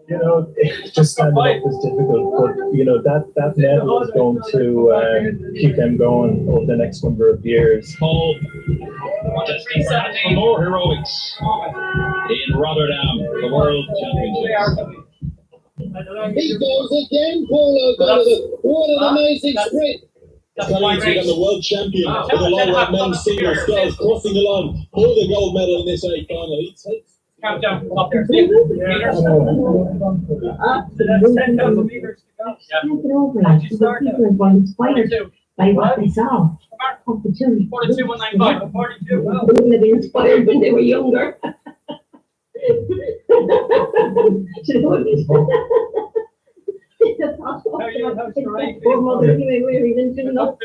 You know, just standing up is difficult, but you know that medal is going to keep them going over the next number of years. For more heroics in Rotterdam, the World Championships. He goes again, Paulo Gallagher. What an amazing sprint. Coming to become the world champion for the lightweight men's singles, girls crossing the line for the gold medal in this eighth final. He takes Countdown up there. 10,000 meters to go. By what they saw. 42, 195, 42. Well, They were inspired when they were younger.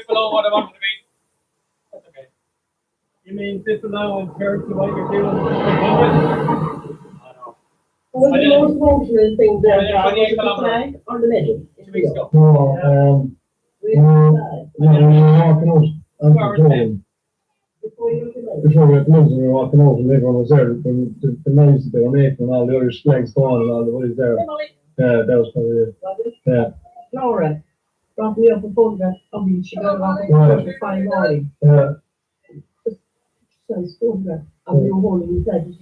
below what I wanted to be. That's okay. You mean Piccolo and Kurt, what you're doing? What was the most emotional thing that Yeah, was the 28 flag or the medal? 2 weeks ago. Walking out onto the goal. Before we went losing, we were walking out and everyone was there. The noise that they were making and all the other flags going and all the boys there. Yeah, that was probably it. Yeah. Laura brought me up a photograph of me. She got off the Right. the fine morning. Yeah. Son's photograph of you holding his head.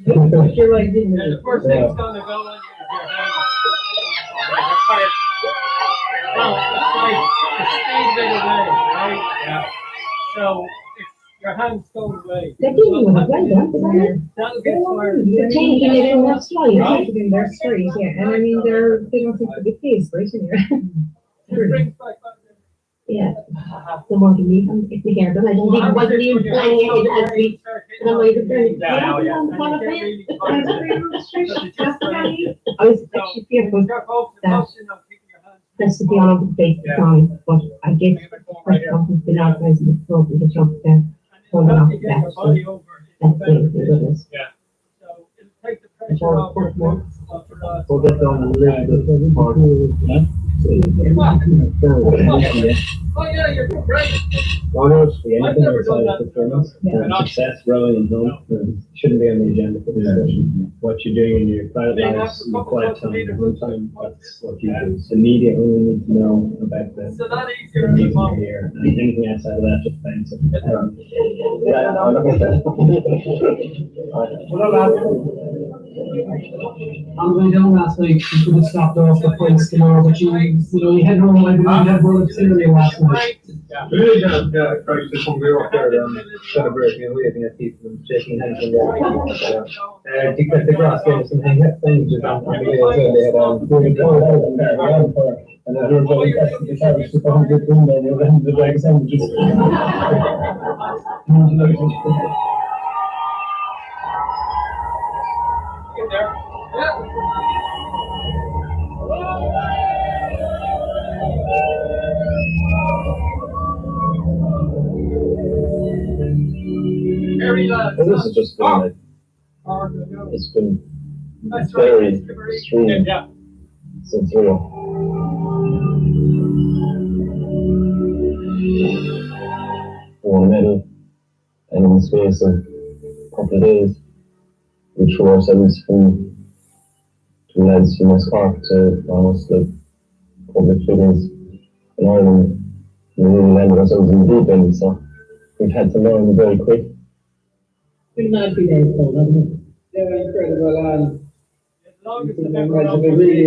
You're right, didn't And the you? first thing that's gonna go in is your hands. Well, it's like a speed bit away, right? Yeah. So if your hands go away. They're doing it well done, isn't it? That'll get fired. They're taking it in their stride, They're right? taking in their straight, yeah, and I mean, they don't think the case, right, in here. It brings back that. Yeah. The more you meet them, if they hear them, I don't think it wasn't even playing it as we, and I'm like, Yeah, yeah. I was actually fearful You're both the that motion of keeping your hands. that's to be on the face of the time, but I guess first conference been organized in the club with the jump there, holding off the back, so that's the goodness. Yeah. So it'll take the pressure off your boots. We'll get down a little bit more. Oh, yeah, you're great. Honors, I've anything never done outside that of performance, success, rowing and home, shouldn't be on the agenda for discussion. What you're doing in your private lives, your quiet time, your home time, that's what you do. The media only need to know about the So that easier news than mom. here, and anything outside of that, just find something. I'm going down last night, you could have stopped off for points tomorrow, but you know, you had home, I believe you had World Series last night. Really does, yeah, Christ, just when we were up there, celebrating and waving at people and shaking hands and to cut the grass games and hang up things just on the way as well, they had really cool and everybody got the carriage to 100 in there, they were having the bag sandwiches. Get there. Well, this has just been like, it's been very extreme since Rio. We won a medal, and in the space of a couple of days, we threw ourselves from two lads from West Cork to almost the public figures in Ireland. We really landed ourselves in the deep end, so we've had to learn very quick. Been mad few days, though, hasn't it? Yeah, incredible. Imagine it really,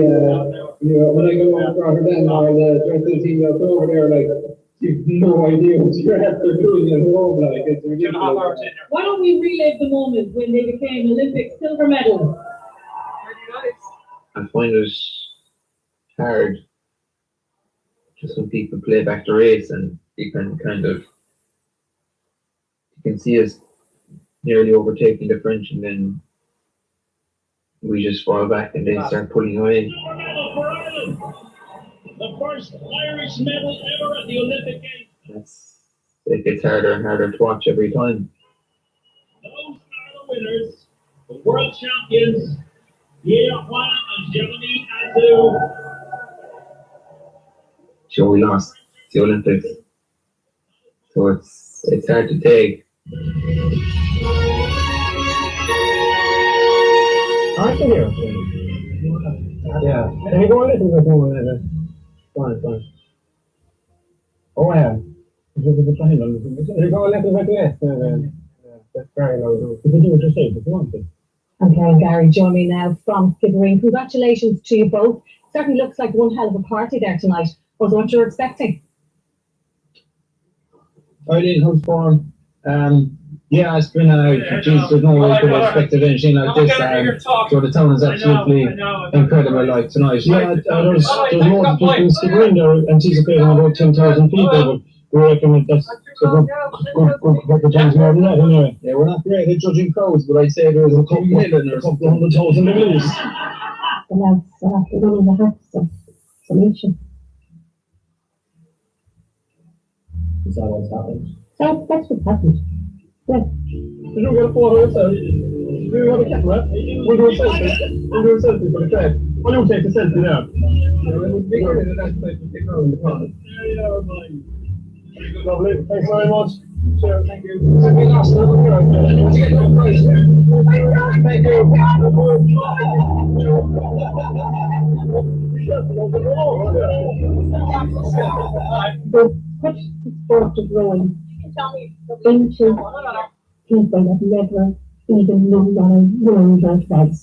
when I go over to Rotterdam or the Dresden team that's over there, like, you've no idea what you're after doing at home, like, it's ridiculous. Why don't we relive the moment when they became Olympic silver medalists? I find it hard just when people play back the race and you can you can see us nearly overtaking the French and then we just fall back and they start pulling away. The first Irish medal ever at the Olympic Games. It gets harder and harder to watch every time. Those are the winners, the world champions, Pierre Juan and Jeremy Azou. So we lost the Olympics. So it's hard to take. I can hear. Yeah. Can you go a little bit more later? Fine. Oh yeah. Can you go a little bit less? That's very low. You can do what you say if you want to. And Carol Gary, join me now from Skibbereen. Congratulations to you both. Certainly looks like one hell of a party there tonight. Was what you're expecting? Eileen, how's form? Yeah, it's been geez, there's no way I could have expected anything like this. So the town is absolutely incredible like tonight. Yeah, there's more people in Skibbereen there anticipating about 10,000 people, but we reckon that's a good couple of times more than that anyway. Yeah, we're not great at judging crowds, but I'd say there's a couple million or a couple 100,000 million. The lads after winning the hats, some action. Is that what's happening? That's what happened. Yeah. Did you get a photo yourself? Do you have a camera? We'll do a selfie. We'll do a selfie for the crowd. Why don't you take a selfie now? Yeah, it would be good in that place to take over the pond. Lovely. Thanks very much. Sure, thank you. We lost a little bit. Let's get no prize there. Thank But put the sport of rowing into people that never even knew what a rowing boat was.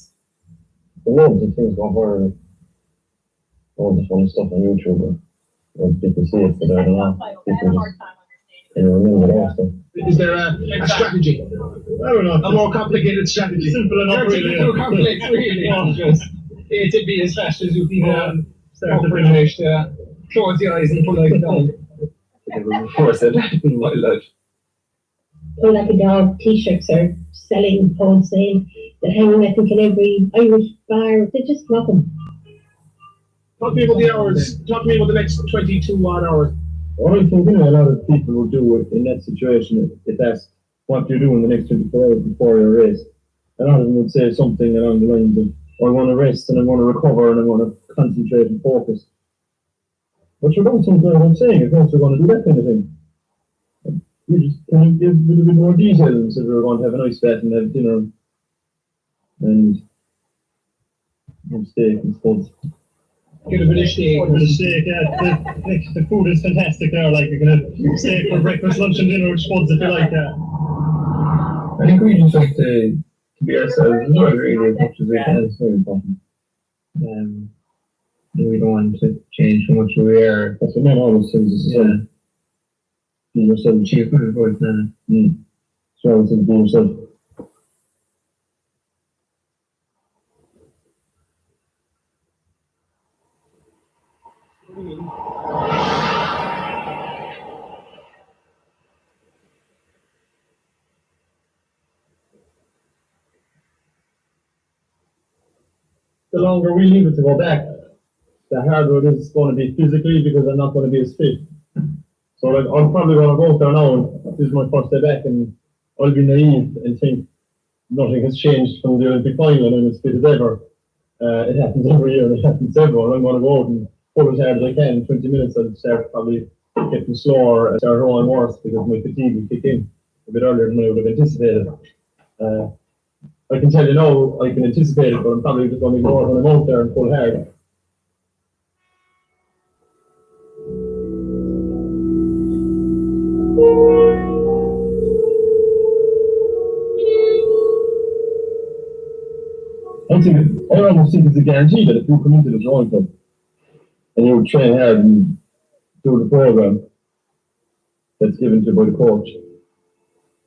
Loads of things go viral. All the funny stuff on YouTube. When people see it, but I don't know. People just remember the stuff. Is there a strategy? I don't know. A more complicated strategy. Simple enough, really. Too complex, really. Just A to B as fast as you can. Start to finish. Close the eyes and pull like down. Of course, I'd been my life. So like a dog, t-shirts are selling wholesale. They're hanging, I think, in every Irish bar. They just love them. Talk to me about the hours. Talk to me about the next 22 odd hours. What I think a lot of people would do in that situation, if asked what you do in the next 24 hours before your race, a lot of them would say something along the lines of, I want to rest and I want to recover and I want to concentrate and focus. But you don't think what I'm saying, if you're going to do that kind of thing. You just kind of give a little bit more detail and say we're going to have a nice bath and have dinner and steak and stuff. Get a bit of steak. Steak, yeah. The food is fantastic there. Like, you can have steak for breakfast, lunch, and dinner, which spuds if you like that. I think we just have to be ourselves as well, really, as much as we can. It's very important. We don't want to change how much we are. That's what men always say. Be yourself. Chief of the voice now. So I said, be yourself. The longer we leave it to go back, the harder it is going to be physically because I'm not going to be as fit. So like, I'm probably going to go out there now and this is my first day back and I'll be naive and think nothing has changed from the Olympic final and I'm as fit as ever. It happens every year and it happens everywhere. I'm going to go out and pull as hard as I can. In 20 minutes I'll start probably getting slower and start rolling worse because my fatigue will kick in a bit earlier than I would have anticipated. I can tell you now, I can anticipate it, but I'm probably just going to ignore it when I'm out there and pull hard. I almost think it's a guarantee that if you come into the drawing club and you train hard and do the program that's given to you by the coach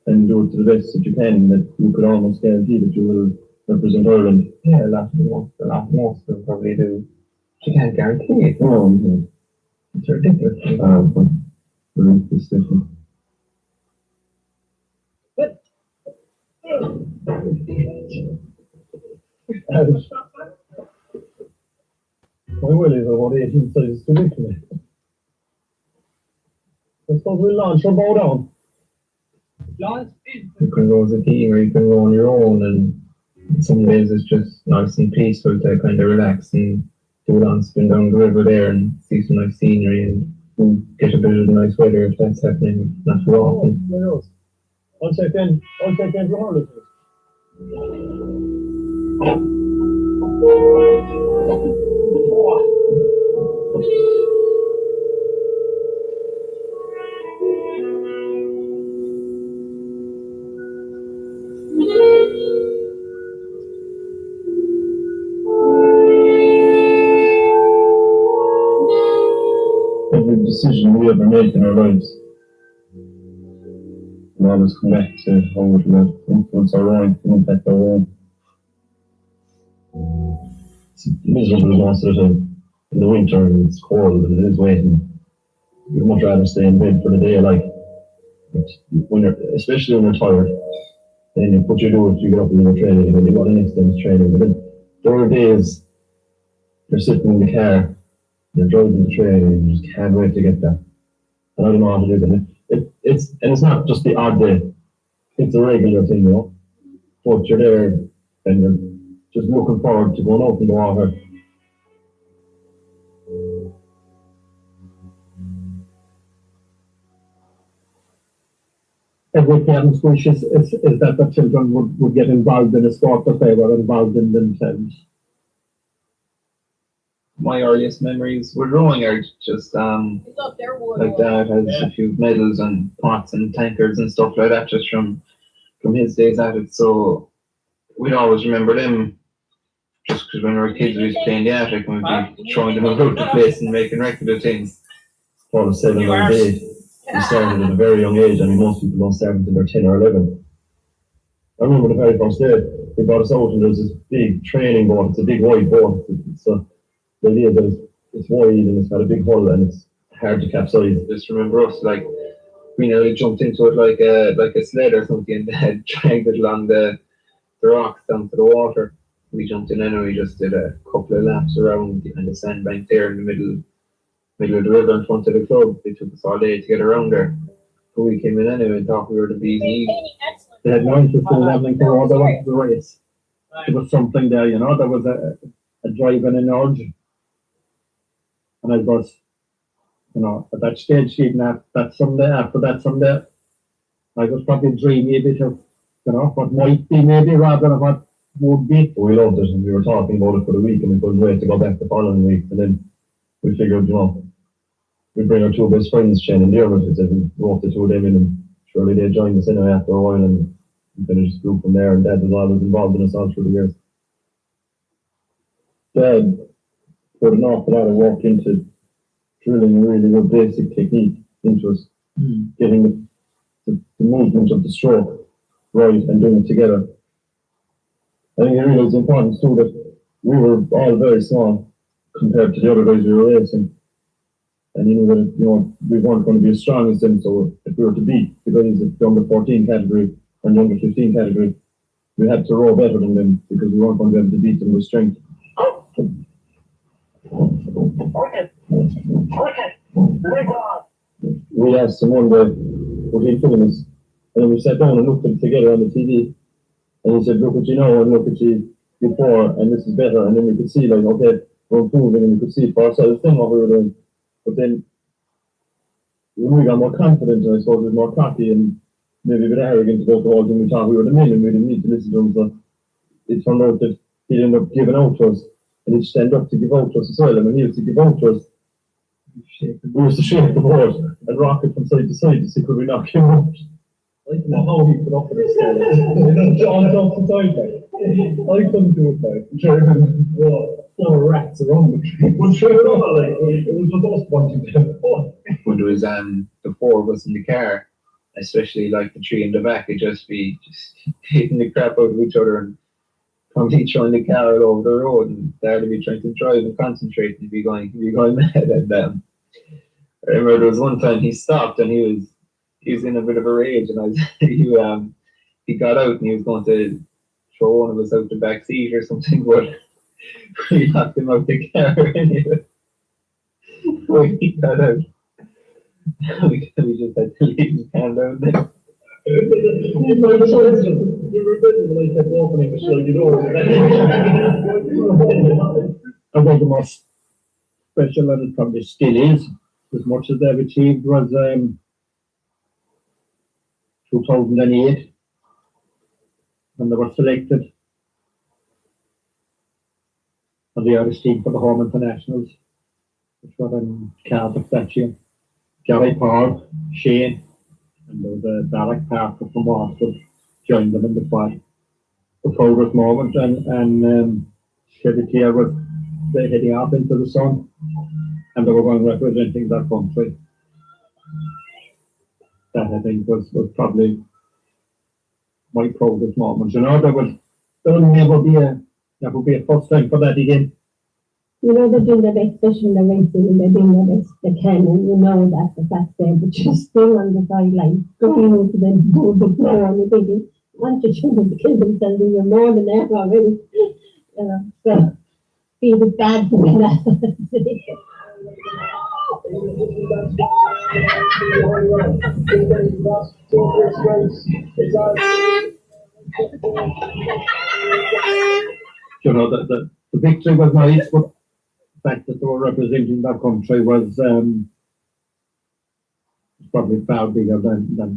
and do it to the best that you can, that you could almost guarantee that you will represent Ireland. Yeah, a lot most of them probably do. You can't guarantee it. No, it's ridiculous. It's different. My will is about 18 sizes too big for me. I suppose we'll launch or bow down. You can go as a team or you can go on your own, and some days it's just nice and peaceful to kind of relax and do it on spin down the river there and see some nice scenery and get a bit of nice weather if that's happening not too often. I'll check in for holidays. Every decision we ever make in our lives will always come back to how it will influence our own, impact our own. It's miserable most of the time. In the winter, it's cold and it is waiting. You'd much rather stay in bed for the day, like, especially when you're tired. Then you put your do it, you get up and you're training, and then you go the next day's training. But then there are days you're sitting in the car, you're driving the train, and you just can't wait to get there. And I don't know how to do that. It's not just the odd day, it's a regular thing, you know. But you're there and you're just looking forward to going out in the water. Every parent's wish is that the children would get involved in a sport that they were involved in themselves. My earliest memories with rowing are just like Dad has a few medals and pots and tankers and stuff like that just from his days at it, so we'd always remember them just because when we were kids we used to play in the attic and we'd be throwing them about the place and making record of things. Paul was 7 or 8. We started at a very young age. I mean, most people don't start until they're 10 or 11. I remember the very first day, they brought us out and there's this big training boat. It's a big wide boat. The idea that it's wide and it's got a big hull and it's hard to capsize. Just remember us, like, we nearly jumped into it like a sled or something and dragged it along the rocks down to the water. We jumped in and we just did a couple of laps around the sandbank there in the middle of the river in front of the club. It took us all day to get around there. But we came in anyway and thought we were the bees knees. They had no interest in leveling for all the race. There was something there, you know, there was a drive and an urge. And I was, you know, at that stage, even after that someday, I was probably dreaming a bit of, you know, what might be maybe rather than what would be. We loved it and we were talking about it for the week and we couldn't wait to go back the following week. And then we figured, you know, we'd bring our two best friends, Shane and Dermot, and wrote the two of them in and surely they joined us anyway after a while and we finished the group from there and Dad was always involved in us all through the years. Dad put an awful lot of work into drilling really good basic technique into us. getting the movement of the stroke right and doing it together. I think it really is important too that we were all very small compared to the other guys we were racing. And you know that, we weren't going to be as strong as them, so if we were to beat the guys in the under 14 category and the under 15 category, we had to row better than them because we weren't going to be able to beat them with strength. We asked someone would he film us, and then we sat down and looked at it together on the TV, and he said, look at you now and look at you before, and this is better, and then we could see like, okay, we're improving, and we could see for ourselves then what we were doing. But then when we got more confident, and I suppose we were more cocky and maybe a bit arrogant about the whole thing, we thought we were the men and we didn't need to listen to him. So it turned out that he'd end up giving out to us, and he'd stand up to give out to us as well. And when he used to give out to us, we used to shake the board and rock it from side to side to see could we knock him out. I don't know how he put up with it. John off the side, like. I couldn't do it, like. There were rats around the tree. It was the most wanting to have fun. When there was the four of us in the car, especially like the three in the back, it'd just be taking the crap out of each other and probably throwing the car all over the road, and there to be trying to drive and concentrate and be going mad. And I remember there was one time he stopped and he was in a bit of a rage, and he got out and he was going to throw one of us out the back seat or something, but we knocked him out the car anyway. When he got out, we just had to leave his hand out there. I think the most special, and it probably still is, as much as they've achieved, was 2008, when they were selected for the Irish team for the home internationals, which were in Cardiff that year. Gary Paul, Shane, and there was Derek Parker from Waterford joined them in the quad. The proudest moment, and Chevy Clare was heading off into the sun, and they were going representing their country. That I think was probably my proudest moment. There'll never be a first time for that again. They're doing their best fishing, they're racing, and they're doing their best they can, and that the fact there, but you're still on the sideline, going over to them, hold the floor, and you're thinking, once your children kill themselves, you're more than that already. So, feel it's bad for me now. The victory was nice, but the fact that they were representing their country was probably far bigger than that.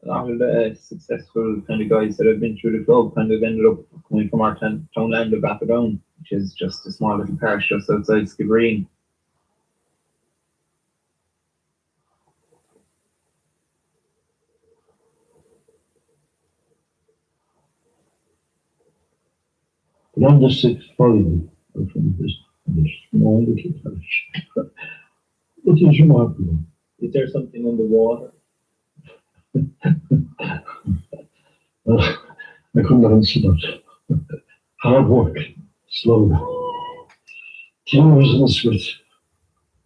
A lot of the successful kind of guys that have been through the club kind of ended up coming from our townland of Atherdown, which is just a small little parish just outside Skibbereen. The under 6 volleyball are from this small little parish. It is remarkable. Is there something on the water? Well, I couldn't answer that. Hard work, slow, teamwork and sweat. It's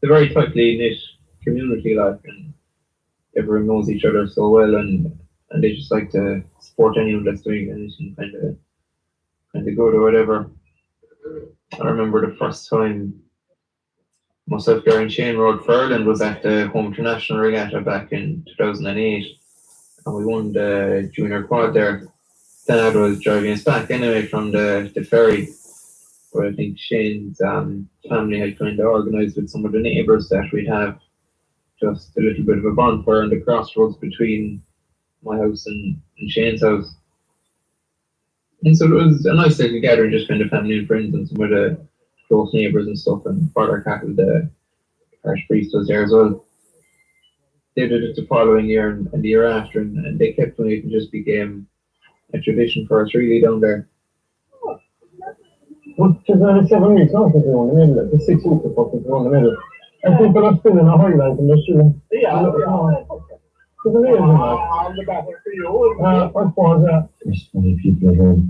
a very tightly knit community, like, and everyone knows each other so well, and they just like to support anyone that's doing anything kind of good or whatever. I remember the first time myself, Gary and Shane rode for Ireland was at the Home International Regatta back in 2008, and we won the junior quad there. Dad was driving us back anyway from the ferry, but I think Shane's family had kind of organised with some of the neighbours that we'd have just a little bit of a bonfire on the crossroads between my house and Shane's house. And so it was a nice little gathering, just kind of family and friends and some of the close neighbours and stuff, and Father Cackle, the parish priest, was there as well. They did it the following year and the year after, and they kept doing it and just became a tradition for us really down there. But there's only 7 weeks off if you're in the middle. There's 6 weeks of fucking if you're in the middle. And people are still in a highlight and they're still. Yeah, There's a reason I'm the better for you. I suppose, yeah. There's funny people at home.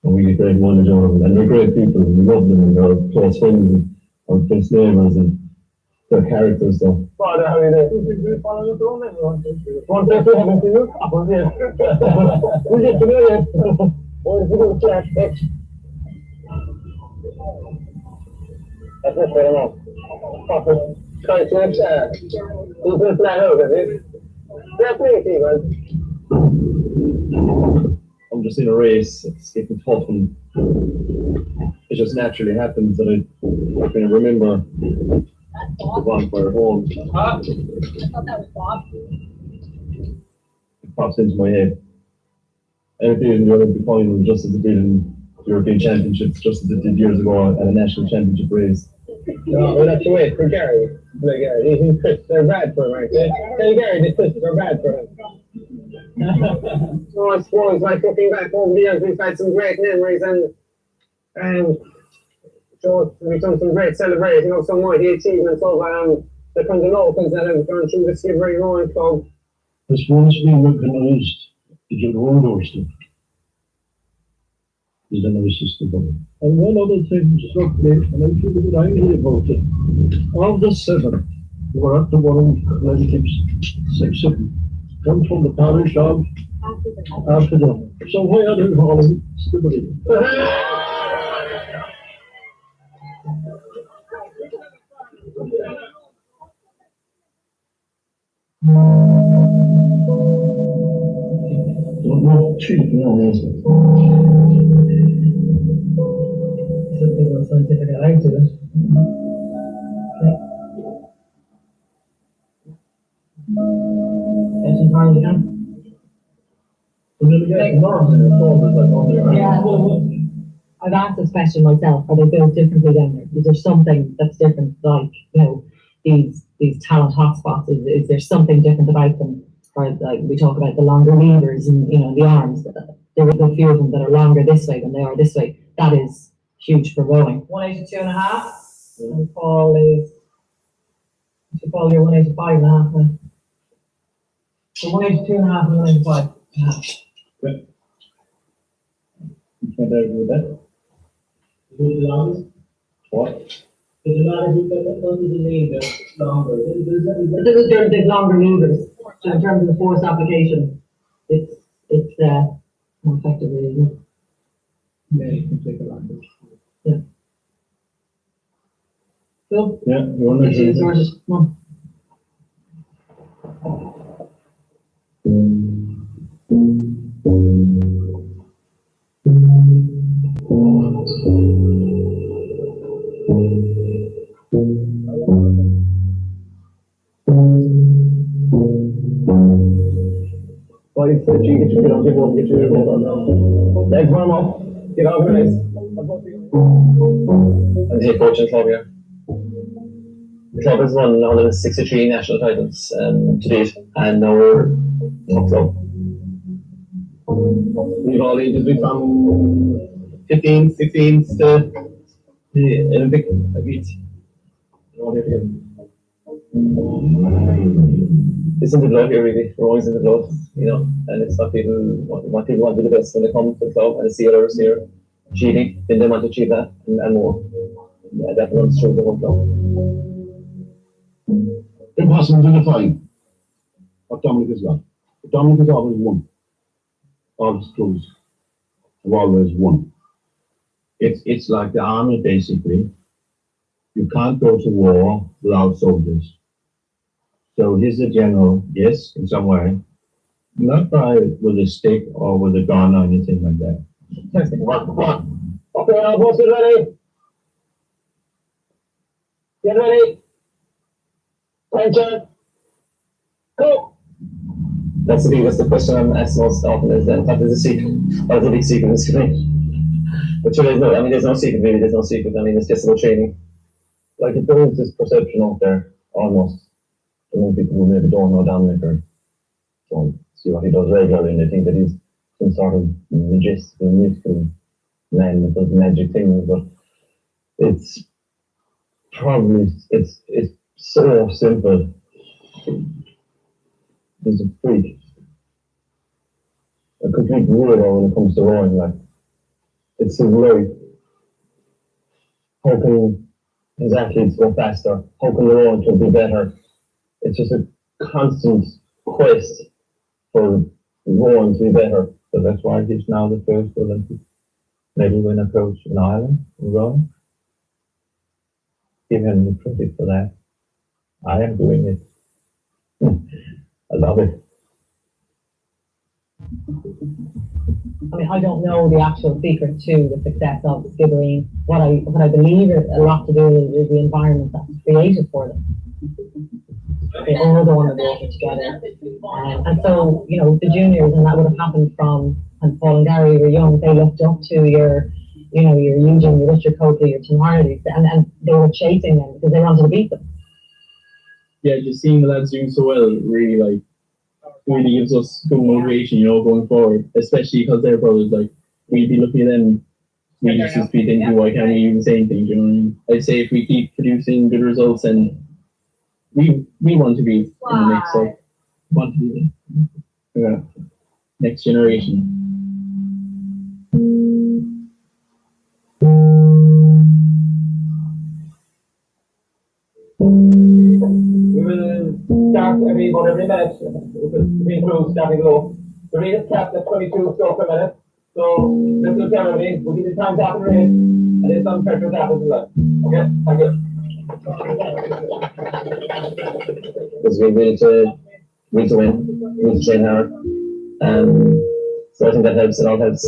And we get great knowledge out of them. And they're great people. We love them and they're close friends and our close neighbours and their characters though. Father, how are you doing? We follow the throne everyone. One thing we haven't seen you. We get to know you. What is it going to flash next? That's it, fair enough. Papa, try to next who's going to fly over, is it? They're plenty, man. I'm just in a race, it's getting tough and it just naturally happens that I can remember the bonfire home. I thought that was Bob. It pops into my head. And it did in the Olympic final just as it did in the European Championships, just as it did years ago at a national championship race. No, well, that's the way for Gary. Like, he's Chris, they're bad for him, right? Tell Gary, the Chris, they're bad for him. So I suppose, like, looking back over the years, we've had some great memories and so we've done some great celebrating of some mighty achievements of the kind of locals that have gone through the Skibbereen Rowing Club. This one's been recognized to get one doorstep. Is another system of it. And one other thing struck me, and I feel a bit angry about it. Of the 7 who were at the World Athletics 6-7 come from the parish of after them. So why are they calling Skibbereen? Not cheap, no. Something was scientific eye to it. That's entirely done. Yeah, well, I've asked this question myself. Are they built differently down there? Is there something that's different, like, you know, these talent hotspots? Is there something different about them? Or like we talk about the longer levers and, you know, the arms. There are a few of them that are longer this way than they are this way. That is huge for rowing. 182.5. And Paul is. Paul, you're 185.5 now. So 182.5 and 185.5. Okay. You can't argue with that. What? There's a lot of people that don't mean they're longer. There's longer levers. So in terms of the force application, it's more effective, really, isn't it? Yeah, you can take a longer. Yeah. Phil? Yeah, you want to Take sources. Come on. Boys, get your legs warm up, get organized. I'm the head coach in the club here. The club has won 163 national titles to date, and now we're top club. We've all ages, we from 15, 16 to the Olympic beats. It's in the blood here, really. We're always in the blood, you know, and it's what people want to do the best when they come to the club and see others here achieving, then they want to achieve that and more. Yeah, that runs through the whole club. Impossible to define what Dominic has got. But Dominic has always won. All his crews have always won. It's like the army, basically. You can't go to war without soldiers. So he's a general, yes, in some way. Not with a stick or with a gun or anything like that. Okay, all boats get ready. Get ready. Attention. Go. That's the question I'm asked most often is what is the secret? What is the big secret in this training? But sure, there's no secret really, there's no secret. I mean, it's just about training. Like there is this perception out there, almost. People who maybe don't know Dominic or don't see what he does regularly and they think that he's some sort of mystical man that does magic things, but it's probably, it's so simple. He's a freak. A complete weirdo when it comes to rowing, like, it's his life. How can his athletes go faster? How can the rowing will be better? It's just a constant quest for rowing to be better. So that's why he's now the first Olympic medal winner coach in Ireland in rowing. Give him the credit for that. I am doing it. I love it. I mean, I don't know the actual secret to the success of the Skibbereen. What I believe is a lot to do with the environment that's created for them. They all don't want to work together. And so, you know, the juniors, and that would have happened from when Paul and Gary were young, they looked up to your Eugene, your Richard Coakley, your Tim Hardy, and they were chasing them because they wanted to beat them. Yeah, just seeing the lads doing so well really gives us good motivation, you know, going forward. Especially because they're brothers. Like, we'd be looking at them, we just be thinking, why can't we do the same thing? Do you know what I mean? I'd say if we keep producing good results, and we want to be in the next, want to be the next generation. We will start every minute between crews starting low. The rate is capped at 22 strokes per minute. So this will tell everybody, we'll give you time to happen the race, and there's some pressure to happen as well. Okay, thank you. Because we need to win, we need to train hard. So I think that helps, it all helps.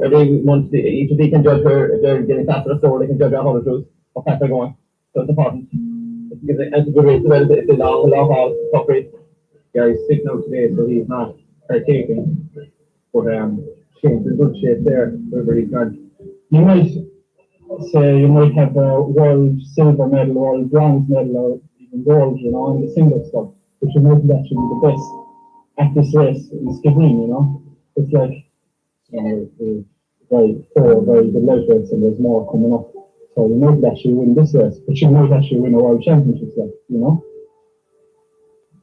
Every month, each of them can judge her, if they're getting faster or slower, they can judge our 100 crews, how fast they're going. So it's important. It's a good race as well, it's a long haul, tough race. Gary's sick now today, so he's not partaking. But Shane's in good shape there, wherever he's gone. You might say you might have a world silver medal, world bronze medal, or even gold, you know, in the single stuff, but you might actually be the best at this race in Skibbereen, you know. It's like very good lightweights, and there's more coming up. So you might actually win this race, but you might actually win a world championship, like, you know.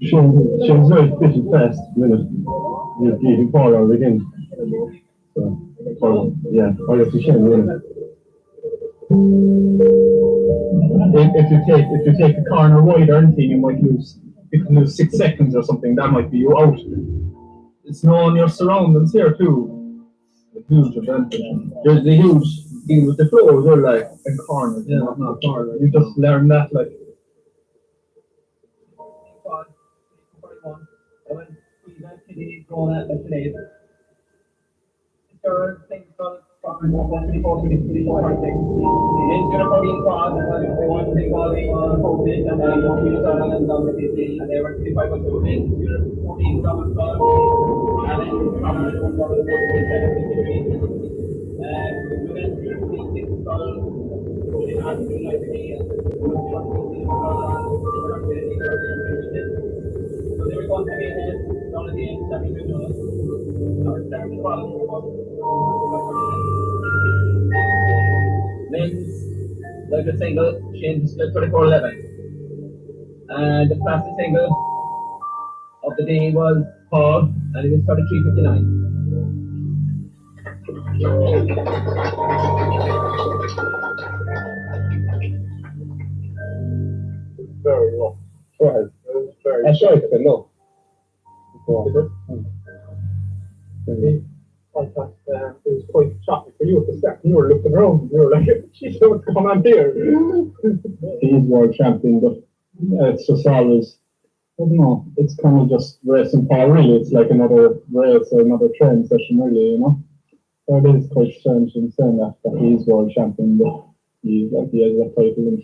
Shane's very fit and fast, you're getting far out again. So yeah, I have to Shane win. If you take a corner wide or anything, you might lose. You can lose 6 seconds or something. That might be you out. It's knowing your surroundings here too. A huge advantage. There's a huge deal with the floors, or like in corners. Yeah, not corner. You just learn that, like. Third thing called It's gonna put in class and they want to take all the focus and they want to start on the PC and they want to find what to make 14 double stars and then you come and do all the men's like a single, Shane's 24-11. And the fastest single of the day was Paul, and it was 33.59. Very low. Right. I saw it low. It was quite shocking for you at the start. You were looking around. You were like, "Geez, what's going on here?" He's world champion, but it's just always, I don't know. It's kind of just racing Paul. Really, it's like another race or another training session. Really, you know. So it is quite strange in saying that he's world champion, but he has that title, and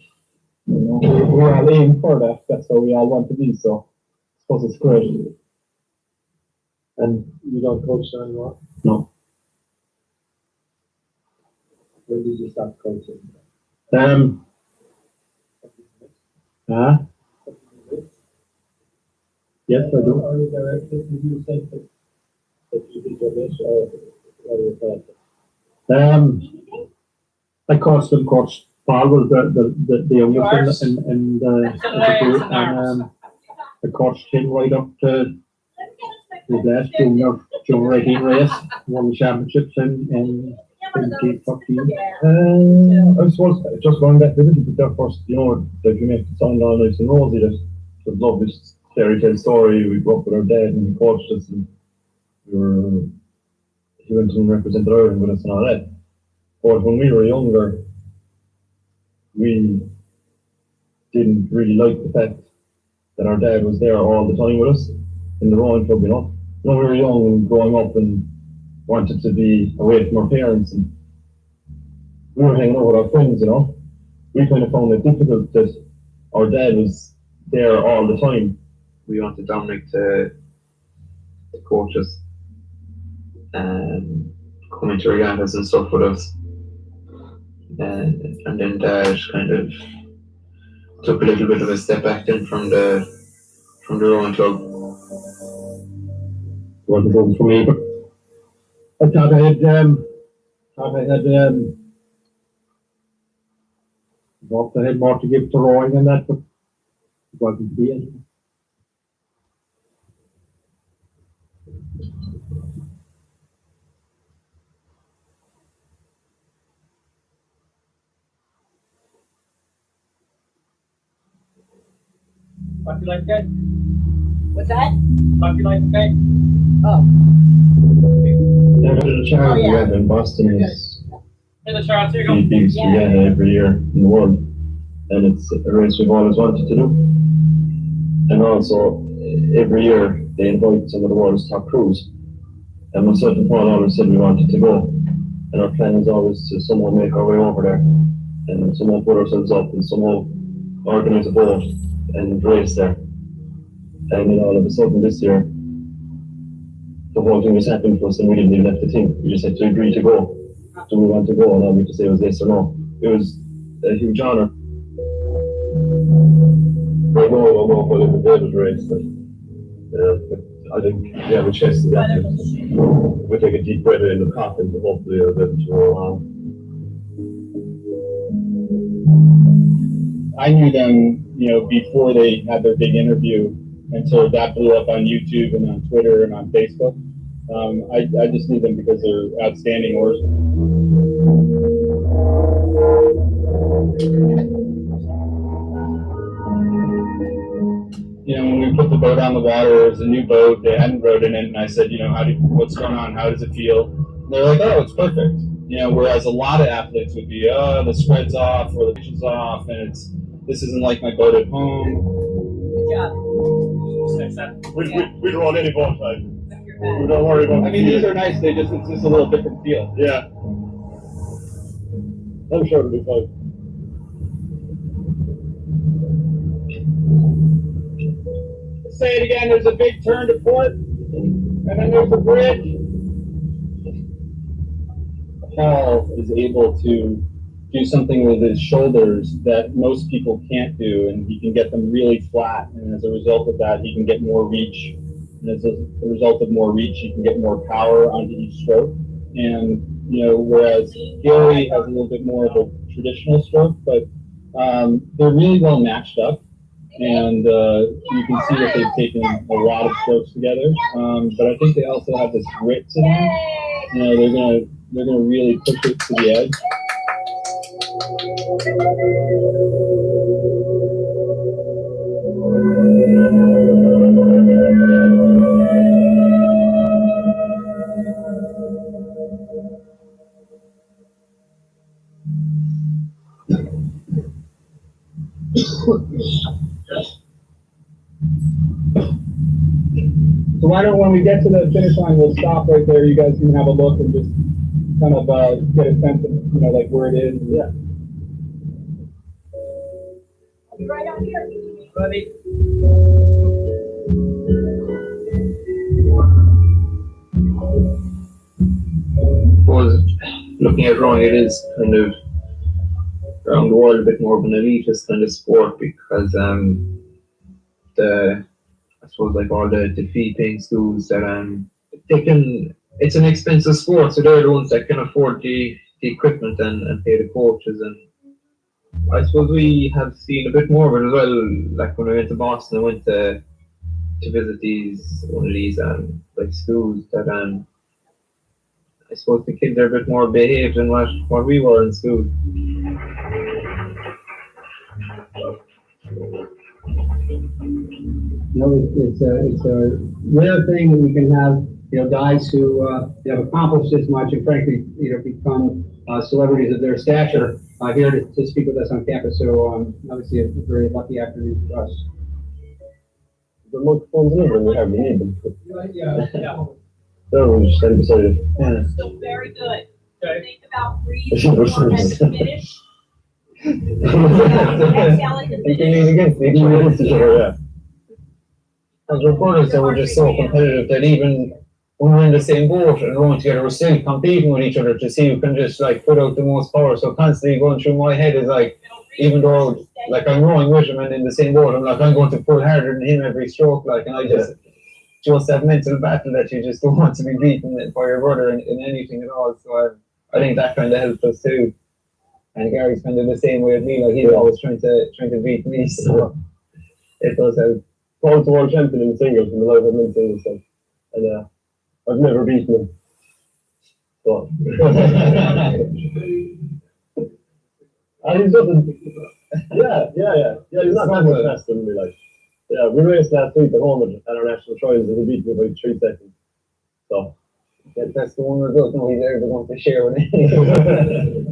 you know, we all aim for that. That's what we all want to be. So I suppose it's great. And you don't coach anymore? No. When did you start coaching? Yes, I do. Are there activities you think that you think of this, or what are your thoughts? I coached Paul was the youngest in the group, and I coached him right up to his last junior 18 race, won the championships in 2014. I suppose just going back a little bit there first, that you make it sound all nice and rosy, that we love this fairy tale story. We grew up with our dad and he coached us, and he went and represented Ireland with us and all that. But when we were younger, we didn't really like the fact that our dad was there all the time with us in the rowing club, we were young and growing up and wanted to be away from our parents, and we were hanging out with our friends, We kind of found it difficult that our dad was there all the time. We wanted Dominic to coach us and come into regattas and stuff with us. And then Dad kind of took a little bit of a step back then from the rowing club. Wasn't good for me, but I thought I had more to give to rowing and that, but it wasn't to be anything. What do you like that? What's that? What do you like that? Oh. The charity we have in Boston is Hey, Charles, here you the go. biggest regatta every year in the world, and it's a race we've always wanted to do. And also, every year they invite some of the world's top crews, and myself and Paul always said we wanted to go, and our plan is always to somehow make our way over there, and somehow put ourselves up, and somehow organize a boat and race there. And then all of a sudden this year, the whole thing was happening to us, and we didn't even have to think. We just had to agree to go. Do we want to go? And all we had to say was yes or no. It was a huge honor. I know what it was able to race, but I think we have a chance to get it. If we take a deep breath in the coffin, hopefully we'll be able to roll on. I knew them, before they had their big interview, and so that blew up on YouTube and on Twitter and on Facebook. I just knew them because they're outstanding oarsmen. When we put the boat on the water, it was a new boat, they hadn't rowed in it, and I said, what's going on, how does it feel? And they're like, oh, it's perfect. Whereas a lot of athletes would be, the spread's off, or the pitch is off, and this isn't like my boat at home. Good job. We don't want any boat type. We don't worry about these are nice, it's just a little different feel. Yeah. I'm sure it'll be fun. Say it again, there's a big turn to port, and then there's a bridge. Paul is able to do something with his shoulders that most people can't do, and he can get them really flat, and as a result of that, he can get more reach. And as a result of more reach, he can get more power onto each stroke. And, whereas Gary has a little bit more of a traditional stroke, but they're really well matched up. And you can see that they've taken a lot of strokes together. But I think they also have this grit to them. They're gonna really push it to the edge. So why don't, when we get to the finish line, we'll stop right there. You guys can have a look and just kind of get a sense of, where it is. Yeah. I'll be right out here. Buddy. Looking at rowing, it is kind of around the world a bit more of an elitist kind of sport because I I suppose like all the fee paying schools that it's an expensive sport, so they're the ones that can afford the equipment and pay the coaches. And I suppose we have seen a bit more of it as well. Like when I went to Boston, I went to visit one of these like schools that I suppose the kids are a bit more behaved than what we were in school. You know, it's a rare thing that we can have, you know, guys who have accomplished this much and frankly, you know, become celebrities of their stature here to speak with us on campus. So obviously a very lucky afternoon for us. The microphones in when we have we need them. Yeah. So we just stand beside it. Yeah. Still very good. Think about breathing and finish. Exhale at the You can finish. lean against each other. Yeah. As reporters, so we're just so competitive that even when we're in the same boat and rowing together, we're still competing with each other to see who can just like put out the most power. So constantly going through my head is like, even though like I'm rowing with him and in the same boat, I'm like, I'm going to pull harder than him every stroke, like, and I just that mental battle that you just don't want to be beaten by your brother in anything at all. So I think that kind of helped us too. And Gary's kind of the same way with me, like he's always trying to beat me, so it does help. Paul's the world champion in singles in the live men's singles, so, and I've never beaten him. So. And he's nothing. Yeah, he's not that much faster than me, like. Yeah, we raced last week at home at our national trials and he beat me by 3 seconds. So. Yeah, that's the one result. No, he's ever going to share with He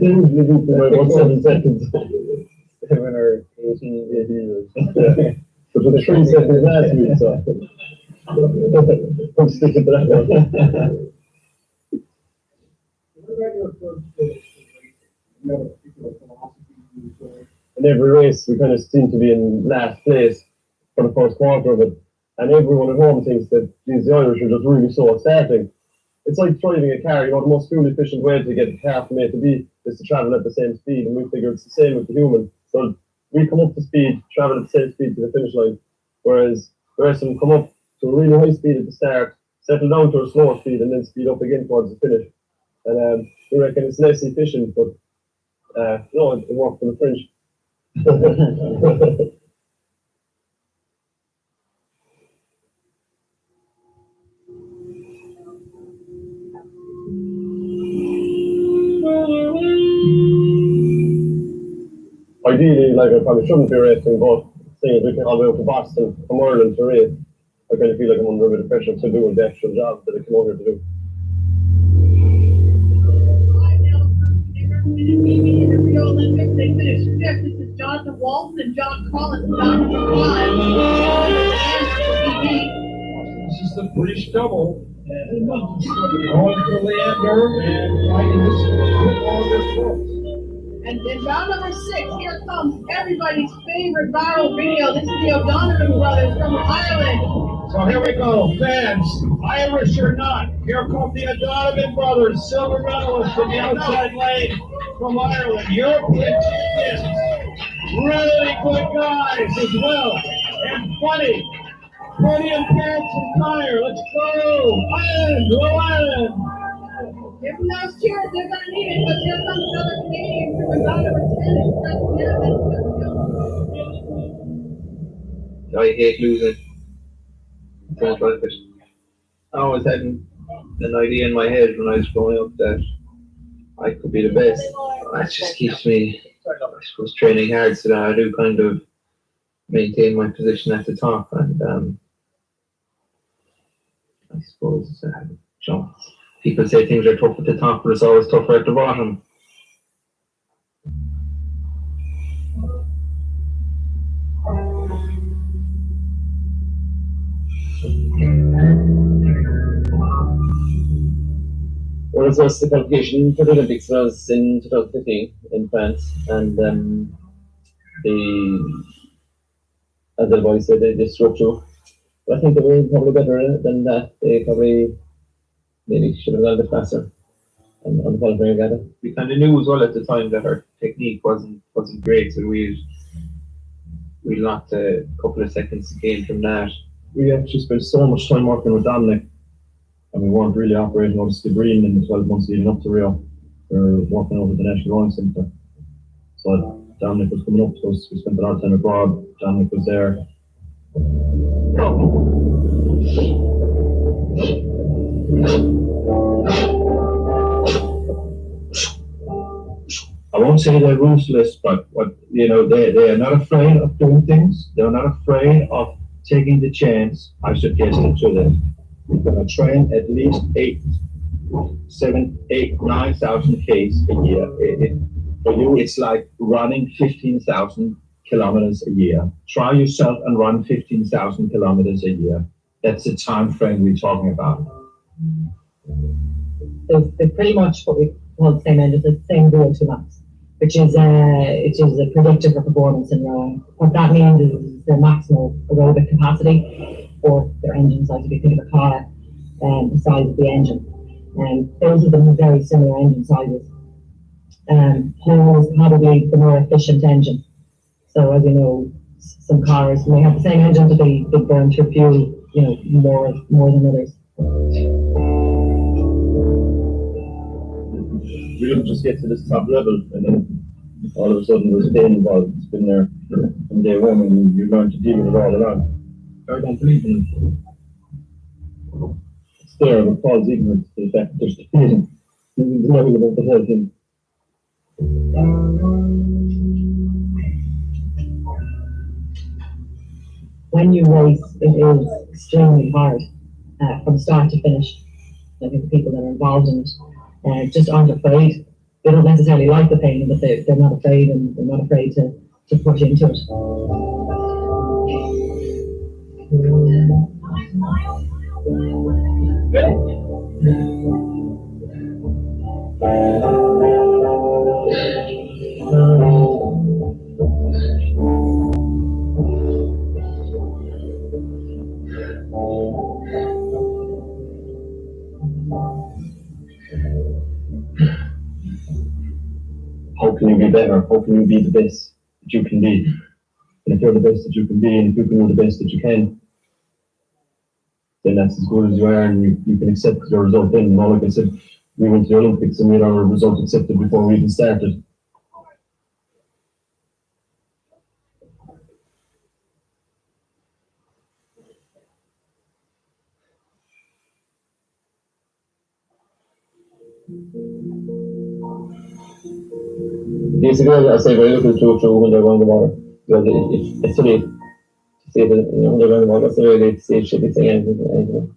beat me by about 7 seconds. 7 or 18 years. Yeah. But with the 3 seconds last week, so. I'm sticking to that one. In every race, we kind of seem to be in last place for the first quarter of it. And everyone at home thinks that these Irish are just really slow at starting. It's like driving a car, you know, the most fuel efficient way to get a car from A to B is to travel at the same speed, and we figure it's the same with the human. So we come up to speed, travel at the same speed to the finish line, whereas the rest of them come up to a really high speed at the start, settle down to a slower speed, and then speed up again towards the finish. And we reckon it's less efficient, but no, it works for the fringe. Ideally, like I probably shouldn't be racing, but seeing as we can all the way up to Boston from Ireland to race, I kind of feel like I'm under a bit of pressure to do the actual job that I came over here to do. TV in the Rio Olympics, they finished fifth. This is Jonathan Walton and John Collins down to 5. This is the British double. And going for Leander and finding this longer close. And in round number 6, here comes everybody's favorite viral video. This is the O'Donovan brothers from Ireland. So here we go, fans, Irish or not, here come the O'Donovan brothers, silver medalists from the outside lane from Ireland, European champions, really good guys as well, and funny and pants and tire. Let's go, Ireland, go Ireland. Give them those cheers, they're going to need it, because here comes another Canadian from round number 10. I hate losing. Don't like it. I always had an idea in my head when I was growing up that I could be the best. That just keeps me, I suppose, training hard so that I do kind of maintain my position at the top. And I suppose, you know, people say things are tough at the top, but it's always tougher at the bottom. Well, it was the qualification for the Olympics was in 2015 in France, and as the boys said, they just stroked through. But I think they were probably better than that. They probably maybe should have gone a bit faster on the qualifying gather. We kind of knew as well at the time that our technique wasn't great, so we lost a couple of seconds to gain from that. we actually spent so much time working with Dominic, and we weren't really operating out of Skibbereen in the 12 months leading up to Rio. We were working over at the National Rowing Centre. So Dominic was coming up to us, we spent a lot of time abroad, Dominic was there. I won't say they're ruthless, but they are not afraid of doing things. They're not afraid of taking the chance. I suggested to them, we're going to train at least 9,000 Ks a year. For you, it's like running 15,000 kilometers a year. Try yourself and run 15,000 kilometers a year. That's the time frame we're talking about. They're pretty much what we call the same engines, the same VO2 max, which is a predictor for performance in rowing. What that means is their maximal aerobic capacity or their engine size. If you think of a car, the size of the engine, and those are the very similar engine sizes. Hull is probably the more efficient engine. So as you know, some cars may have the same engine, but they burn through fuel, more than others. We don't just get to this top level and then all of a sudden there's pain involved. It's been there from day one and you learn to deal with it all along. I don't believe in it. It's there, but Paul's ignorant to the fact that there's the pain. He's never about the whole thing. When you race, it is extremely hard from start to finish. I think the people that are involved in it just aren't afraid. They don't necessarily like the pain, but they're not afraid, and they're not afraid to push into it. How can you be better? How can you be the best that you can be? And if you're the best that you can be, and if you can do the best that you can, then that's as good as you are, and you can accept the result then. And like I said, we went to the Olympics and we had our result accepted before we even started. These girls are saying very little true when they're going the water. It's too late to say that, when they're going the water, it's very late to say it should be saying anything.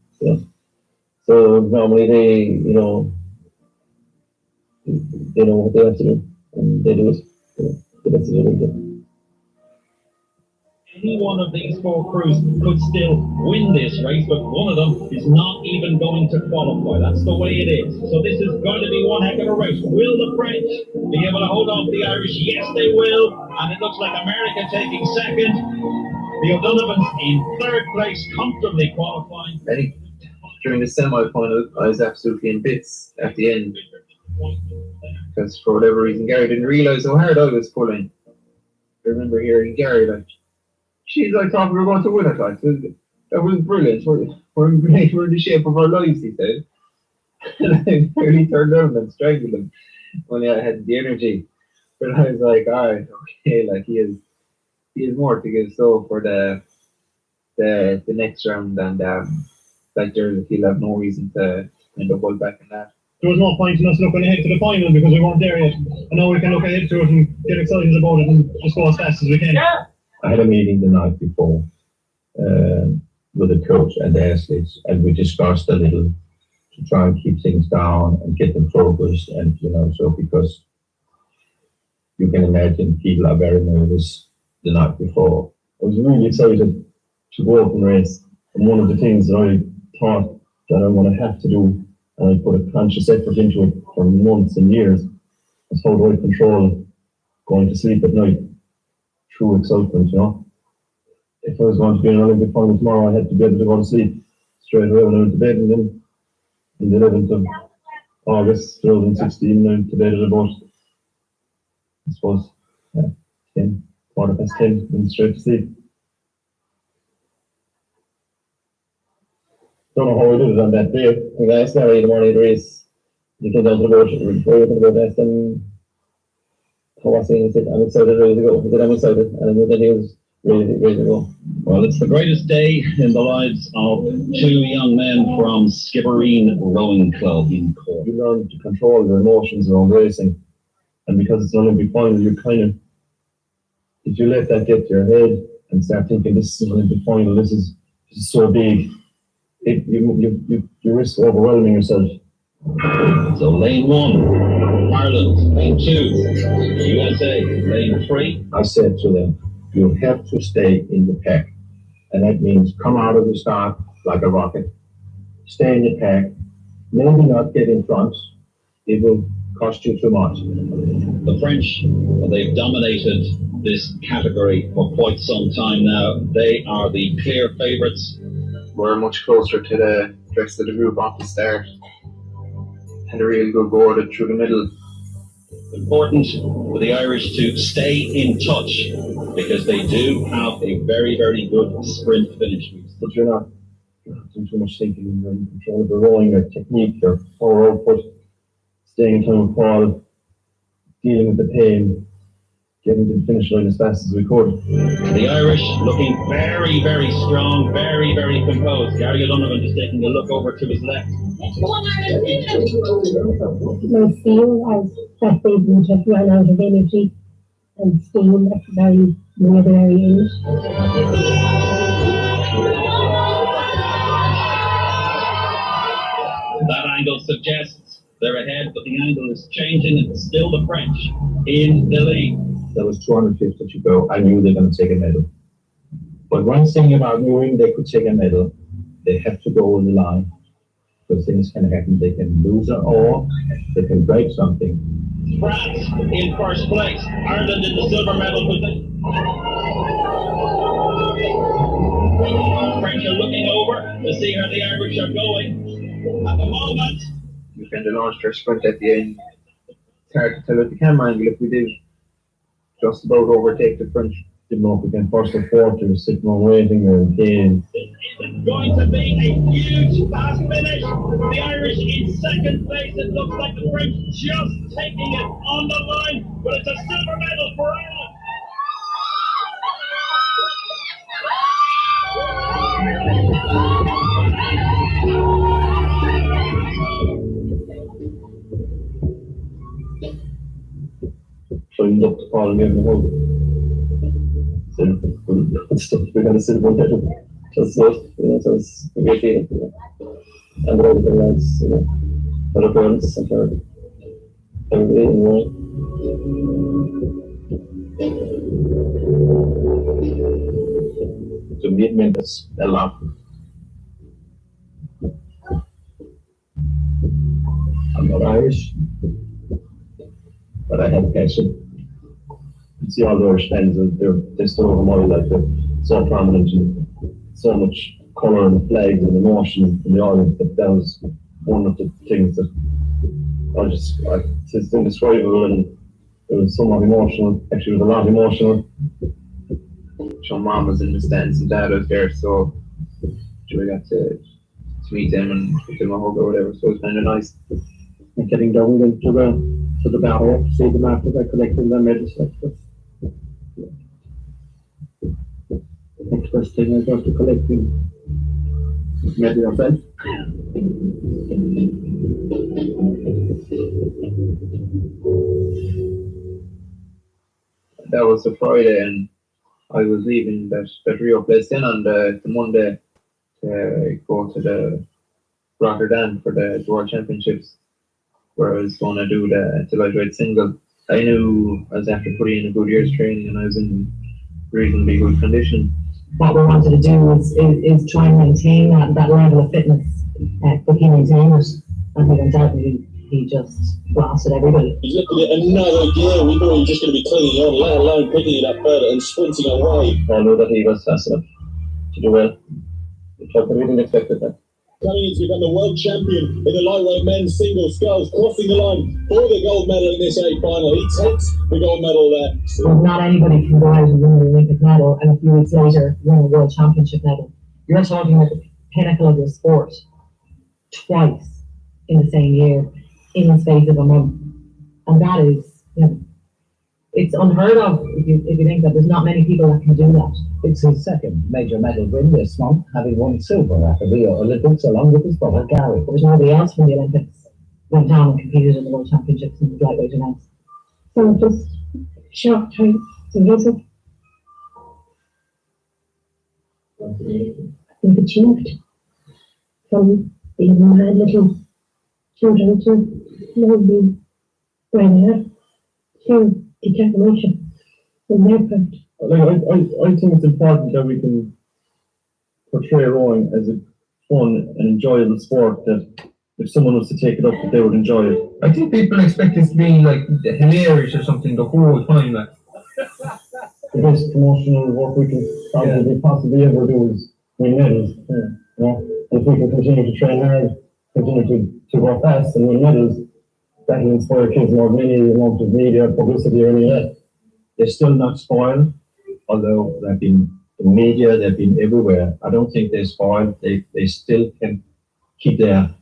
So normally they know what they have to do, and they do it. The best of it. Any one of these four crews could still win this race, but one of them is not even going to qualify. That's the way it is. So this is going to be one heck of a race. Will the French be able to hold off the Irish? Yes, they will. And it looks like America taking second. The O'Donovans in third place, comfortably qualifying. I think during the semi-final, I was absolutely in bits at the end. Because for whatever reason, Gary didn't realise how hard I was pulling. I remember hearing Gary like, "Jeez, I thought we were going to win it." Like, that was brilliant. We're in great. We're in the shape of our lives, he said. And I nearly turned around and strangled him. Only I had the energy. But I was like, all right, okay, like he is more to give so for the next round, and like he'll have no reason to kind of hold back in that. There was no point in us looking ahead to the final because we weren't there yet. And now we can look ahead to it and get excited about it and just go as fast as we can. Yeah. I had a meeting the night before with the coach and the athletes, and we discussed a little to try and keep things down and get them focused, and so because you can imagine people are very nervous the night before. I was really excited to go up and race, and one of the things that I thought that I want to have to do, and I put a conscious effort into it for months and years, was how do I control going to sleep at night through excitement, If I was going to be in an Olympic final tomorrow, I had to be able to go to sleep straight away when I went to bed, and then on the 11th of August 2016, I went to bed at about, I suppose, 10, 10:15, and straight to sleep. Don't know how we did it on that day. The guys now in the morning of the race, you came down to the boat, before you were asked them how was he, and he said, I'm excited, ready to go. He said, I'm excited, and then he was ready to go. Well, it's the greatest day in the lives of two young men from Skibbereen Rowing Club in Cork. You learn to control your emotions around racing, and because it's an Olympic final, you kind of, if you let that get to your head and start thinking this is an Olympic final, this is so big, you risk overwhelming yourself. So lane 1, Ireland. Lane 2, USA. Lane 3. I said to them, you have to stay in the pack. And that means come out of the start like a rocket. Stay in the pack. Maybe not get in front. It will cost you too much. The French, they've dominated this category for quite some time now. They are the clear favourites. We're much closer to the rest of the group off the start. Had a real good board through the middle. Important for the Irish to stay in touch because they do have a very, very good sprint finish. But you're not doing too much thinking. You're in control of your rowing, your technique, your power output, staying in time with Paul, dealing with the pain, getting to the finish line as fast as we could. The Irish looking very, very strong, very, very composed. Gary O'Donovan just taking a look over to his left. My steam was that they just ran out of energy, and steam at the very end. That angle suggests they're ahead, but the angle is changing and it's still the French in the lead. There was 250 to go. I knew they were going to take a medal. But one thing about knowing they could take a medal, they have to go on the line. Because things can happen. They can lose an oar, they can break something. France in first place. Ireland in the silver medal position. French are looking over to see how the Irish are going. At the moment, We kind of launched our sprint at the end. It's hard to tell with the camera angle if we did just about overtake the French. Didn't know if we can first or fourth or sitting on waiting or again. it's going to be a huge fast finish. The Irish in second place. It looks like the French just taking it on the line, but it's a silver medal for Ireland. So you look to Paul and give him a hug. So we're going to sit one there. Just so it's a great feeling. And everything else, other parents and for everybody in the world. To me, it meant a lot. I'm not Irish, but I have passion. You see all the Irish fans, they're still over my like they're so prominent and so much colour and flags and emotion in the audience. That was one of the things that it's indescribable, and it was somewhat emotional. Actually, it was a lot emotional. So mom was in the stands and dad was there, so we got to meet them and give them a hug or whatever. So it was kind of nice. And getting down to the barrier, see them after they collected their medals. Next best thing I got to collecting medal yourself. That was the Friday, and I was leaving that Rio place then on the Monday to go to the Rotterdam for the World Championships, where I was going to do the lightweight single. I knew I was after putting in a good year's training and I was in reasonably good condition. What we wanted to do is try and maintain that level of fitness. But he maintained it, and he went out and he just blasted everybody. He's looking at another gear. We thought he was just going to be clinging on, let alone picking it up further and sprinting away. I knew that he was fast enough to do well. But we didn't expect that. Coming in to become the world champion in the lightweight men's single sculls, crossing the line for the gold medal in this A final. He takes the gold medal there. Well, not anybody can go out and win an Olympic medal and a few weeks later win a world championship medal. You're talking about pinnacle of your sport twice in the same year in the space of a month. And that is, it's unheard of if you think that there's not many people that can do that. It's his second major medal win this month, having won silver at the Rio Olympics along with his brother Gary. There was nobody else from the Olympics went down and competed in the World Championships in the lightweight events. So just short time to visit. We've achieved from being mad little children to being granddad to determination from their part. I think it's important that we can portray rowing as a fun and enjoyable sport that if someone was to take it up, that they would enjoy it. I think people expect this to be like hilarious or something the whole time. Like, the best promotional work we can possibly ever do is win medals. You know? And if we can continue to train hard, continue to go fast and win medals, that will inspire kids more than any amount of media, publicity or any of that. They're still not spoiled, although they've been in media, they've been everywhere. I don't think they're spoiled. They still can keep their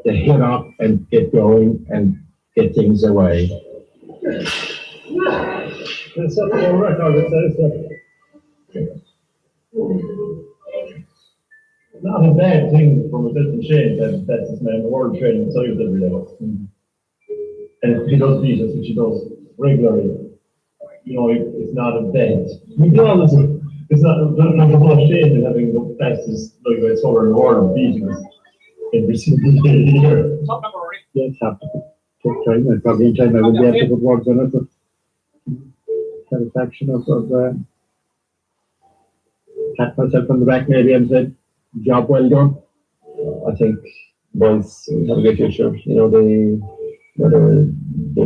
head up and get going and get things away. It's up for a record, it says not a bad thing from a distant shade that that's his man, the world training science every day. And if he does beat us, which he does regularly, it's not a bad. It's not a whole shame in having the fastest lightweight scorer in the world beating us every single year. Yes, have to take time. And probably in time I will be able to put words on it, but satisfaction of pat myself on the back maybe and said, job well done. I think boys have a great future. They have a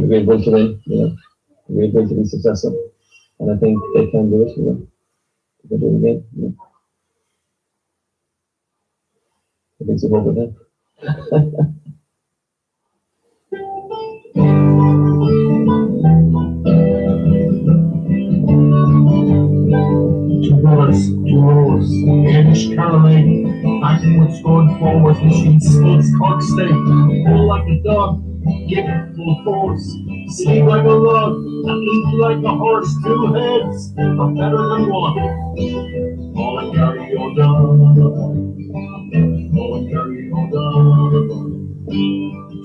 great will to win, a great will to be successful. And I think they can do it, They can do it again, I think so with that. Two rows, Danish Caroline, backwards going forwards, machine spuds, cork steady, pull like a dog, give it full force, sleep like a log, and eat like a horse, 2 heads are better than one. All and carry on down, all and carry on down.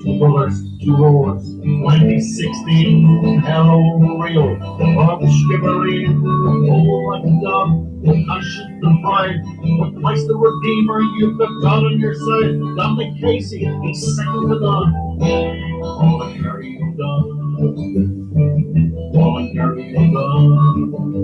2 brothers, 2 rows, 2016, hello Rio, up shivering, pull like a dog, I shoot the pride, but Christ the Redeemer, you've got God on your side. Dominic Casey, he's second to none. All and carry on down, all and carry on down.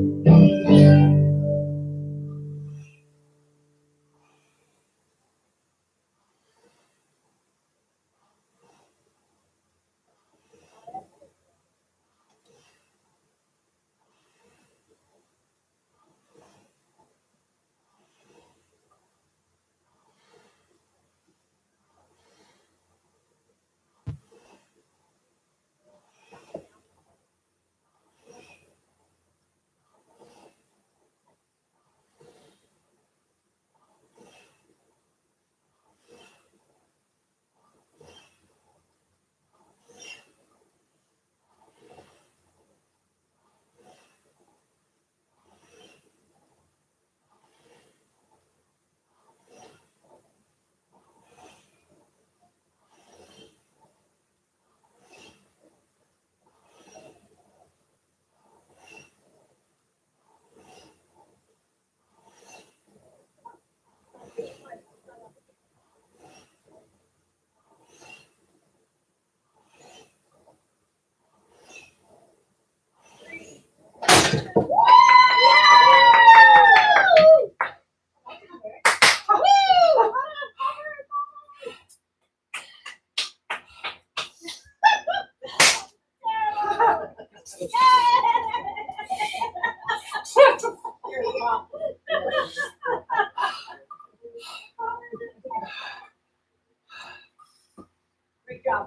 Great job.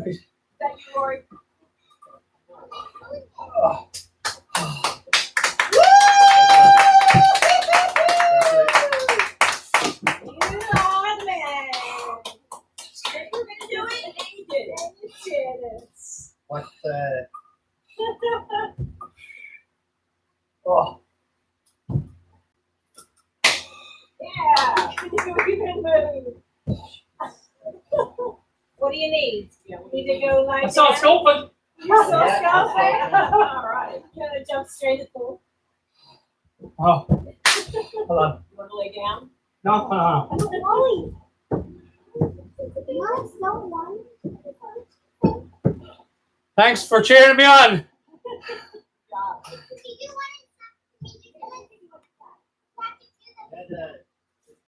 Is that you, Rory? Oh, Yeah, you can move. What do you need? Need to go lie down? I saw it's open. You saw Yeah. scalping? All right. Gonna jump straight at the. Oh, hold on. You wanna lay down? No, no, no. Molly. Thanks for cheering me on.